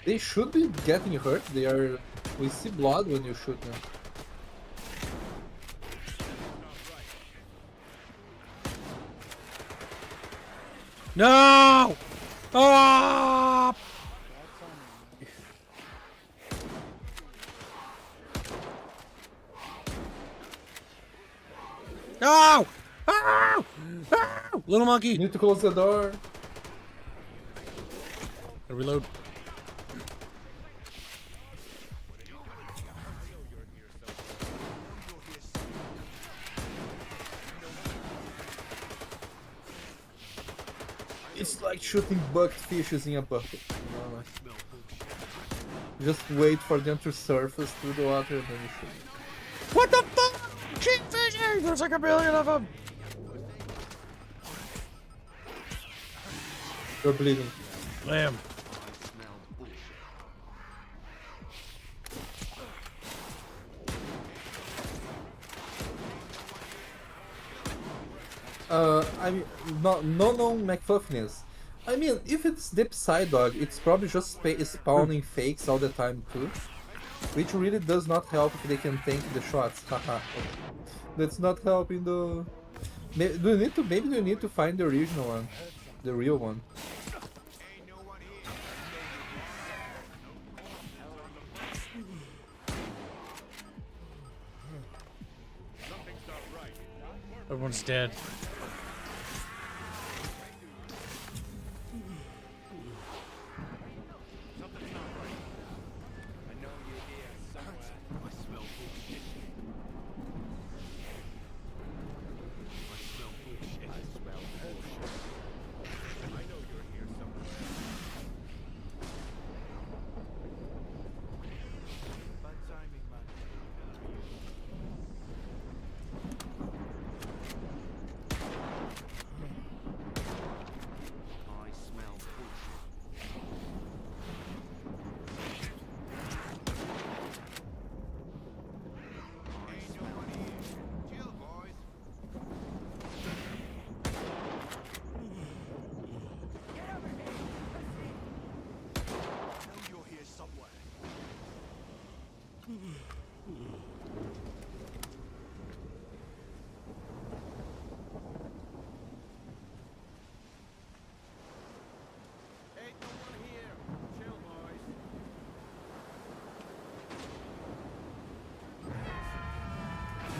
They should be getting hurt. They are. We see blood when you shoot them. No! Ah! No! Ah! Ah! Little monkey! You need to close the door. Reload. It's like shooting bucked fishes in a bucket. You know? Just wait for them to surface through the water and then you shoot. What the fuck? Kingfisher! There's like a billion of them! You're bleeding. Lamb. I mean, no McFuffiness. I mean, if it's Deep Side Dog, it's probably just spawning fakes all the time too, which really does not help if they can tank the shots. Haha. That's not helping the. Maybe you need to find the original one, the real one. Everyone's dead.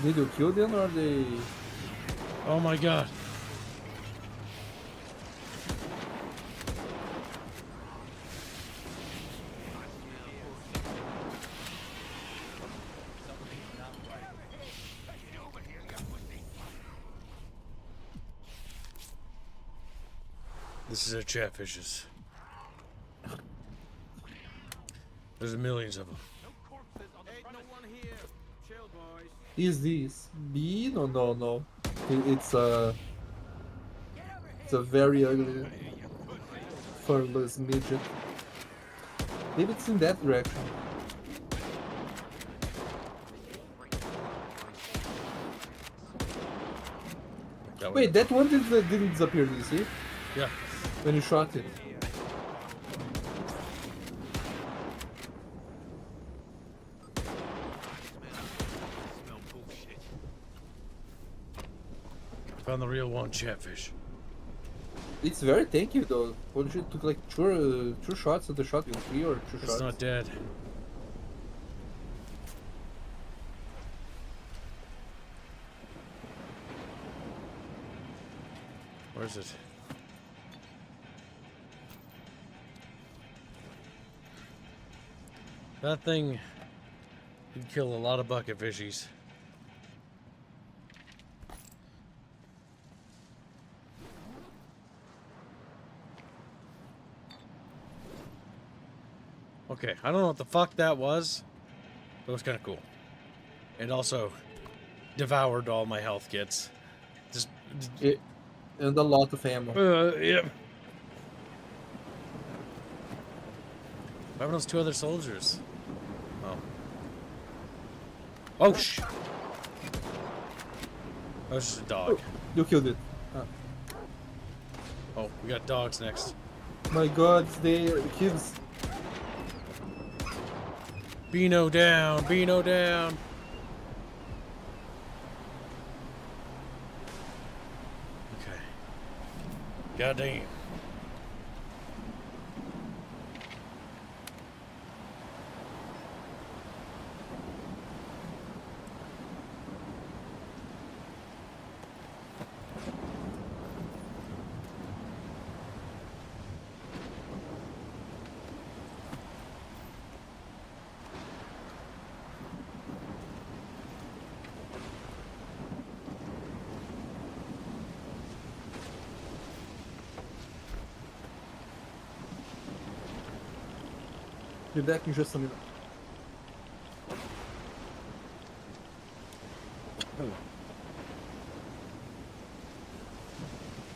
Did you kill them or they... Oh my god. This is our chatfishes. There's millions of them. Is this B? No, no, no. It's a very ugly, furless midget. Maybe it's in that direction. Wait, that one didn't disappear, did you see? Yeah. When you shot it. Found the real one, chatfish. It's very tanky though. What you took like two shots at the shotgun, 3 or 2 shots? It's not dead. Where is it? That thing can kill a lot of bucket fishies. Okay, I don't know what the fuck that was, but it was kind of cool. It also devoured all my health kits. Just and a lot of ammo. Yep. What happened to those 2 other soldiers? Oh. Oh, sh! That was just a dog. Oh, you killed it. Oh, we got dogs next. My god, the kids. Beano down, Beano down. Okay. Goddamn. Be back in just a minute.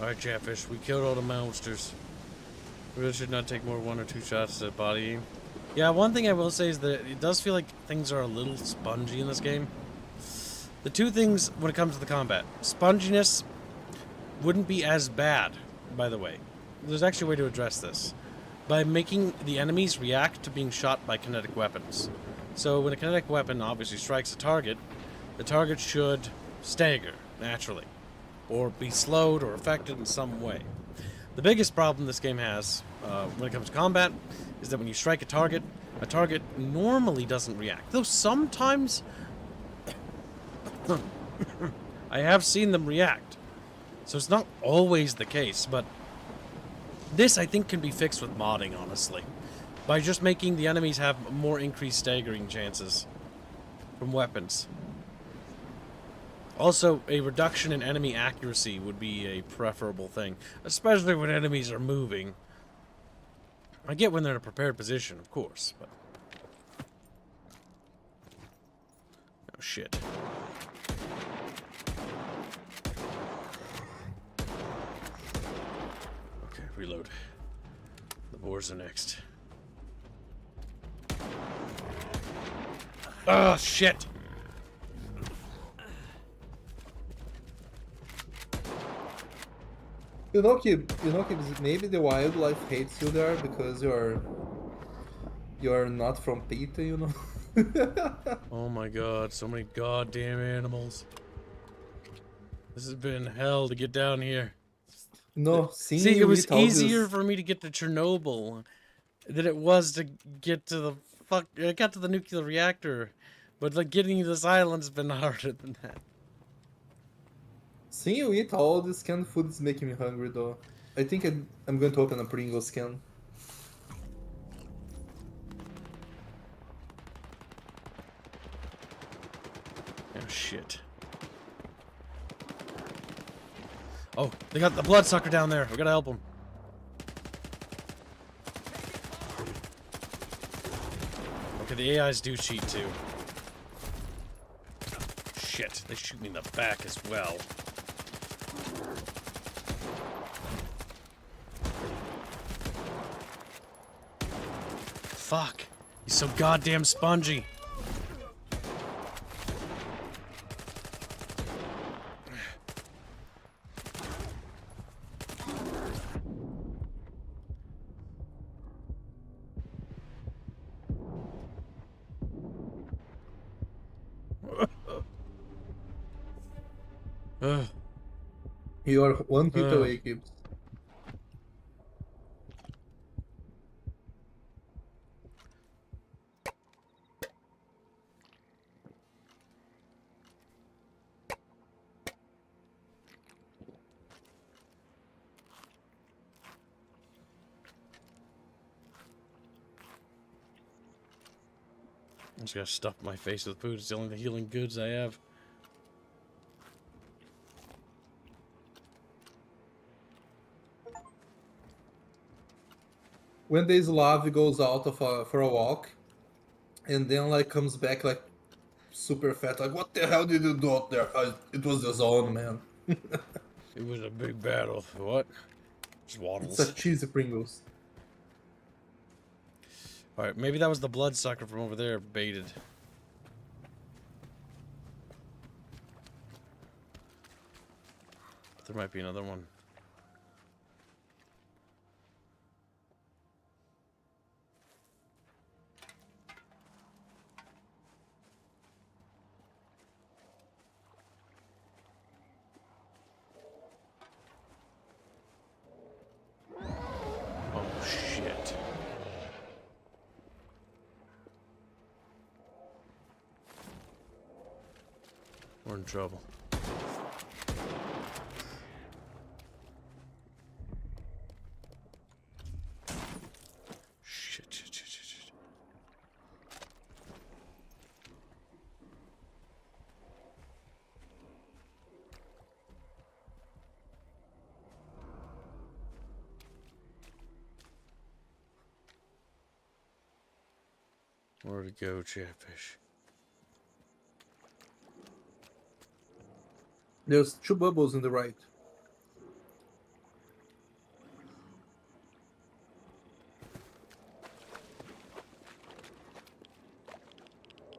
Alright, Chatfish, we killed all the monsters. We really should not take more 1 or 2 shots at body aim. Yeah, one thing I will say is that it does feel like things are a little spongy in this game. The 2 things when it comes to the combat. Sponginess wouldn't be as bad, by the way. There's actually a way to address this. By making the enemies react to being shot by kinetic weapons. So when a kinetic weapon obviously strikes a target, the target should stagger, naturally. Or be slowed or affected in some way. The biggest problem this game has, when it comes to combat, is that when you strike a target normally doesn't react. Though sometimes, I have seen them react. So it's not always the case, but this, I think, can be fixed with modding, honestly. By just making the enemies have more increased staggering chances from weapons. Also, a reduction in enemy accuracy would be a preferable thing. Especially when enemies are moving. I get when they're in a prepared position, of course, but... Oh, shit. Reload. The boars are next. Oh, shit! You know, Kib, maybe the wildlife hates you there because you're not from Pita, you know? Oh my god, so many goddamn animals. This has been hell to get down here. No, See, it was with all easier this... for me to get to Chernobyl than it was to get to the I got to the nuclear reactor, but like getting to this island's been harder than that. Seeing you eat all this canned food is making me hungry, though. I think I'm going to open a Pringles can. Oh shit. Oh, they got the bloodsucker down there. We gotta help him. Okay, the AIs do cheat too. Shit, they shoot me in the back as well. Fuck. He's so goddamn spongy. You are one hit away, Kib. I just gotta stuff my face with food. It's the only healing goods I have. When the Slav goes out for a walk, and then like comes back like super fat, like what the hell did you do out there? It was the zone, man. It was a big battle. What? Just waddles. It's a cheesy Pringles. Alright, maybe that was the bloodsucker from over there baited. There might be another one. Oh shit. We're in trouble. Shit. Where to go, Chatfish? There's 2 bubbles on the right.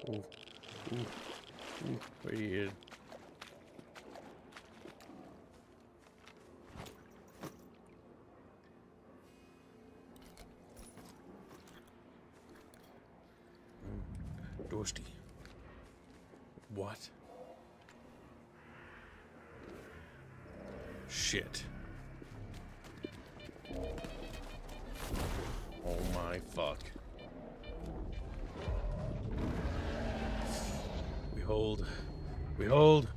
Ooh. Ooh. Where you headed? Dorsty. What? Shit. Oh my fuck. We hold. We hold.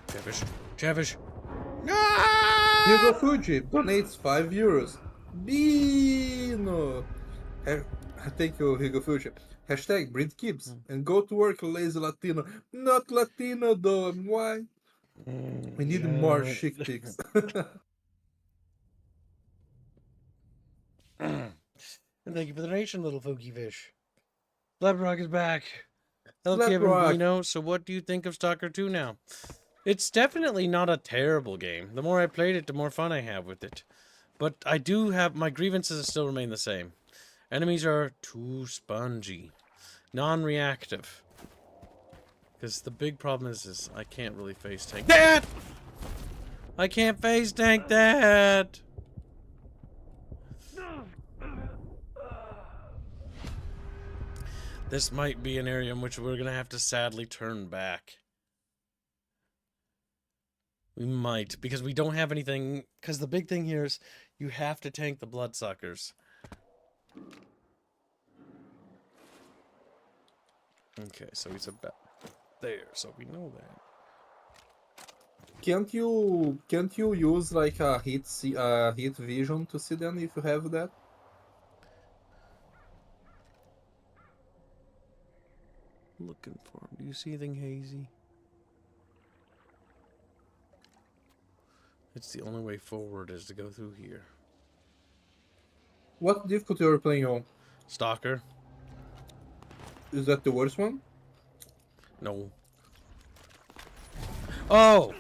Chatfish. Chatfish. Hugo Fuji donates 5 euros. Bino! Thank you, Hugo Fuji. Hashtag breed Kibs and go to work, lazy Latino. Not Latino though, why? We need more chic pics. And thank you for the donation, little Fokey Fish. Slaprock is back. Hello, Slap Kevin Rock. Bino. So what do you think of Stalker 2 now? It's definitely not a terrible game. The more I played it, the more fun I have with it. But I do have... my grievances still remain the same. Enemies are too spongy. Non-reactive. Because the big problem is I can't really face tank that! I can't face tank that! This might be an area in which we're gonna have to sadly turn back. We might, because we don't have anything, because the big thing here is you have to tank the bloodsuckers. Okay, so he's about there, so we know that. Can't you use like a heat vision to see them if you have that? Looking for him. Do you see anything hazy? It's the only way forward is to go through here. What difficulty are you playing on? Stalker. Is that the worst one? No. Oh!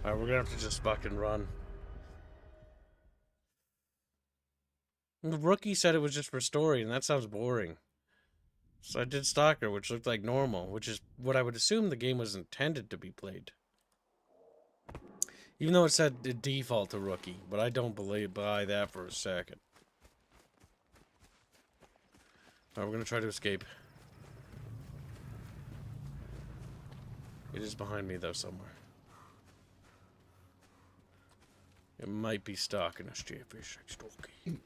Alright, we're gonna have to just fucking run. The rookie said it was just for story, and that sounds boring. So I did Stalker, which looked like normal, which is what I would assume the game was intended to be played. Even though it said the default to rookie, but I don't buy that for a second. Alright, we're gonna try to escape. It is behind me, though, somewhere. It might be stalking us, Chatfish.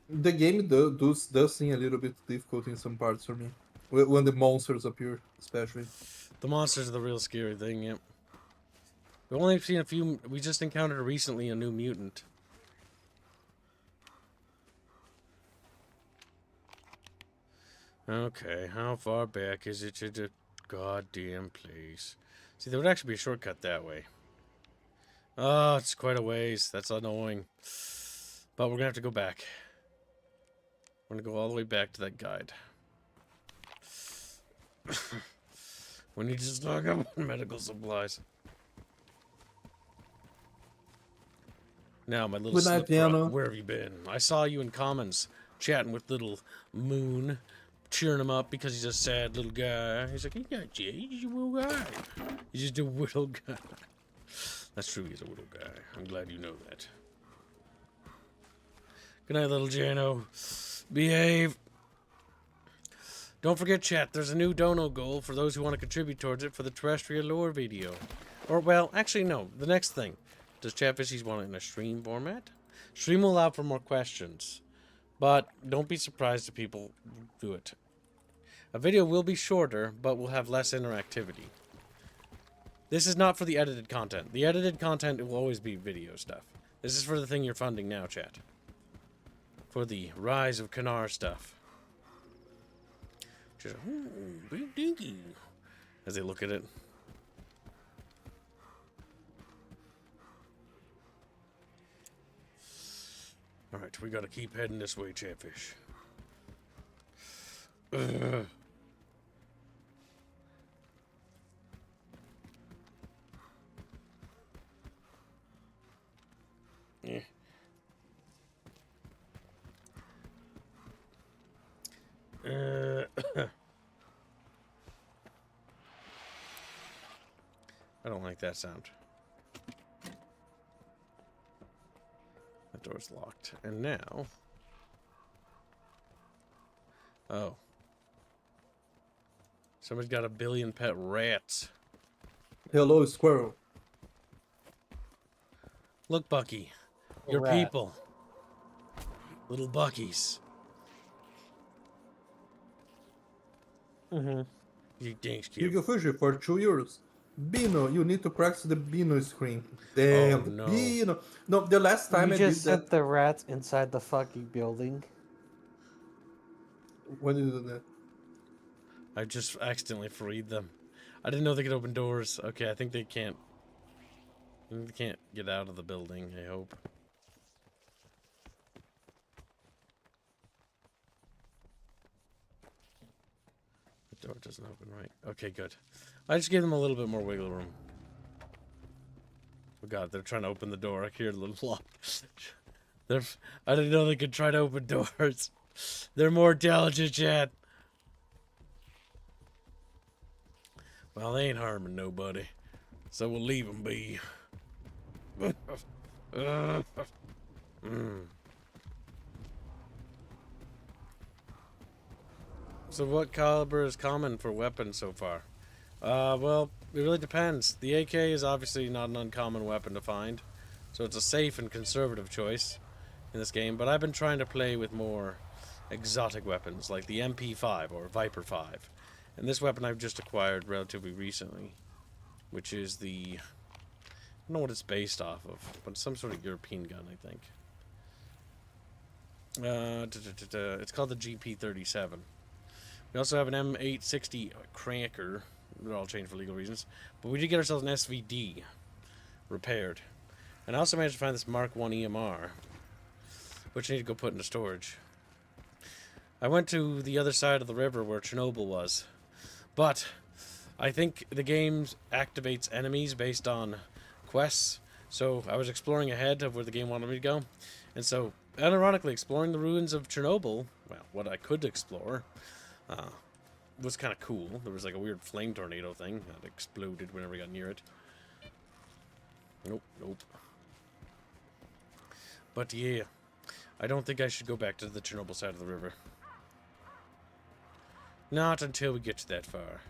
The game does seem a little bit difficult in some parts for me. When the monsters appear, especially. The monsters are the real scary thing, yep. We've only seen a few. We just encountered recently a new mutant. Okay, how far back is it to the goddamn place? See, there would actually be a shortcut that way. Oh, it's quite a ways. That's annoying. But we're gonna have to go back. We're gonna go all the way back to that guide. We need to stock up on medical supplies. Now, my little slip frog, where have you been? I saw you in Commons, chatting with little Moon, cheering him up because he's a sad little guy. He's like, he got you. He's a little guy. He's just a little guy. That's true, he's a little guy. I'm glad you know that. Good night, little Jano. Behave. Don't forget, chat, there's a new dono goal for those who want to contribute towards it for the terrestrial lore video. Or, well, actually, no. The next thing. Does Chatfishies want it in a stream format? Stream will allow for more questions. But don't be surprised if people do it. A video will be shorter, but will have less interactivity. This is not for the edited content. The edited content will always be video stuff. This is for the thing you're funding now, chat. For the Rise of Kanar stuff. Just, big dinky. As they look at it. Alright, we gotta keep heading this way, Chatfish. Yeah. I don't like that sound. That door's locked. And now... Oh. Somebody's got a billion pet rats. Hello, squirrel. Look, Bucky. Your rat. people. Little Buckies. Mm-hmm. You thanks, You kid. go fish for 2 euros. Bino, you need to practice the Bino screen. Damn, Oh, no. Bino. No, the last time I did just set that. the rats inside the fucking building. When did you do that? I just accidentally freed them. I didn't know they could open doors. Okay, I think they can't. They can't get out of the building, I hope. The door doesn't open right. Okay, good. I just gave them a little bit more wiggle room. Oh god, they're trying to open the door. I hear a little lock. I didn't know they could try to open doors. They're more intelligent, Chad. Well, they ain't harming nobody. So we'll leave him be. So what caliber is common for weapons so far? Well, it really depends. The AK is obviously not an uncommon weapon to find, so it's a safe and conservative choice in this game, but I've been trying to play with more exotic weapons, like the MP5 or Viper 5. And this weapon I've just acquired relatively recently, which is the... I don't know what it's based off of, but it's some sort of European gun, I think. It's called the GP37. We also have an M860 Cranker. They're all changed for legal reasons. But we did get ourselves an SVD repaired. And I also managed to find this Mark 1 EMR, which I need to go put into storage. I went to the other side of the river where Chernobyl was. But I think the game activates enemies based on quests. So I was exploring ahead of where the game wanted me to go. And so, unironically, exploring the ruins of Chernobyl, well, what I could explore, was kind of cool. There was like a weird flame tornado thing that exploded whenever we got near it. Nope. But yeah, I don't think I should go back to the Chernobyl side of the river. Not until we get to that far.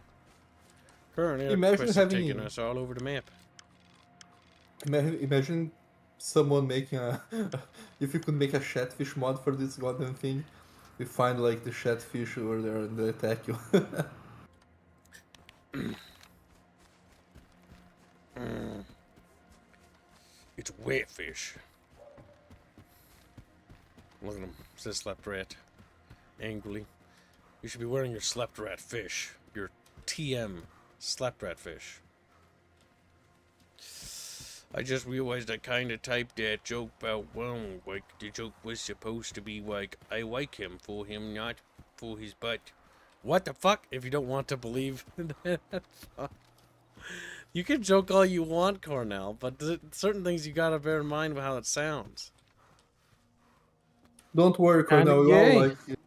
Currently, our quests have taken us all over the map. Imagine someone making a... if you could make a Chatfish mod for this goddamn thing. You find like the Chatfish over there and they attack you. It's wet fish. Look at him. Says slept rat. Angrily. You should be wearing your slept rat fish. Your TM slept rat fish. I just realized I kind of typed that joke about wrong. Like, the joke was supposed to be like, I like him for him, not for his butt. What the fuck? If you don't want to believe that. You can joke all you want, Cornell, but certain things you gotta bear in mind with how it sounds. Don't worry, Cornell, we all like it.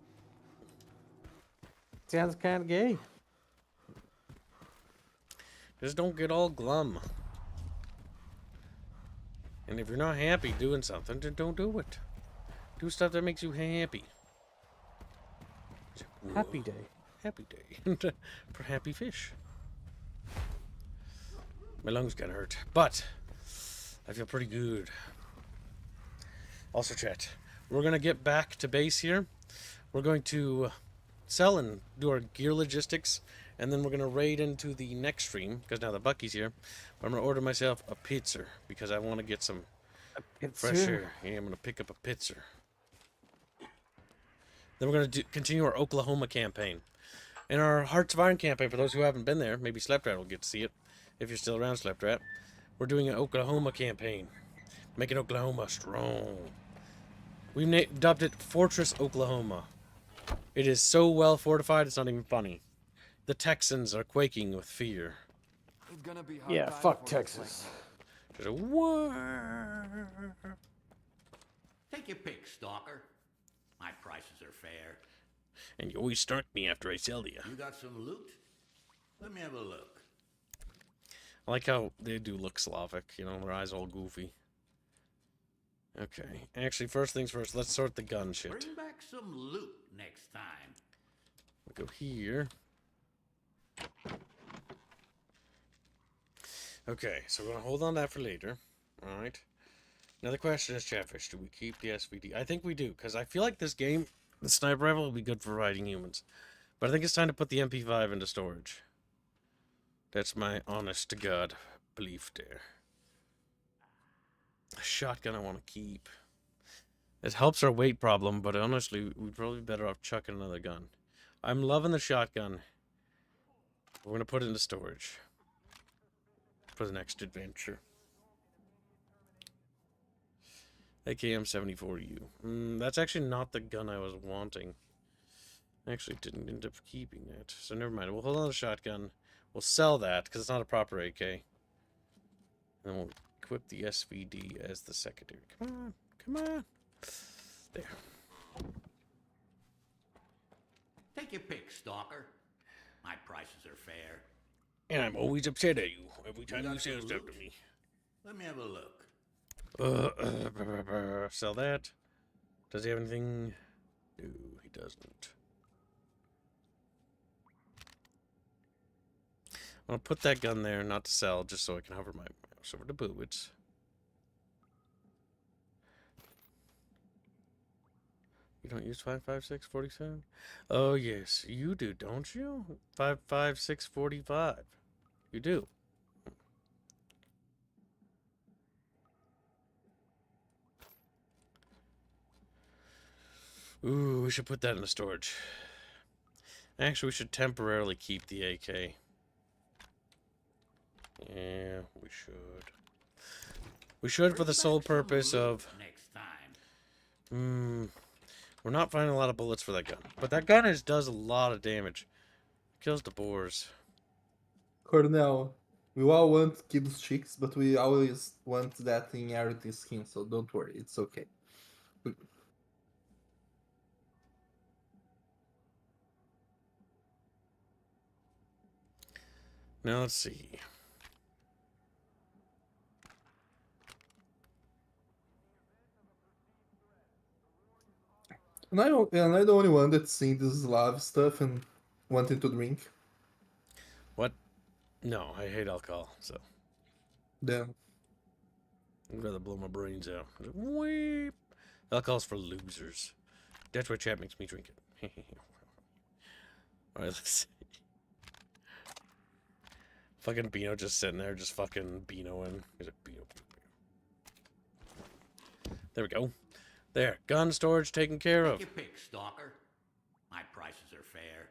Sounds kind of gay. Just don't get all glum. And if you're not happy doing something, then don't do it. Do stuff that makes you happy. Happy day. Happy day. For happy fish. My lungs got hurt, but I feel pretty good. Also, chat, we're going to get back to base here. We're going to sell and do our gear logistics, and then we're going to raid into the next stream, because now the Bucky's here. But I'm going to order myself a pizza, because I want to get some fresh air. Yeah, I'm going to pick up a pizza. Then we're going to continue our Oklahoma campaign. And our Hearts of Iron campaign, for those who haven't been there, maybe Sleptrat will get to see it, if you're still around, Sleptrat. We're doing an Oklahoma campaign. Making Oklahoma strong. We've dubbed it Fortress Oklahoma. It is so well fortified, it's not even funny. The Texans are quaking with fear. Yeah, fuck Texas. Take your pick, Stalker. My prices are fair. And you always start me after I sell you. You got some loot? Let me have a look. I like how they do look Slavic, you know, their eyes all goofy. Okay, actually, first things first, let's sort the gun shit. Bring back some loot next time. We'll go here. Okay, so we're going to hold on to that for later. Alright. Now the question is, Chatfish, do we keep the SVD? I think we do, because I feel like this game, the sniper rifle, will be good for riding humans. But I think it's time to put the MP5 into storage. That's my honest-to-God belief there. A shotgun I want to keep. It helps our weight problem, but honestly, we'd probably be better off chucking another gun. I'm loving the shotgun. We're going to put it into storage. For the next adventure. AKM-74U. That's actually not the gun I was wanting. I actually didn't end up keeping that. So never mind. We'll hold on to the shotgun. We'll sell that, because it's not a proper AK. And we'll equip the SVD as the secondary. Come on. Come on. There. Take your pick, Stalker. My prices are fair. And I'm always upset at you every time you say stuff to me. Let me have a look. Sell that. Does he have anything? No, he doesn't. I'm gonna put that gun there, not to sell, just so I can hover my mouse over the bullets. You don't use 5.56.47? Oh yes, you do, don't you? 5.56.45. You do. Ooh, we should put that in the storage. Actually, we should temporarily keep the AK. Yeah, we should. We should for the sole purpose of... Next time. We're not finding a lot of bullets for that gun. But that gun does a lot of damage. Kills the boars. Cornell, we all want Kib's chicks, but we always want that in everything skin, so don't worry, it's okay. Now let's see. And I'm the only one that's seeing this love stuff and wanting to drink. What? No, I hate alcohol, so. Damn. I'd rather blow my brains out. Weep. Alcohol's for losers. That's why chat makes me drink it. Alright, let's see. Fucking Beano just sitting there, just fucking Beanoing. He's a Beano. There we go. There. Gun storage taken care of. Take your pick, Stalker. My prices are fair.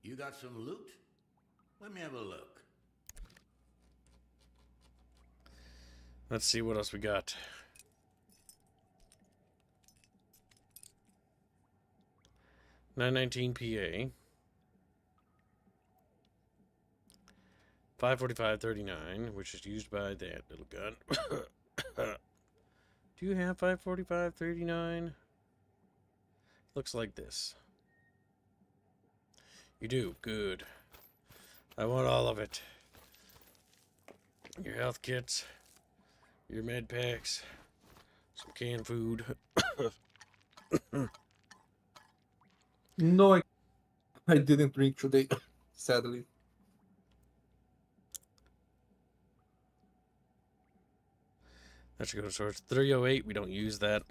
You got some loot? Let me have a look. Let's see what else we got. .919 PA. 545.39, which is used by that little gun. Do you have 545.39? Looks like this. You do. Good. I want all of it. Your health kits. Your med packs. Some canned food. No, I didn't drink today, sadly. That should go to source 308. We don't use that.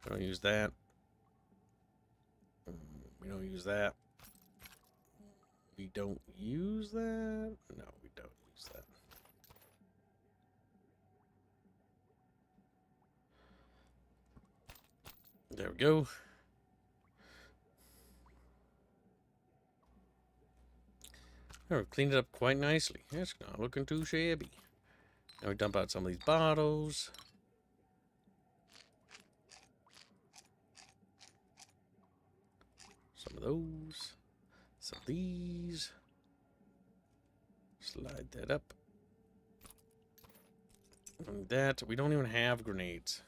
We don't use that. We don't use that. We don't use that. No, we don't use that. There we go. Oh, we've cleaned it up quite nicely. It's not looking too shabby. Now we dump out some of these bottles. Some of those. Some of these. Slide that up. And that. We don't even have grenades.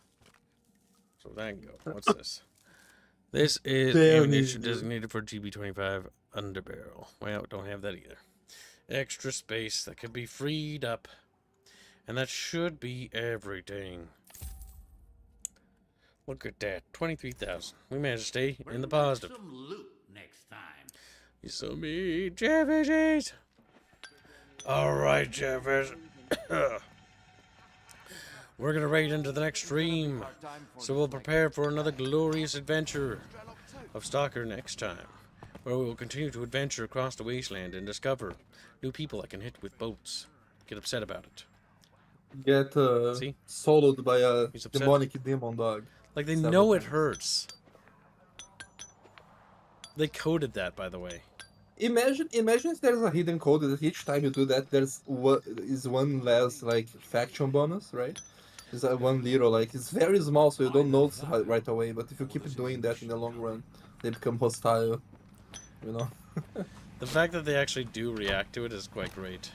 So that can go. What's this? This is ammunition designated for GB25 underbarrel. Well, don't have that either. Extra space that can be freed up. And that should be everything. Look at that. 23,000. We managed to stay in the positive. Some loot next time. You saw me, Jeffishes. Alright, Jeffis. We're gonna raid into the next stream. So we'll prepare for another glorious adventure of Stalker next time, where we will continue to adventure across the wasteland and discover new people I can hit with boats. Get upset about it. Get soloed by a demonic demon dog. Like, they know it hurts. They coded that, by the way. Imagine if there's a hidden code that each time you do that, there's one less like faction bonus, right? It's one little, like, it's very small, so you don't notice right away. But if you keep doing that in the long run, they become hostile. You know. The fact that they actually do react to it is quite great.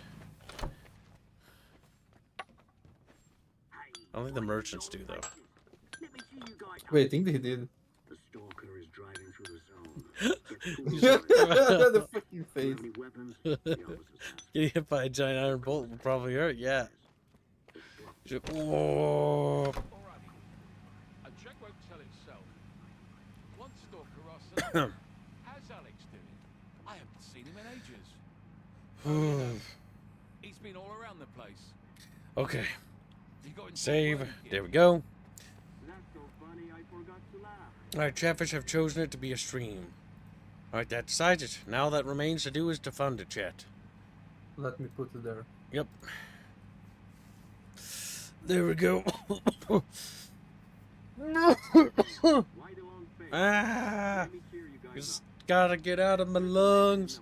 I don't think the merchants do, though. Wait, I think they did. The stalker is driving through the zone. The fucking face. Getting hit by a giant iron bolt would probably hurt, yeah. Oh. A check won't tell itself. One stalker or something. How's Alex doing? I haven't seen him in ages. He's been all around the place. Okay. Save. There we go. Alright, Chatfish have chosen it to be a stream. Alright, that decides it. Now that remains to do is to fund it, chat. Let me put it there. Yep. There we go. Ah! Just gotta get out of my lungs.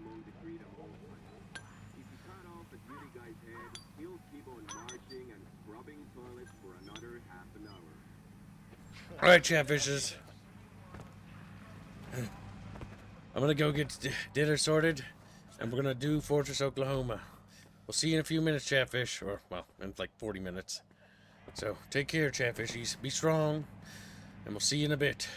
Alright, Chatfishes. I'm gonna go get dinner sorted, and we're gonna do Fortress, Oklahoma. We'll see you in a few minutes, Chatfish. Or, well, in like 40 minutes. So, take care, Chatfishies. Be strong, and we'll see you in a bit.